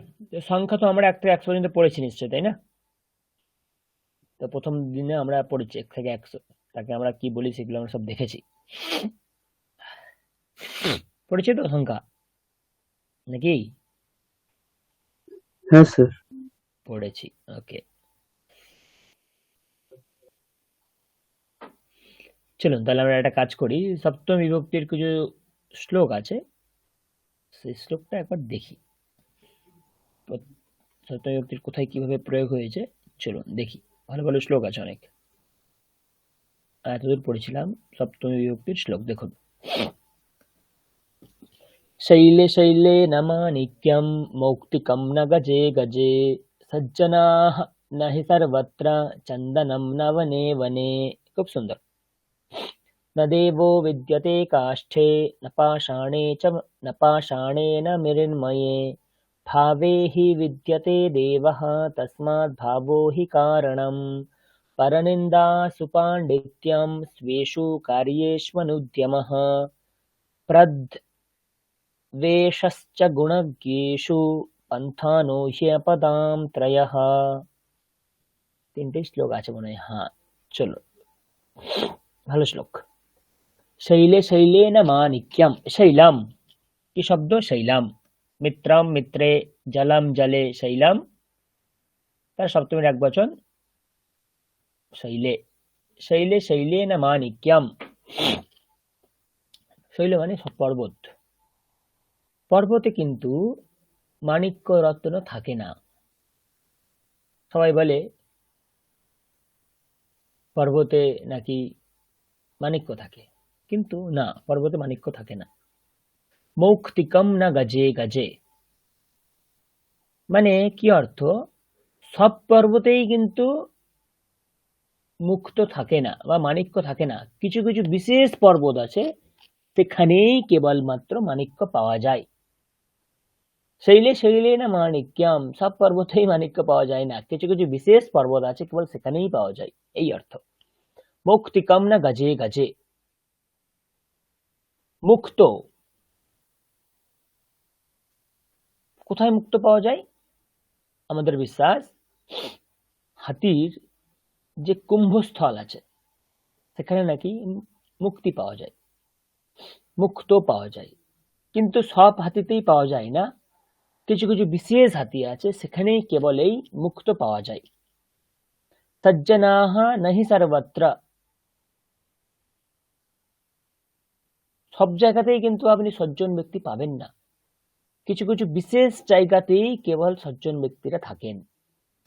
সংখ্যা তো আমরা 1 থেকে 100 পর্যন্ত পড়েছি নিশ্চয়ই, তাই না? তো প্রথম দিনে আমরা পড়েছি 1 থেকে 100, তাকে আমরা কি বলি সেগুলো আমরা সব দেখেছি। পড়েছি তো সংখ্যা, নাকি? হ্যাঁ স্যার। পড়েছি, ওকে। চলুন তাহলে আমরা একটা কাজ করি, সপ্তমী বিভক্তির কিছু শ্লোক আছে, সেই শ্লোকটা একবার দেখি। সপ্তমী বিভক্তির কোথায় কিভাবে প্রয়োগ হয়েছে চলুন দেখি। ভালো ভালো শ্লোক আছে অনেক, এতদূর পড়েছিলাম সপ্তমী বিভক্তির শ্লোক। দেখুন, শৈলে শৈলে ন মাণিক্যম মৌক্তিকম ন গজে গজে সজ্জনাঃ নাহি সর্বত্র চন্দনম ন বনে বনে। খুব সুন্দর। ন দেবো বিদ্যতে কাষ্ঠে ন পাষাণে ন মৃন্ময়ে भावे हि विद्यते देवः तस्माद् भावो हि कारणम् परनिन्दा सुपाण्डित्यं स्वेषु कार्येष्वनुद्यमः प्रद्वेषश्च गुणज्ञेषु पन्थानो ह्यपदां त्रयः। তিনটে শ্লোক আছে মনে হয়, হ্যাঁ চলো, ভালো শ্লোক। শৈলে শৈলে ন মাণিক্যম, শৈলাম কি শব্দ? শৈলাম। মিত্রম মিত্রে, জলম জলে, শৈলাম তার সপ্তমীর এক বচন শৈলে। শৈলে শৈলে না মাণিক্যম, শৈল মানে সব পর্বত। পর্বতে কিন্তু মাণিক্য রত্ন থাকে না। সবাই বলে পর্বতে নাকি মাণিক্য থাকে, কিন্তু না, পর্বতে মাণিক্য থাকে না। মৌক্তিকম না গজে গজে, মানে কি অর্থ? সব পর্বতেই কিন্তু মুক্ত থাকে না বা মাণিক্য থাকে না, কিছু কিছু বিশেষ পর্বত আছে সেখানেই কেবলমাত্র মাণিক্য পাওয়া যায়। শৈলে শৈলে না মাণিক্যম, সব পর্বতেই মাণিক্য পাওয়া যায় না, কিছু কিছু বিশেষ পর্বত আছে কেবল সেখানেই পাওয়া যায়, এই অর্থ। মুক্তিকম না গজে গজে, মুক্ত কোথায় মুক্ত পাওয়া যায়? আমাদের বিশ্বাস হাতির যে কুম্ভস্থল আছে সেখানে নাকি মুক্তি পাওয়া যায়, মুক্ত পাওয়া যায়। কিন্তু সব হাতিতেই পাওয়া যায় না, কিছু কিছু বিশেষ হাতি আছে সেখানেই কেবল এই মুক্ত পাওয়া যায়। সজ্জনাহা নাহি সর্বত্র, সব জায়গাতেই কিন্তু আপনি সজ্জন ব্যক্তি পাবেন না, কিছু কিছু বিশেষ জায়গাতেই কেবল সজ্জন ব্যক্তিরা থাকেন,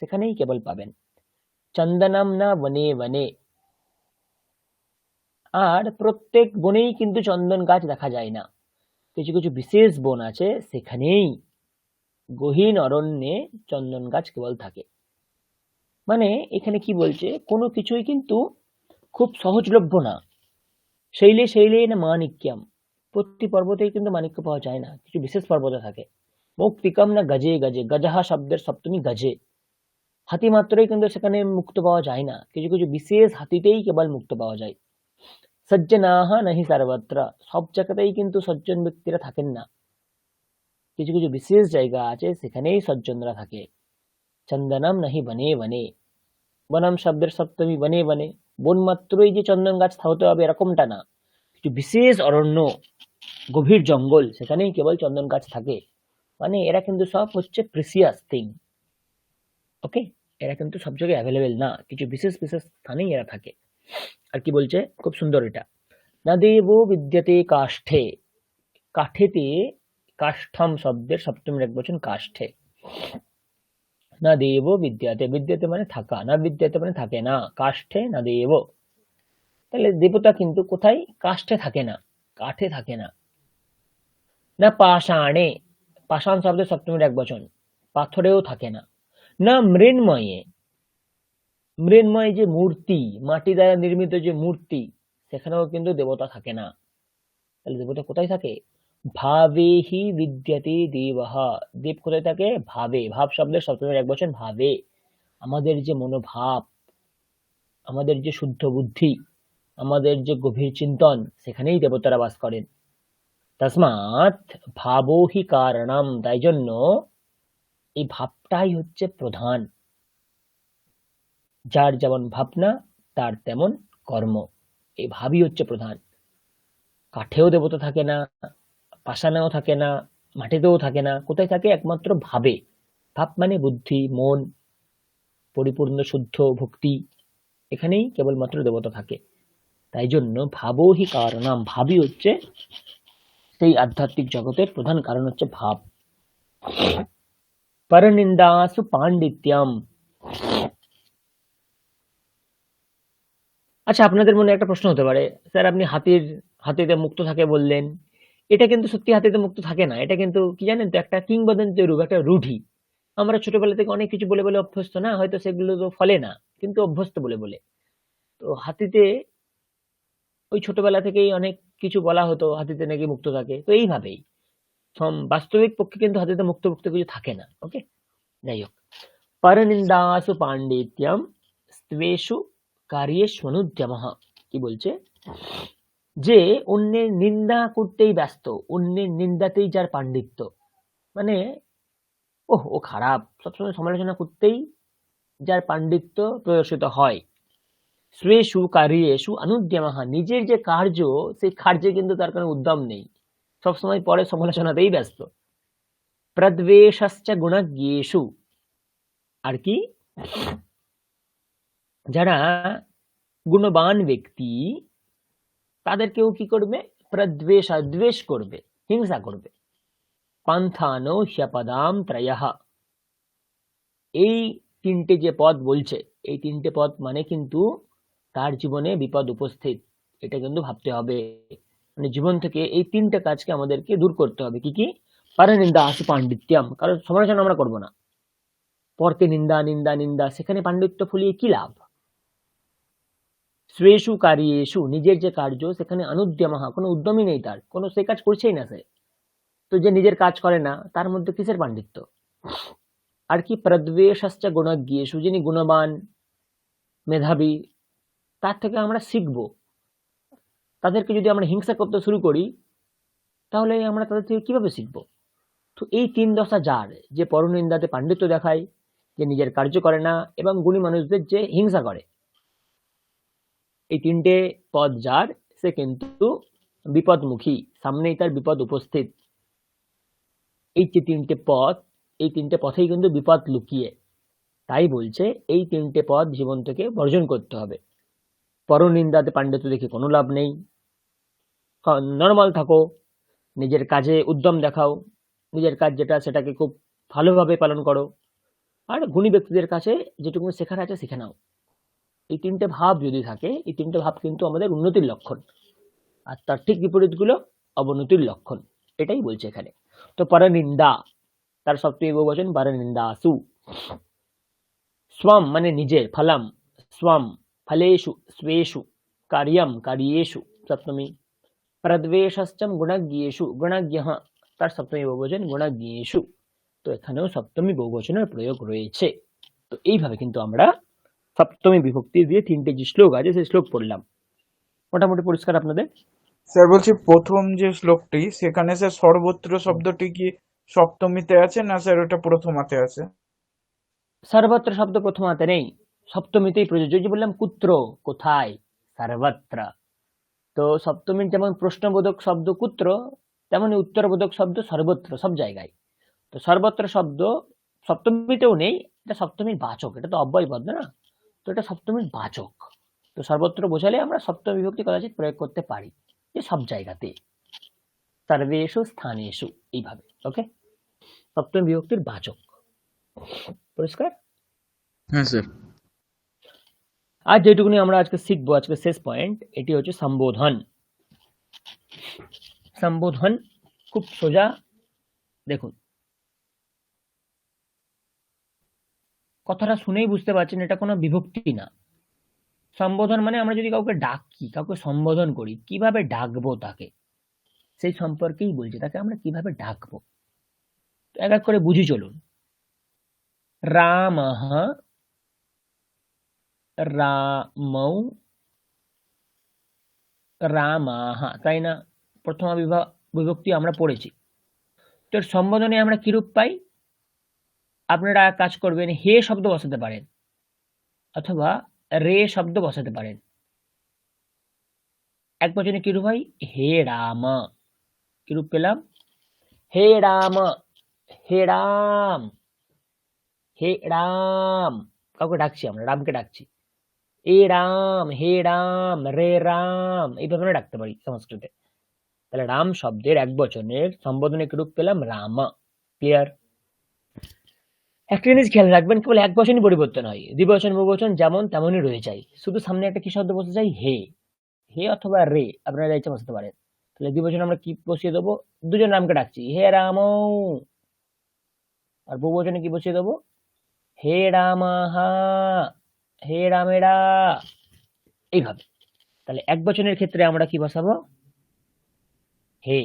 সেখানেই কেবল পাবেন। চন্দনম না বনে বনে, আর প্রত্যেক বনেই কিন্তু চন্দন গাছ দেখা যায় না, কিছু কিছু বিশেষ বন আছে সেখানেই গহীন অরণ্যে চন্দন গাছ কেবল থাকে। মানে এখানে কি বলছে, কোনো কিছুই কিন্তু খুব সহজলভ্য না। শৈলে শৈলে না মানিক্যম, প্রতি পর্বতেই কিন্তু মানিক্য পাওয়া যায় না, কিছু বিশেষ পর্বতে থাকে। মৌক্তিকম না গজে গজে, গজাহা শব্দের সপ্তমী গজে, হাতি মাত্রই কিন্তু সেখানে মুক্ত পাওয়া যায় না, কিছু কিছু বিশেষ হাতিতেই কেবল মুক্ত পাওয়া যায়। সজ্জনাহা নাহি সর্বত্র, সব জায়গাতেই কিন্তু সজ্জন ব্যক্তিরা থাকেন না, কিছু কিছু বিশেষ জায়গা আছে সেখানেই সজ্জনরা থাকে। চন্দনম নাহি বনে বনে, বনম শব্দের সপ্তমী বনে বনে, বন মাত্রই যে চন্দন গাছ হতে হবে এরকমটা না, কিছু বিশেষ অরণ্য গভীর জঙ্গল সেখানেই কেবল চন্দন গাছ থাকে। মানে এরা কিন্তু সব হচ্ছে প্রিসিয়াস থিং, ওকে, এরা কিন্তু সব জায়গায় অ্যাভেলেবেল না, কিছু বিশেষ বিশেষ স্থানেই এরা থাকে। আর কি বলছে, খুব সুন্দর এটা, না দেবো বিদ্যতে কাষ্ঠে, কাঠেতে কাষ্ঠম শব্দের সপ্তমী একবচন কাষ্ঠে। না দেব বিদ্যাতে, বিদ্যাতে মানে থাকা, না বিদ্যাতে মানে থাকে না, কাষ্ঠে না দেব। তাহলে দেবতা কিন্তু কোথায়, কাষ্ঠে থাকে না, কাঠে থাকে না। না পাষাণে, পাষাণ শব্দের সপ্তমীর একবচন, পাথরেও থাকে না। না মৃন্ময়ে, মৃন্ময় যে মূর্তি, মাটি দ্বারা নির্মিত যে মূর্তি, সেখানেও কিন্তু দেবতা থাকে না। তাহলে দেবতা কোথায় থাকে, ভাবেহি বিদ্যতে দেবঃ, দেব কোথায় থাকে, ভাবে, ভাব শব্দের সপ্তমীর একবচন ভাবে, আমাদের যে মনোভাব, আমাদের যে শুদ্ধ বুদ্ধি, আমাদের যে গভীর চিন্তন, সেখানেই দেবতারা বাস করেন। তসমাৎ ভাবোহি কারণম, তাই জন্য এই ভাবটাই হচ্ছে প্রধান, যার যেমন ভাবনা তার তেমন কর্ম, এই ভাবই হচ্ছে প্রধান। কাঠেও দেবতা থাকে না, পাষাণেও থাকে না, মাটিতেও থাকে না, কোথায় থাকে, একমাত্র ভাবে। ভাব মানে বুদ্ধি, মন, পরিপূর্ণ শুদ্ধ ভক্তি, এখানেই কেবলমাত্র দেবতা থাকে। তাই জন্য ভাবোহি কারণম, ভাবই হচ্ছে সেই আধ্যাত্মিক জগতের প্রধান কারণ হচ্ছে ভাব। পরনিন্দাসু পাণ্ডিত্যম, আচ্ছা আপনাদের মনে একটা প্রশ্ন হতে পারে, স্যার আপনি হাতিতে মুক্ত থাকে বললেন, এটা কিন্তু সত্যি হাতিতে মুক্ত থাকে না, এটা কিন্তু কি জানেন তো একটা কিংবদন্তি রূপ, একটা রূঢ়ি। আমরা ছোটবেলা থেকে অনেক কিছু বলে বলে অভ্যস্ত না, হয়তো সেগুলো তো ফলে না, কিন্তু অভ্যস্ত বলে বলে। তো হাতিতে ওই ছোটবেলা থেকেই অনেক কিছু বলা হতো, হাতিতে নাকি মুক্ত থাকে, তো এইভাবেই বাস্তবিক পক্ষে কিন্তু হাতিতে মুক্ত কিছু থাকে না। ওকে, যাই হোক, পরনিন্দাসু পাণ্ডিত্যম স্ত্বেষু কার্যেষ্বনুদ্যমঃ, কি বলছে, যে অন্যের নিন্দা করতেই ব্যস্ত, অন্যের নিন্দাতেই যার পাণ্ডিত্য, মানে ও খারাপ, সবসময় সমালোচনা করতেই যার পাণ্ডিত্য প্রদর্শিত হয়। স্বেষু কার্যেষু অনুদ্যমঃ, নিজের যে কার্য সেই কার্যে কিন্তু তার কোনো উদ্যম নেই, সবসময় পরের সমালোচনাতেই ব্যস্ত। প্রদ্বেষশ্চ গুণজ্ঞেষু, আর কি, যারা গুণবান ব্যক্তি তাদেরকেও কি করবে, দ্বেষ করবে, হিংসা করবে। পান্থানো হ্যপদাম ত্রয়ঃ, এই তিনটে যে পদ বলছে, এই তিনটে পদ মানে কিন্তু তার জীবনে বিপদ উপস্থিত, এটা কিন্তু ভাবতে হবে। মানে জীবন থেকে এই তিনটে কাজকে আমাদেরকে দূর করতে হবে। কি কি, পরনিন্দা আসু পাণ্ডিত্যম, কারণ সমালোচনা আমরা করবো না, পরকে নিন্দা নিন্দা নিন্দা, সেখানে পাণ্ডিত্য ফলিয়ে কি লাভ। স্বেষু কার্যেষু, নিজের যে কার্য সেখানে অনুদ্যমঃ, কোনো উদ্যমই নেই তার, কোনো সে কাজ করছেই না সে, তো যে নিজের কাজ করে না তার মধ্যে কিসের পাণ্ডিত্য। আর কি, প্রদ্বেষশ্চ গুণজ্ঞেষু, যিনি গুণবান মেধাবী তার থেকে আমরা শিখবো, তাদেরকে যদি আমরা হিংসা করতে শুরু করি তাহলে আমরা তাদের থেকে কিভাবে শিখবো। তো এই তিন দশা যার, যে পরনিন্দাতে পাণ্ডিত্য দেখায়, যে নিজের কার্য করে না এবং গুণী মানুষদের যে হিংসা করে। এই তিনটে পদ যার, সে কিন্তু বিপদমুখী, সামনেই তার বিপদ উপস্থিত। এই যে তিনটে পথ, এই তিনটে পথেই কিন্তু বিপদ লুকিয়ে। তাই বলছে এই তিনটে পথ জীবন থেকে বর্জন করতে হবে। পরনিন্দাতে পাণ্ডিত্য দেখে কোনো লাভ নেই। নর্মাল থাকো, নিজের কাজে উদ্যম দেখাও, নিজের কাজ যেটা সেটাকে খুব ভালোভাবে পালন করো, আর গুণী ব্যক্তিদের কাছে যেটুকু শেখার আছে শিখে নাও। এই তিনটে ভাব যদি থাকে, এই তিনটে ভাব কিন্তু আমাদের উন্নতির লক্ষণ, আর তার ঠিক বিপরীতগুলো অবনতির লক্ষণ। এটাই বলছে এখানে। তো পরনিন্দা, তার সপ্তমী বহুবচন পরনিন্দাসু। स्वम মানে নিজের, ফলম स्वम ফলেষু স্বেষু, কার্যম কার্যেষু সপ্তমী। প্রদ্বেষশ্চম গুণজ্ঞেষু গুণজ্ঞঃ, তার সপ্তমী বহুবচন গুণজ্ঞেষু। তো এখানেও সপ্তমী বহুবচনের প্রয়োগ রয়েছে। তো এইভাবে কিন্তু আমরা সপ্তমী বিভক্তি দিয়ে তিনটে যে শ্লোক আছে সেই শ্লোক পড়লাম। মোটামুটি পরিষ্কার আপনাদের? স্যার বলছি প্রথম যে শ্লোকটি সেখানে স্যার সর্বত্র শব্দটি কি সপ্তমীতে আছে না স্যার ওটা প্রথমাতে আছে? সর্বত্র শব্দ প্রথমাতে নেই, সপ্তমীতেই প্রযোজ্য। যে বললাম কুত্র, কোথায়, সর্বত্র। তো সপ্তমীর যেমন প্রশ্নবোধক শব্দ কুত্র, তেমনি উত্তরবোধক শব্দ সর্বত্র, সব জায়গায়। তো সর্বত্র শব্দ সপ্তমীতেও নেই, এটা সপ্তমীর বাচক, এটা তো অব্যয় পদ না, তো এটা সপ্তমীর বাচক। তো সর্বত্র বোঝালে আমরা সপ্তমী বিভক্তি কদাচিৎ প্রয়োগ করতে পারি, যে সব জায়গাতে, সর্বেষু স্থানেষু, এইভাবে। ওকে, সপ্তমী বিভক্তির বাচক। পরিষ্কার? হ্যাঁ স্যার। আর যেটুকুনি আমরা আজকে শিখবো, আজকে শেষ পয়েন্ট, এটি হচ্ছে সম্বোধন। সম্বোধন খুব সোজা। দেখুন, কথাটা শুনেই বুঝতে পারছেন এটা কোনো বিভক্তি না। সম্বোধন মানে আমরা যদি কাউকে ডাকি, কাউকে সম্বোধন করি, কিভাবে ডাকবো তাকে, সেই সম্পর্কেই বলছি, তাকে আমরা কিভাবে ডাকবো। তো এক এক করে বুঝি চলুন। রামঃ, রামৌ, রামাহ, তাই না? প্রথমা বিভক্তি আমরা পড়েছি। তো এর সম্বোধনে আমরা কিরূপ পাই? আপনারা এক কাজ করবেন, হে শব্দ বসাতে পারেন অথবা রে শব্দ বসাতে পারেন। এক বচনে কিরূপ হয়? হে রাম। কিরূপ পেলাম? হে রাম, হে রাম, হে রাম। কাউকে ডাকছি, আমরা রামকে ডাকছি, এ রাম, হে রাম, রে রাম, এইভাবে আমরা ডাকতে পারি সংস্কৃতে। তাহলে রাম শব্দের এক বচনের সম্বোধনে কিরূপ পেলাম? রাম। ক্লিয়ার? একটা জিনিস খেয়াল রাখবেন, কেবল এক বচনই পরিবর্তন হয়, দ্বিবচন বহুবচন যেমন তেমনই রয়ে যায়, শুধু সামনে একটা কি শব্দ বসে যায়? হে। হে অথবা রে, আপনারা যা ইচ্ছা বসাতে পারেন। তাহলে দ্বিবচন আমরা কি বসিয়ে দেবো? দুজন রামকে ডাকছি, হে রাম। আর বহুবচনে কি বসিয়ে দেবো? হে রামাহা, হে রামেরা, এইভাবে। তাহলে এক বচনের ক্ষেত্রে আমরা কি বসাবো? হে।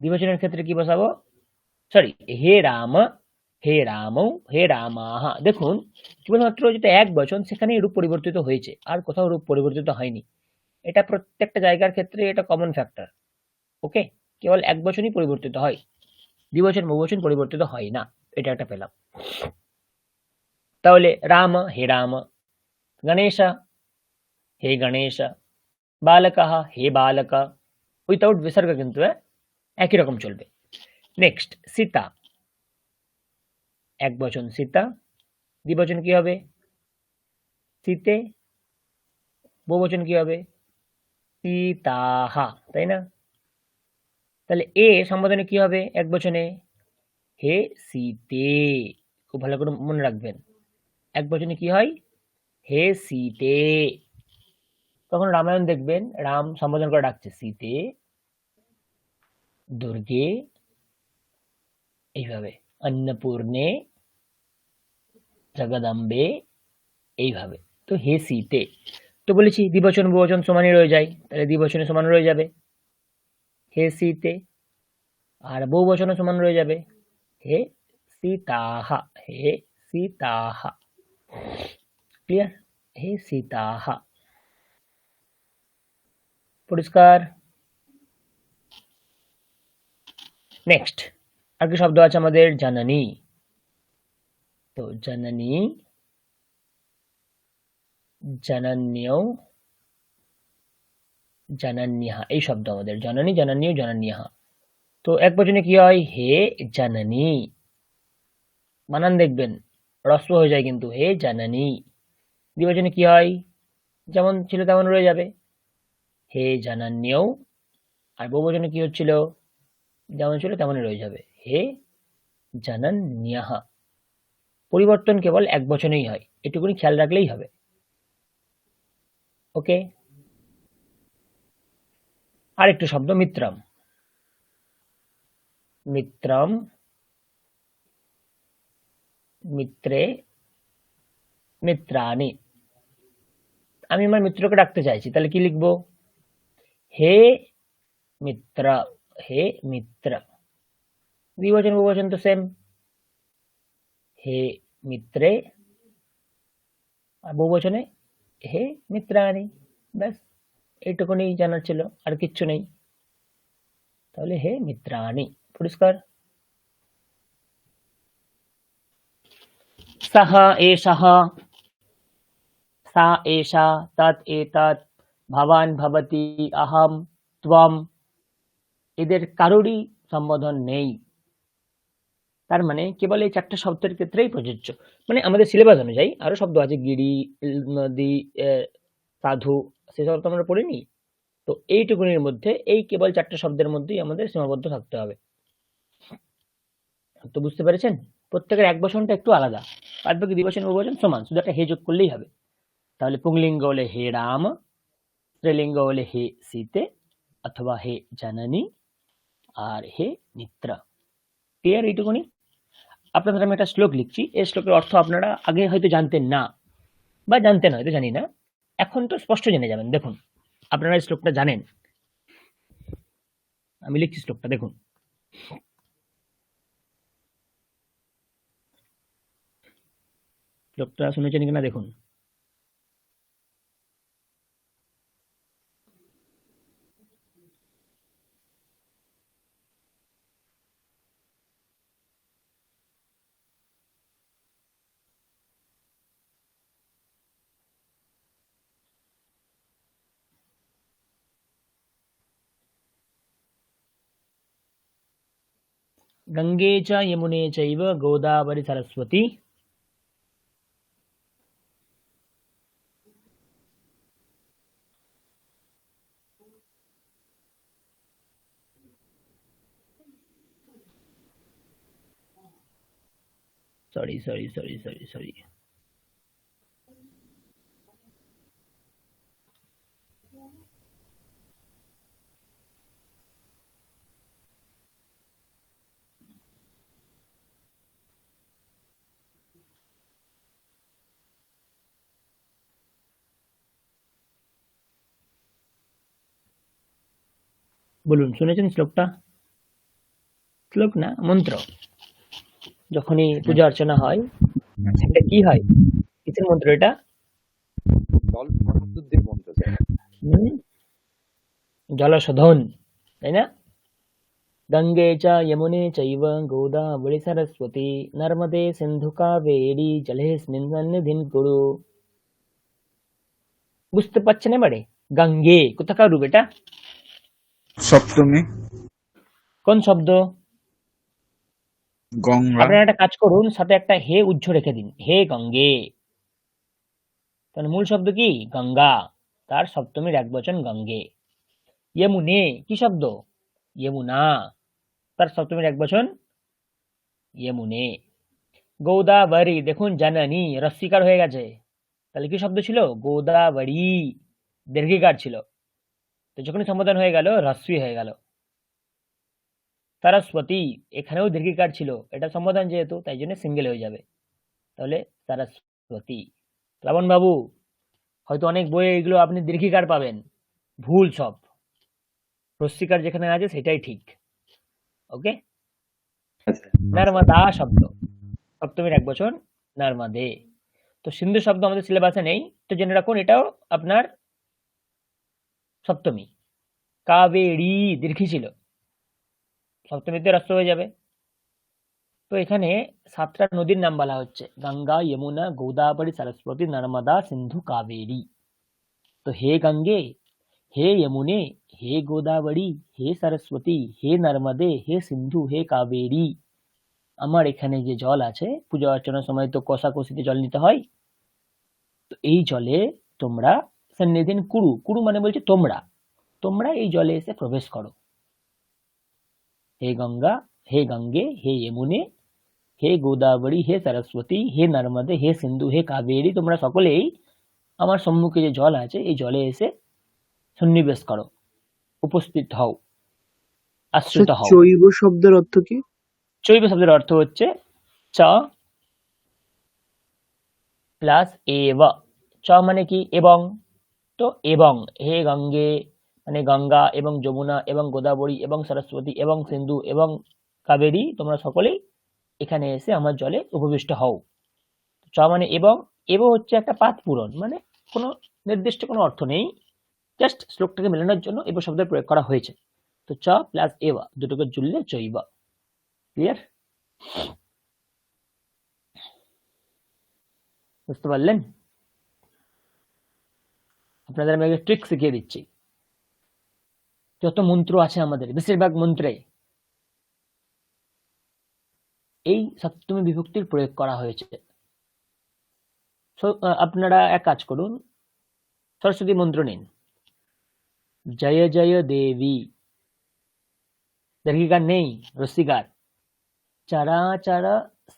দ্বিবচনের ক্ষেত্রে কি বসাবো? সরি, হে রাম, হে রাম, হে রামাহা। দেখুন, কেবলমাত্র যেটা এক বচন সেখানেই রূপ পরিবর্তিত হয়েছে, আর কোথাও রূপ পরিবর্তিত হয়নি। এটা প্রত্যেকটা জায়গার ক্ষেত্রে এটা কমন ফ্যাক্টর। ওকে, কেবল এক বচনই পরিবর্তিত হয়, দ্বিবচন বহুবচন পরিবর্তিত হয় না। এটা একটা পেলাম। তাহলে রাম, হে রাম, গণেশ, হে গণেশ, বালকः, হে বালক, উইথাউট বিসর্গ কিন্তু একই রকম চলবে। নেক্সট, সীতা। এক বচন সীতা, দ্বিবচন কি হবে? সীতে, বহুবচন কি হবে? সীতাহ, তাই না? তাহলে এ সম্বোধনে কি হবে এক বচনে? হে সীতে। খুব ভালো করে মনে রাখবেন, এক বচনে কি হয়? হে সীতে। তখন রামায়ণ দেখবেন রাম সম্বোধন করে ডাকছে সীতে, দুর্গে, এইভাবে, অন্নপূর্ণে, জগদম্বে, এইভাবে। তো হে সীতে। তো বলেছি দ্বিবচন বহুবচন সমানই রয়ে যায়, তাহলে দ্বিবচনে সমান রয়ে যাবে হে সীতে, আর বহুবচনে সমান রয়ে যাবে হে সীতাহা, হে সীতাহা। ক্লিয়ার? হে সীতাহা। পরিষ্কার? নেক্সট, আর কি শব্দ আছে আমাদের? জননী। তো জননী, জনন্যৌ, জনন্যः, এই শব্দ আমাদের জননী, জনন্যৌ, জনন্যः। তো এক বচনে কি হয়? হে জননী। বানান দেখবেন হ্রস্ব হয়ে যায় কিন্তু, হে জননী। দ্বিবচনে কি হয়? যেমন ছিল তেমন রয়ে যাবে, হে জনন্যৌ। আর বহুবচনে কি হচ্ছিল? যেমন ছিল তেমনই রয়ে যাবে, হে জনন্যः। পরিবর্তন কেবল এক বচনেই হয়, এটুকুনি খেয়াল রাখলেই হবে। ওকে। আরেকটু শব্দ মিত্রম। মিত্রম, মিত্রে, মিত্রাণি। আমি আমার মিত্রকে ডাকতে চাইছি, তাহলে কি লিখবো? হে মিত্র, হে মিত্র। দ্বিবচন বহুবচন তো সেম, হে মিত্রে, আর বহুবচনে হে মিত্রাণি। ব্যাস, এইটুকুনি জানার ছিল, আর কিচ্ছু নেই। তাহলে হে মিত্রাণি, পরিষ্কার। সহ, এষः, সা, এষা, তৎ, এতৎ, ভবান, ভবতি, অহম, ত্বম, এদের কারোরই সম্বোধন নেই। তার মানে কেবল এই চারটা শব্দের ক্ষেত্রেই প্রযোজ্য। মানে আমাদের সিলেবাস অনুযায়ী আরো শব্দ আছে, গিরি, নদী, সাধু, সেসব তো আমরা পড়িনি। তো এইটুকুনির মধ্যে এই কেবল চারটা শব্দের মধ্যেই আমাদের সীমাবদ্ধ থাকতে হবে। তো বুঝতে পেরেছেন? প্রত্যেকের এক বচনটা একটু আলাদা, বাদ বাকি দ্বিবচন বহুবচন সমান, শুধু একটা হে যোগ করলেই হবে। তাহলে পুংলিঙ্গ হলে হে রাম, স্ত্রীলিঙ্গ হলে হে সীতে অথবা হে জননী, আর হে মিত্র। ক্লিয়ার এইটুকুনি? আপনাদের আমি একটা শ্লোক লিখছি, এই শ্লোকের অর্থ আপনারা আগে হয়তো জানতেন না, বা জানতেন হয়তো, জানি না, এখন তো স্পষ্ট জেনে যাবেন। দেখুন, আপনারা এই শ্লোকটা জানেন, আমি লিখছি শ্লোকটা, দেখুন। শ্লোকটা শুনেছেন কিনা দেখুন। গঙ্গে চ যমুনে চৈব Godavari Saraswati. Sorry sorry sorry sorry sorry, বলুন শুনেছেন শ্লোকটা? শ্লোক না, মন্ত্র। যখনই পূজা অর্চনা হয়, এটা কি হয়? কিসের মন্ত্র এটা? জল শুদ্ধির মন্ত্র স্যার। হুম, জলশোধন, তাই না? গঙ্গে চ যমুনে চৈব গোদাবরী সরস্বতী নর্মদে সিন্ধু কাবেরী জলেস্মিন সন্নিধিং কুরু। বুঝতে পারছেন এবারে? গঙ্গে কোথাকার রূপ এটা? সপ্তমী। কোন শব্দ? গঙ্গা। আপনারা একটা কাজ করুন, সাথে একটা হে উজ্জ্ব রেখে দিন, হে গঙ্গে। তাহলে মূল শব্দ কি? গঙ্গা, তার সপ্তমীর এক বচন গঙ্গে। যমুনে কি শব্দ? যমুনা, তার সপ্তমীর এক বচন যমুনে। গোদাবরী, দেখুন জননী রস্বীকার হয়ে গেছে, তাহলে কি শব্দ ছিল? গোদাবরী, দীর্ঘিকার ছিল, তো যখনই সম্বোধন হয়ে গেল হ্রস্বী হয়ে গেল। সরস্বতী, এখানেও দীর্ঘিকার ছিল, এটা সম্বোধন যেহেতু তাই জন্য সিঙ্গেল হয়ে যাবে, তাহলে সরস্বতী। প্লাবন বাবু, হয়তো অনেক বইয়ে এগুলো আপনি দীর্ঘিকার পাবেন, ভুল সব, হ্রস্বীকার যেখানে আছে সেটাই ঠিক। ওকে। নর্মদা শব্দ সপ্তমীর এক বচন নর্মদে। তো সিন্ধু শব্দ আমাদের সিলেবাসে নেই, তো জেনে রাখুন এটাও আপনার সপ্তমী। কাবেরী দীর্ঘি ছিল, সপ্তমীতে হ্রস্ব হয়ে যাবে। তো এখানে 7টা নদীর নাম বলা হচ্ছে, গঙ্গা, যমুনা, গোদাবরী, সরস্বতী, নর্মদা, সিন্ধু, কাবেরী। তো হে গঙ্গে, হে যমুনে, হে গোদাবরী, হে সরস্বতী, হে নর্মদে, হে সিন্ধু, হে কাবেরী। আমার এখানে যে জল আছে, পূজা অর্চনার সময় তো কষাকষিতে জল নিতে হয়, তো এই জলে তোমরা সন্নিধিন কুরু, কুরু মানে বলছে তোমরা, তোমরা এই জলে এসে প্রবেশ করো। হে গঙ্গা, হে গঙ্গে, হে যমুনে, হে গোদাবরী, হে সরস্বতী, হে নর্মদে, হে সিন্ধু, হে কাবেরী, তোমরা সকলেই আমার সম্মুখে যে জল আছে এই জলে এসে সন্নিবেশ করো, উপস্থিত হও, স্যার আশ্রিত হও। চৈব শব্দের অর্থ কি? চৈব শব্দের অর্থ হচ্ছে চ প্লাস এব। চ মানে কি এবং, তো এবং হে গঙ্গে মানে গঙ্গা এবং যমুনা এবং গোদাবরী এবং সরস্বতী এবং সিন্ধু এবং কাবেরী, তোমরা সকলেই এখানে এসে আমার জলে উপবিষ্ট হও। চ মানে এবং, এব হচ্ছে একটা পাত পূরণ, মানে কোনো নির্দিষ্ট কোনো অর্থ নেই, জাস্ট শ্লোকটাকে মেলানোর জন্য এব শব্দের প্রয়োগ করা হয়েছে। তো চ প্লাস এবা দুটোকে জুড়লে চৈবা। ক্লিয়ার? বুঝতে পারলেন? আপনাদের আমি একটা ট্রিক শিখিয়ে দিচ্ছি। যত মন্ত্র আছে আমাদের, বেশিরভাগ মন্ত্রে এই সপ্তমী বিভক্তির প্রয়োগ করা হয়েছে। আপনারা এক কাজ করুন, সরস্বতী মন্ত্র নিন, জয় জয় দেবী, দীর্ঘিকার নেই, রস্যিকার, চরাচর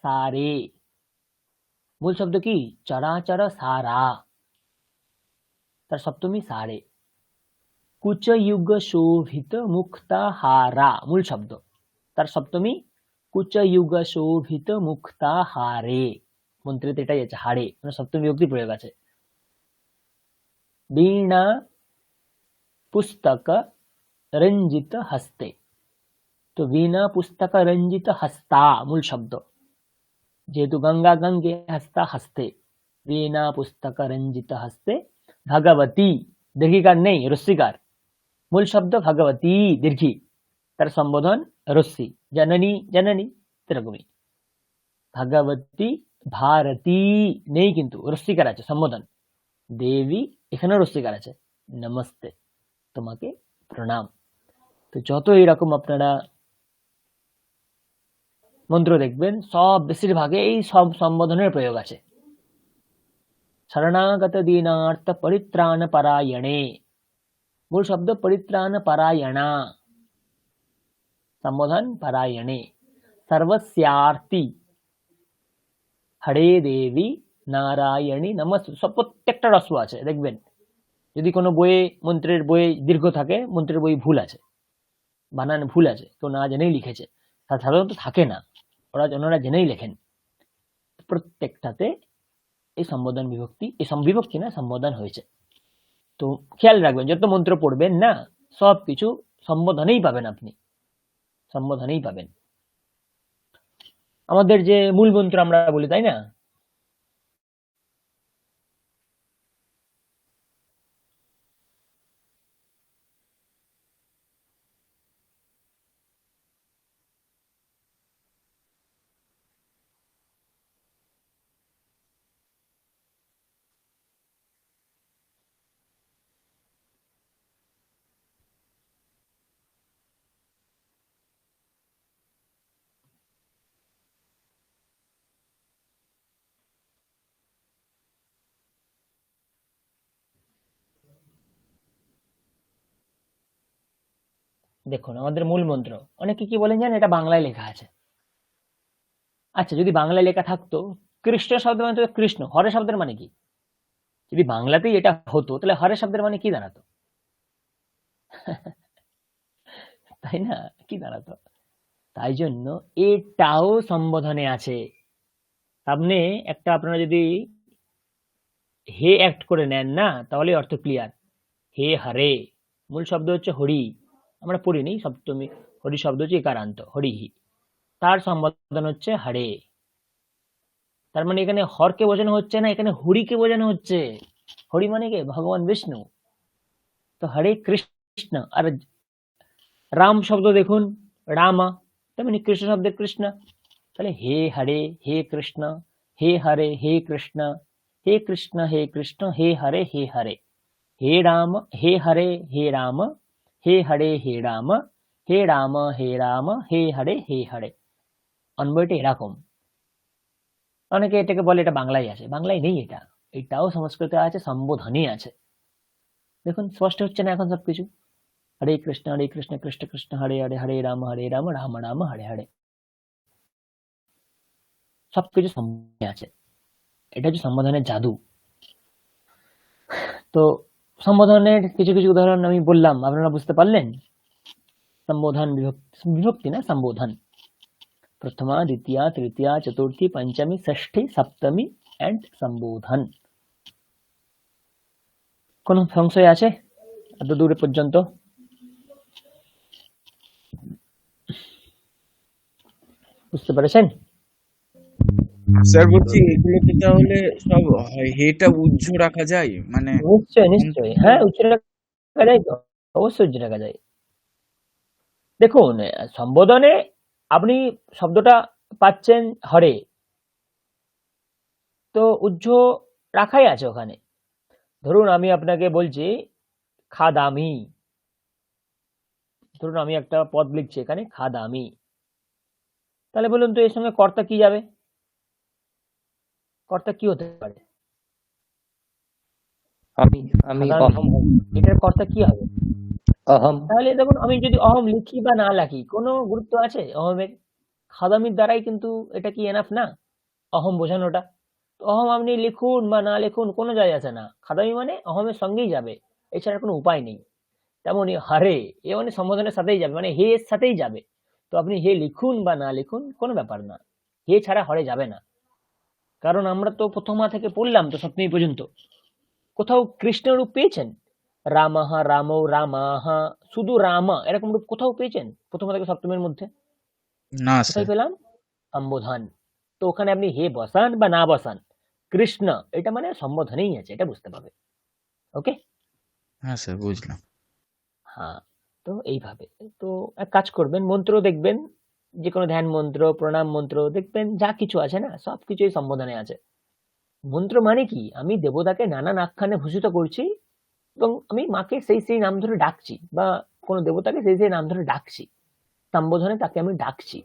সারে, মূল শব্দ কি চরাচর সারা, তার সপ্তমী সারে, কুচ যুগ শোভিত মুক্তাহারা, মূল শব্দ, তার সপ্তমী কুচ যুগ শোভিত মুক্তাহারে, মন্ত্রিতে এটাই আছে, হারে মানে সপ্তমী বিভক্তি প্রয়োগ আছে। বীণা পুস্তক রঞ্জিত হস্তে, তো বীণা পুস্তক রঞ্জিত হস্তা মূল শব্দ, যেহেতু গঙ্গা গঙ্গে হস্তা হস্তে, বীণা পুস্তক রঞ্জিত হস্তে, ভগবতী, দীর্ঘিকার নেই, রস্যিকার, মূল শব্দ ভগবতী দীর্ঘি, তার সম্বোধন রস্যি, জননী জননী, এরকমই ভগবতী, ভারতী নেই কিন্তু রস্যিকার আছে সম্বোধন, দেবী এখানেও রস্যিকার আছে, নমস্তে তোমাকে প্রণাম। তো যত এরকম আপনারা মন্ত্র দেখবেন সব বেশিরভাগে এই সব সম্বোধনের প্রয়োগ আছে। শরণাগত দীনার্থ পরিত্রাণ পরায়ণে, মূল শব্দ পরিত্রাণ পরায়ণা, সম্বোধন পরায়ণে, সর্বস্যার্থী, হরে দেবী নারায়ণী নমস্তে, সব প্রত্যেকটা রস্য আছে দেখবেন। যদি কোনো বইয়ে মন্ত্রের বইয়ে দীর্ঘ থাকে, মন্ত্রের বই ভুল আছে, বানান ভুল আছে, কেউ না জেনেই লিখেছে, সাধারণত থাকে না, ওনারা জেনেই লেখেন, প্রত্যেকটাতে এই সম্বোধন বিভক্তি, এই বিভক্তি না সম্বোধন হয়েছে। তো খেয়াল রাখবেন যত মন্ত্র পড়বেন না সবকিছু সম্বোধনেই পাবেন, আপনি সম্বোধনেই পাবেন। আমাদের যে মূল মন্ত্র আমরা বলি তাই না, দেখুন আমাদের মূল মন্ত্র, অনেকে কি বলেন জানেন, এটা বাংলায় লেখা আছে। আচ্ছা যদি বাংলায় লেখা থাকতো, কৃষ্ণ শব্দ মানে তো কৃষ্ণ, হরে শব্দের মানে কি? যদি বাংলাতেই এটা হতো তাহলে হরে শব্দের মানে কি দাঁড়াতো? তাই না, কি দাঁড়াতো? তাই জন্য এটাও সম্বোধনে আছে। সামনে একটা আপনারা যদি হে অ্যাক্ট করে নেন না, তাহলে অর্থ ক্লিয়ার। হে হরে, মূল শব্দ হচ্ছে হরি, আমরা পড়িনি সপ্তমী, হরি শব্দ হচ্ছে একারান্ত হরিহি, তার সম্বোধন হচ্ছে হরে। তার মানে এখানে হরকে বোঝানো হচ্ছে না, এখানে হরিকে বোঝানো হচ্ছে। হরি মানে কে? ভগবান বিষ্ণু। তো হরে কৃষ্ণ, আর রাম শব্দ দেখুন রামা, তেমনি কৃষ্ণ শব্দের কৃষ্ণ, তাহলে হে হরে হে কৃষ্ণ, হে হরে হে কৃষ্ণ, হে কৃষ্ণ হে কৃষ্ণ, হে হরে হে হরে, হে রাম হে হরে হে রাম, হে হরে হে রাম, হে রাম হে রাম, হে হরে হে হরে। অন্বয়টা এরকম। অনেকে এটাকে বলে এটা বাংলায় আছে, বাংলায় নেই এটা, এটাও সংস্কৃতে আছে, সম্বোধনে আছে। দেখুন স্পষ্ট হচ্ছে না এখন সবকিছু? হরে কৃষ্ণ কৃষ্ণ কৃষ্ণ হরে হরে, হরে রাম রাম রাম হরে হরে, সবকিছু সম্বোধনে আছে। এটা হচ্ছে সম্বোধনের জাদু। তো সম্বোধনের কিছু কিছু উদাহরণ আমি বললাম, আপনারা বুঝতে পারলেন? সম্বোধন বিভক্তি না, সম্বোধন। প্রথমা দ্বিতীয়া তৃতীয়া চতুর্থী পঞ্চমী ষষ্ঠী সপ্তমী এন্ড সম্বোধন। কোন সংশয় আছে এত দূরে পর্যন্ত? বুঝতে পেরেছেন? স্যার বলছি এগুলোকে তাহলে সব হেটা উজ্জ্ব রাখা যায়, মানে নিশ্চয় নিশ্চয়ই, হ্যাঁ উচ্চ রাখা যায় তো, অবশ্যই উচ্চ রাখা যায়। দেখুন সম্বোধনে আপনি শব্দটা পাচ্ছেন হরে, তো উজ্জ রাখাই আছে ওখানে। ধরুন আমি আপনাকে বলছি খাদামি, ধরুন আমি একটা পদ লিখছি এখানে খাদামি, তাহলে বলুন তো এর সঙ্গে কর্তা কি যাবে? কর্তা কি হতে পারে? আমি আমি খাদামি, অহম এটার কর্তা কি হবে? অহম তাহলে দেখুন আমি যদি অহম লিখি বা না লিখি কোনো গুরুত্ব আছে অহমের? খাদামির দ্বারাই কিন্তু এটা কি এনাফ না অহম বোঝানোটা? তো অহম আপনি লিখুন বা না লিখুন কোনো যায় আসে না, খাদামি মানে অহমের সঙ্গেই যাবে, এছাড়া কোনো উপায় নেই। তেমনি হারে, এ মানে সম্বোধনের সাথেই যাবে, মানে হে এর সাথেই যাবে। তো আপনি হে লিখুন বা না লিখুন কোনো ব্যাপার না, হে ছাড়া হরে যাবে না। কারণ আমরা তো প্রথমা থেকে পড়লাম তো সপ্তমী পর্যন্ত, কোথাও কৃষ্ণ রূপ পেয়েছেন? রামাহা রামৌ রামাহা, শুধু রামা এরকম রূপ কোথাও পেয়েছেন প্রথমা থেকে সপ্তমীর মধ্যে? না কোথায় স্যার। পেলাম? সম্বোধন। তো ওখানে আপনি হে বসান বা না বসান, কৃষ্ণ এটা মানে সম্বোধনেই আছে, এটা বুঝতে পারবে। ওকে, হ্যাঁ স্যার বুঝলাম। হ্যাঁ। তো এইভাবে তো এক কাজ করবেন, মন্ত্র দেখবেন, যে কোনো ধ্যান মন্ত্র প্রণাম মন্ত্র দেখবেন যা কিছু আছে না সব কিছুই সম্বোধনে আছে। মন্ত্র মানে কি, আমি দেবতাকে নানান আখ্যানে ভূষিত করছি এবং আমি মাকে সেই সেই নাম ধরে ডাকছি, বা কোনো দেবতাকে সেই সেই নাম ধরে ডাকছি, সম্বোধনে তাকে আমি ডাকছি,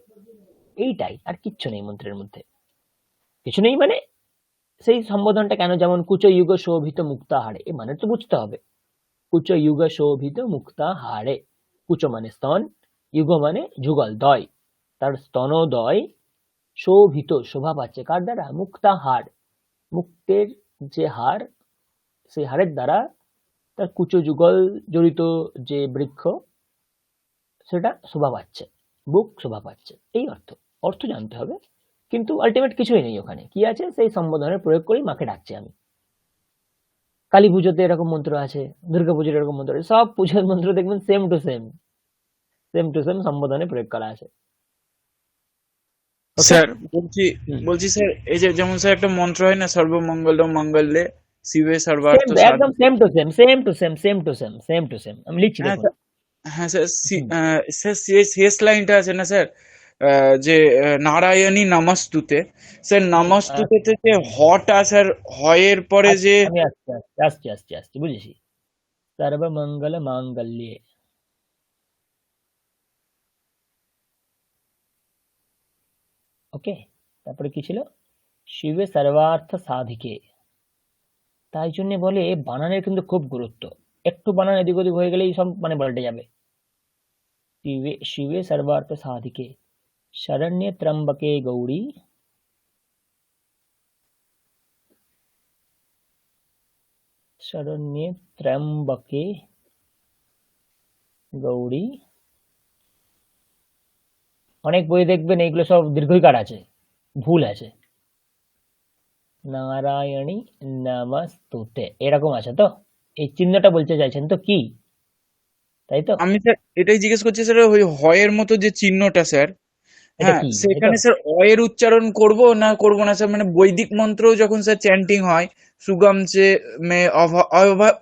এইটাই, আর কিচ্ছু নেই মন্ত্রের মধ্যে। কিছু নেই মানে সেই সম্বোধনটা কেন, যেমন কুচ যুগ শোভিত মুক্তাহারে, এ মানে তো বুঝতে হবে। কুচ যুগ শোভিত মুক্তাহারে, কুচ মানে স্তন, যুগ মানে যুগল দয়, তার স্তনোদয় শোভিত শোভা পাচ্ছে কার দ্বারা? মুক্তাহার, মুক্তের যে হার, সেই হারের দ্বারা তার কুচ যুগল জড়িত যে বৃক্ষ সেটা শোভা পাচ্ছে, বুক শোভা পাচ্ছে, এই অর্থ। অর্থ জানতে হবে, কিন্তু আলটিমেট কিছুই নেই ওখানে, কি আছে সেই সম্বোধনের প্রয়োগ করেই মাকে ডাকছি আমি। কালী পুজোতে এরকম মন্ত্র আছে, দুর্গা পুজোর এরকম মন্ত্র আছে, সব পুজোর মন্ত্র দেখবেন same to same, same to same সম্বোধনে প্রয়োগ করা আছে। ওকে, স্যার বলছি স্যার, এই যে যেমন স্যার একটা মন্ত্র হয় না, সর্বমঙ্গল মঙ্গলে শিবে সেম সর্বার্থ একদম সাধিকে। Same to same, same to same, same to same, same to same, আমি লিখছি হ্যাঁ দেখুন। স্যার। হ্যাঁ স্যার, হুম, স্যার শেষ লাইনটা আছে না স্যার, যে নারায়ণী নমস্তুতে, স্যার নমস্তুতেতে যে হটা স্যার, হয়ের পরে যে আমি আসছি আসছি আসছি আসছি আসছি, বুঝেছি। সর্বমঙ্গল মাঙ্গল্যে, ওকে। তারপরে কি ছিল? শিবে সর্বার্থ সাধিকে। তাই জন্য বলে বানানের কিন্তু খুব গুরুত্ব, একটু বানান এদিক ওদিক হয়ে গেলেই সব মানে পাল্টে যাবে। शिवे शिवे सर्वार्थ साधिके शरण्य त्र्यंबके गौरी, शरण्य त्र्यंबके গৌরী। অনেক বই দেখবেন এইগুলো সব দীর্ঘইকার আছে, ভুল আছে। নারায়ণী নমস্তুতে এরকম আছে তো, এই চিহ্নটা বলতে চাইছেন তো কি, তাই তো? আমি স্যার এটাই জিজ্ঞেস করছি স্যার, ওই হয়ের মতো যে চিহ্নটা স্যার, এটা হ্যাঁ কি, তাই তো? সেখানে স্যার অয়ের উচ্চারণ করব না করব না স্যার? মানে বৈদিক মন্ত্র যখন স্যার চ্যান্টিং হয়, সুগম চে মে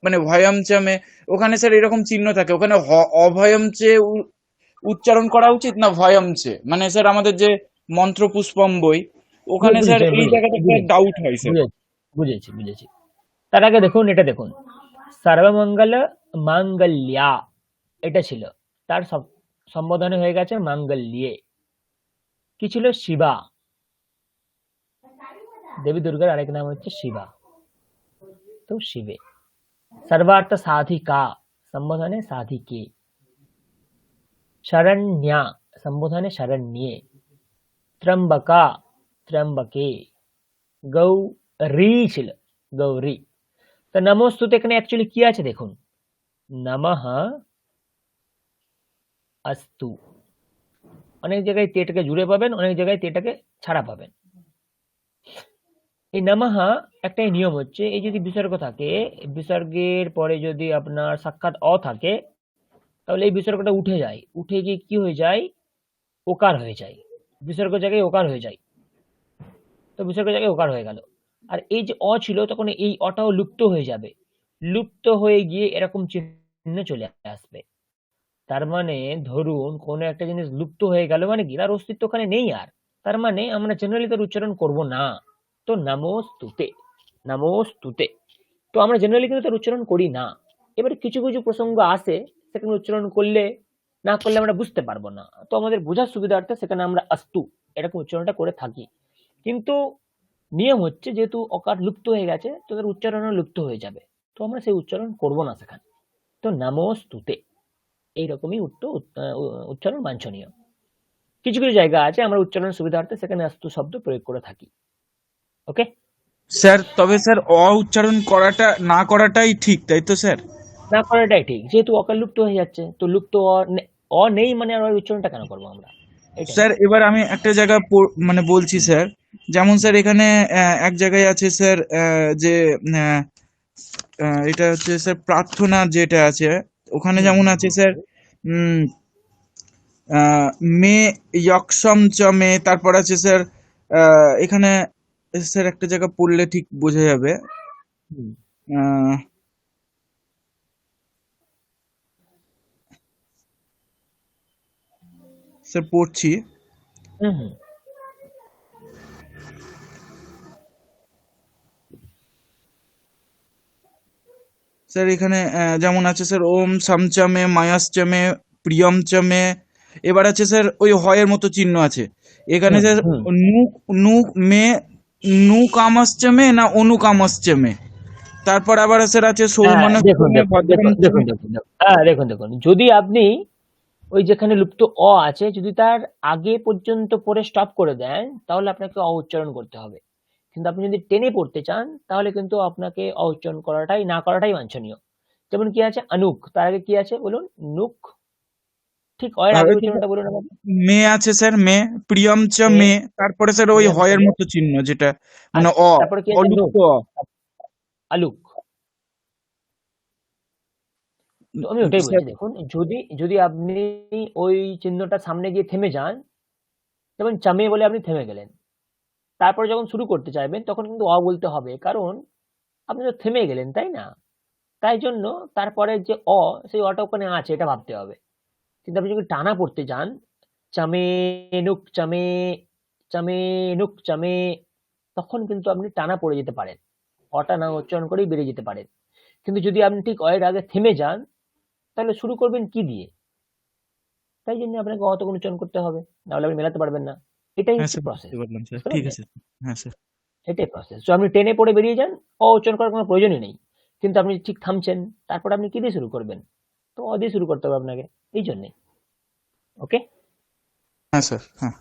মানে ভয়ম চে মে, ওখানে স্যার এরকম চিহ্ন থাকে, ওখানে অভয়ম চে উচ্চারণ করা উচিত না ভয়ম চে? মানে স্যার আমাদের যে মন্ত্রপুষ্পম বই, ওখানে স্যার বুঝেছি, আমি এই বুঝেছি, জায়গাটা একটা বুঝেছি, ডাউট হয় স্যার। বুঝেছি, বুঝেছি, বুঝেছি। তার আগে দেখুন, এটা দেখুন, সর্বমঙ্গল মাঙ্গল্যা, এটা ছিল। তার সম্বোধনে হয়ে গেছে মাঙ্গল্যে। কি ছিল? শিবা। দেবী দুর্গার আরেক নাম হচ্ছে শিবা, তো শিবে। सर्वार्थ साधिका संबोधने साधिके। शरण्या संबोधने शरण्ये। त्र्यंबका त्र्यंबके। गौरी ছিল, গৌরী। তো নমস্তুতে এখানে অ্যাকচুয়ালি কি আছে দেখুন, নমঃ অস্তু। অনেক জায়গায় তেটাকে জুড়ে পাবেন, অনেক জায়গায় তেটাকে ছাড়া পাবেন। এই নমঃ একটাই নিয়ম হচ্ছে, এই যদি বিসর্গ থাকে, বিসর্গের পরে যদি আপনার সাক্ষাৎ অ থাকে, তাহলে এই বিসর্গটা উঠে যায়, উঠে গিয়ে কি হয়ে যায়? ওকার হয়ে যায়। বিসর্গ জায়গায় ওকার হয়ে যায়, তো বিসর্গ জায়গায় ওকার হয়ে গেল। আর এই যে অ ছিল, তখন এই অটাও লুপ্ত হয়ে যাবে, লুপ্ত হয়ে গিয়ে এরকম চিহ্ন চলে আসবে। তার মানে ধরুন কোনো একটা জিনিস লুপ্ত হয়ে গেল, মানে কি তার অস্তিত্ব ওখানে নেই আর, তার মানে আমরা জেনারেলি তার উচ্চারণ করব না। তো নমস্তুতে, নমস্তুতে, তো আমরা জেনারেলি কিন্তু তার উচ্চারণ করি না। এবারে কিছু কিছু প্রসঙ্গ আসে, সেখানে উচ্চারণ করলে না করলে আমরা বুঝতে পারবো না, তো আমাদের বোঝার সুবিধার্থে সেখানে আমরা আস্তু এরকম উচ্চারণটা করে থাকি। কিন্তু নিয়ম হচ্ছে, যেহেতু অকার লুপ্ত হয়ে গেছে, তো তার উচ্চারণও লুপ্ত হয়ে যাবে, তো আমরা সেই উচ্চারণ করব না সেখানে। তো নমস্তুতে এইরকমই উচ্চারণ বাঞ্ছনীয়। কিছু কিছু জায়গা আছে আমরা উচ্চারণ সুবিধার্থে সেখানে আস্তু শব্দ প্রয়োগ করে থাকি। ওকে, স্যার তবে স্যার উচ্চারণ করাটা না করাটাই ঠিক, তাই তো স্যার? না করাটাই ঠিক, যেহেতু অকার লুপ্ত হয়ে যাচ্ছে, তো লুপ্ত অ নেই মানে আর ওই উচ্চারণটা কেন করবো আমরা, এটাই। স্যার এবার আমি একটা জায়গা মানে বলছি স্যার, যেমন স্যার এখানে এক জায়গায় আছে স্যার, যে আহ, এটা হচ্ছে স্যার প্রার্থনা যেটা আছে, ওখানে হুম যেমন হুম আছে হুম স্যার উম মে ইয়ক্ষম চ মে, তারপর আছে স্যার এখানে স্যার একটা জায়গা পড়লে ঠিক বোঝা যাবে। হুম আহ, স্যার পড়ছি। হুম হুম। স্যার এখানে যেমন আছে স্যার ওম সামচামে মায়াশ্চামে প্রিয়মচামে, এবার আছে স্যার ওই হয়ের মতো চিহ্ন আছে এখানে হুম স্যার, হুম। নু নু মে নু কামাশ্চামে না অনু কামাশ্চামে, তারপর আবার স্যার আছে হ্যাঁ, দেখুন সৌমানাশ্চামে দেখুন দেখুন দেখুন ভদ্রাঞ্চামে। দেখুন দেখুন, হ্যাঁ দেখুন দেখুন, যদি আপনি ওই যেখানে লুপ্ত অ আছে, যদি তার আগে পর্যন্ত পড়ে স্টপ করে দেন, তাহলে আপনাকে অ উচ্চারণ করতে হবে। কিন্তু আপনি যদি টেনে পড়তে চান, তাহলে কিন্তু আপনাকে অ উচ্চারণ করাটাই না করাটাই বাঞ্ছনীয়। যেমন কি আছে? অনুক, তার আগে কি আছে বলুন? নুক। ঠিক অয়ের আগের হয়তো উচ্চারণটা বলুন আমাকে। মে আছে স্যার মে, প্রিয়মচা মে, মে, তারপরে স্যার ওই প্রিয়াম হয়ের চলে, মতো চিহ্ন যেটা মানে আচ্ছা, তারপরে কি আছে? নুক, অলুপ্ত আলুক। তো আমি ওটাই স্যার। বলছি, দেখুন, যদি যদি আপনি ওই চিহ্নটার সামনে গিয়ে থেমে যান, যেমন চামে বলে আপনি থেমে গেলেন, তারপরে যখন শুরু করতে চাইবেন তখন কিন্তু অ বলতে হবে, কারণ আপনি তো থেমে গেলেন, তাই না? তাই জন্য তারপরে যে অ, সেই অটা ওখানে আছে এটা ভাবতে হবে। কিন্তু আপনি যদি টানা পড়তে যান, চামে নুক চামে, চামে নুক চামে, তখন কিন্তু আপনি টানা পড়ে যেতে পারেন, অটা না উচ্চারণ করেই বেরিয়ে যেতে পারেন। কিন্তু যদি আপনি ঠিক অয়ের আগে থেমে যান, তাহলে শুরু করবেন কি দিয়ে? তাই জন্য আপনাকে অ তখন উচ্চারণ করতে হবে, নাহলে আপনি মেলাতে পারবেন না। এটাই হ্যাঁ হচ্ছে স্যার, প্রসেস, বুঝতে পারলাম স্যার, বুঝতে ঠিক পারলেন? আছে। হ্যাঁ স্যার। এটাই প্রসেস। তো আপনি টেনে পড়ে বেরিয়ে যান, অ উচ্চারণ করার কোনো প্রয়োজনই নেই। কিন্তু আপনি ঠিক থামছেন, তারপর আপনি কি দিয়ে শুরু করবেন? তো অ দিয়ে শুরু করতে হবে আপনাকে, এই জন্যে। ওকে, হ্যাঁ স্যার। হ্যাঁ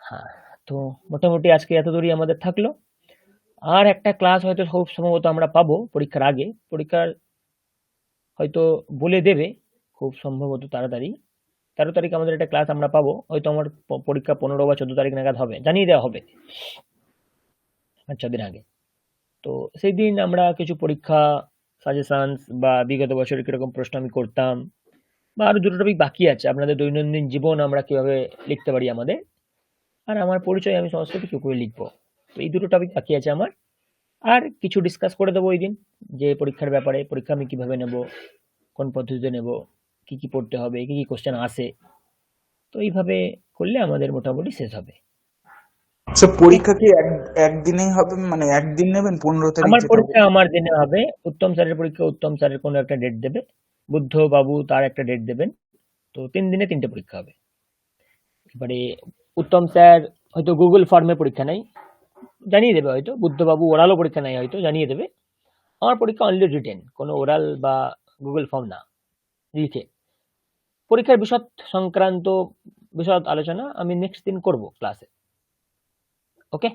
হ্যাঁ। তো মোটামুটি আজকে এত দূরই আমাদের থাকলো। আর একটা ক্লাস হয়তো খুব সম্ভবত আমরা পাবো পরীক্ষার আগে, পরীক্ষার হয়তো বলে দেবে খুব সম্ভবত তাড়াতাড়ি। 13 তারিখ আমাদের একটা ক্লাস আমরা পাবো, হয়তো আমার পরীক্ষা 15 বা 14 তারিখ নাগাদ হবে, জানিয়ে দেওয়া হবে 5-6 দিন আগে। তো সেই দিন আমরা কিছু পরীক্ষা সাজেশনস বা বিগত বছরের কিরকম প্রশ্ন আমি করতাম, বা আরো দুটো টপিক বাকি আছে, আপনাদের দৈনন্দিন জীবন আমরা কিভাবে লিখতে পারি আমাদের, আর আমার পরিচয় আমি সংস্কৃতি কি করে লিখবো। তো এই দুটো টপিক বাকি আছে আমার। আর কিছু ডিসকাস করে দেবো ওই দিন, যে পরীক্ষার ব্যাপারে, পরীক্ষা আমি কিভাবে নেব, কোন পদ্ধতিতে নেব, কি কি পড়তে হবে, কি কি কোশ্চেন আসে। তো এইভাবে করলে আমাদের মোটামুটি শেষ হবে। স্যার পরীক্ষা কি একদিনেই হবে, মানে একদিন নেবেন 15 তারিখ আমার যেটা পরীক্ষা আমার দিনে হবে, উত্তম স্যারের পরীক্ষা উত্তম স্যারের কোনো একটা ডেট দেবে, বুদ্ধ বাবু তার একটা ডেট দেবেন, তো 3 দিনে 3টে পরীক্ষা হবে। এবারে উত্তম স্যার হয়তো গুগল ফর্মে পরীক্ষা নেই, জানিয়ে দেবে, হয়তো বুদ্ধবাবু ওরালও পরীক্ষা নেই, হয়তো জানিয়ে দেবে। আমার পরীক্ষা অনলি রিটেন, কোনো ওরাল বা গুগল ফর্ম না, লিখে। পরীক্ষার বিশদ সংক্রান্ত বিশদ আলোচনা আমি নেক্সট দিন করব ক্লাসে। ওকে,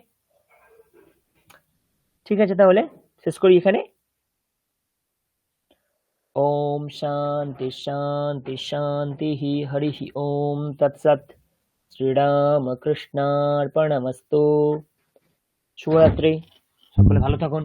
ঠিক আছে, তাহলে শেষ করি এখানে। ওম শান্তি শান্তি শান্তি হরি ওম তৎসৎ। শ্রীরামকৃষ্ণার্পণমস্তু। শুভরাত্রি, সকলে ভালো থাকুন।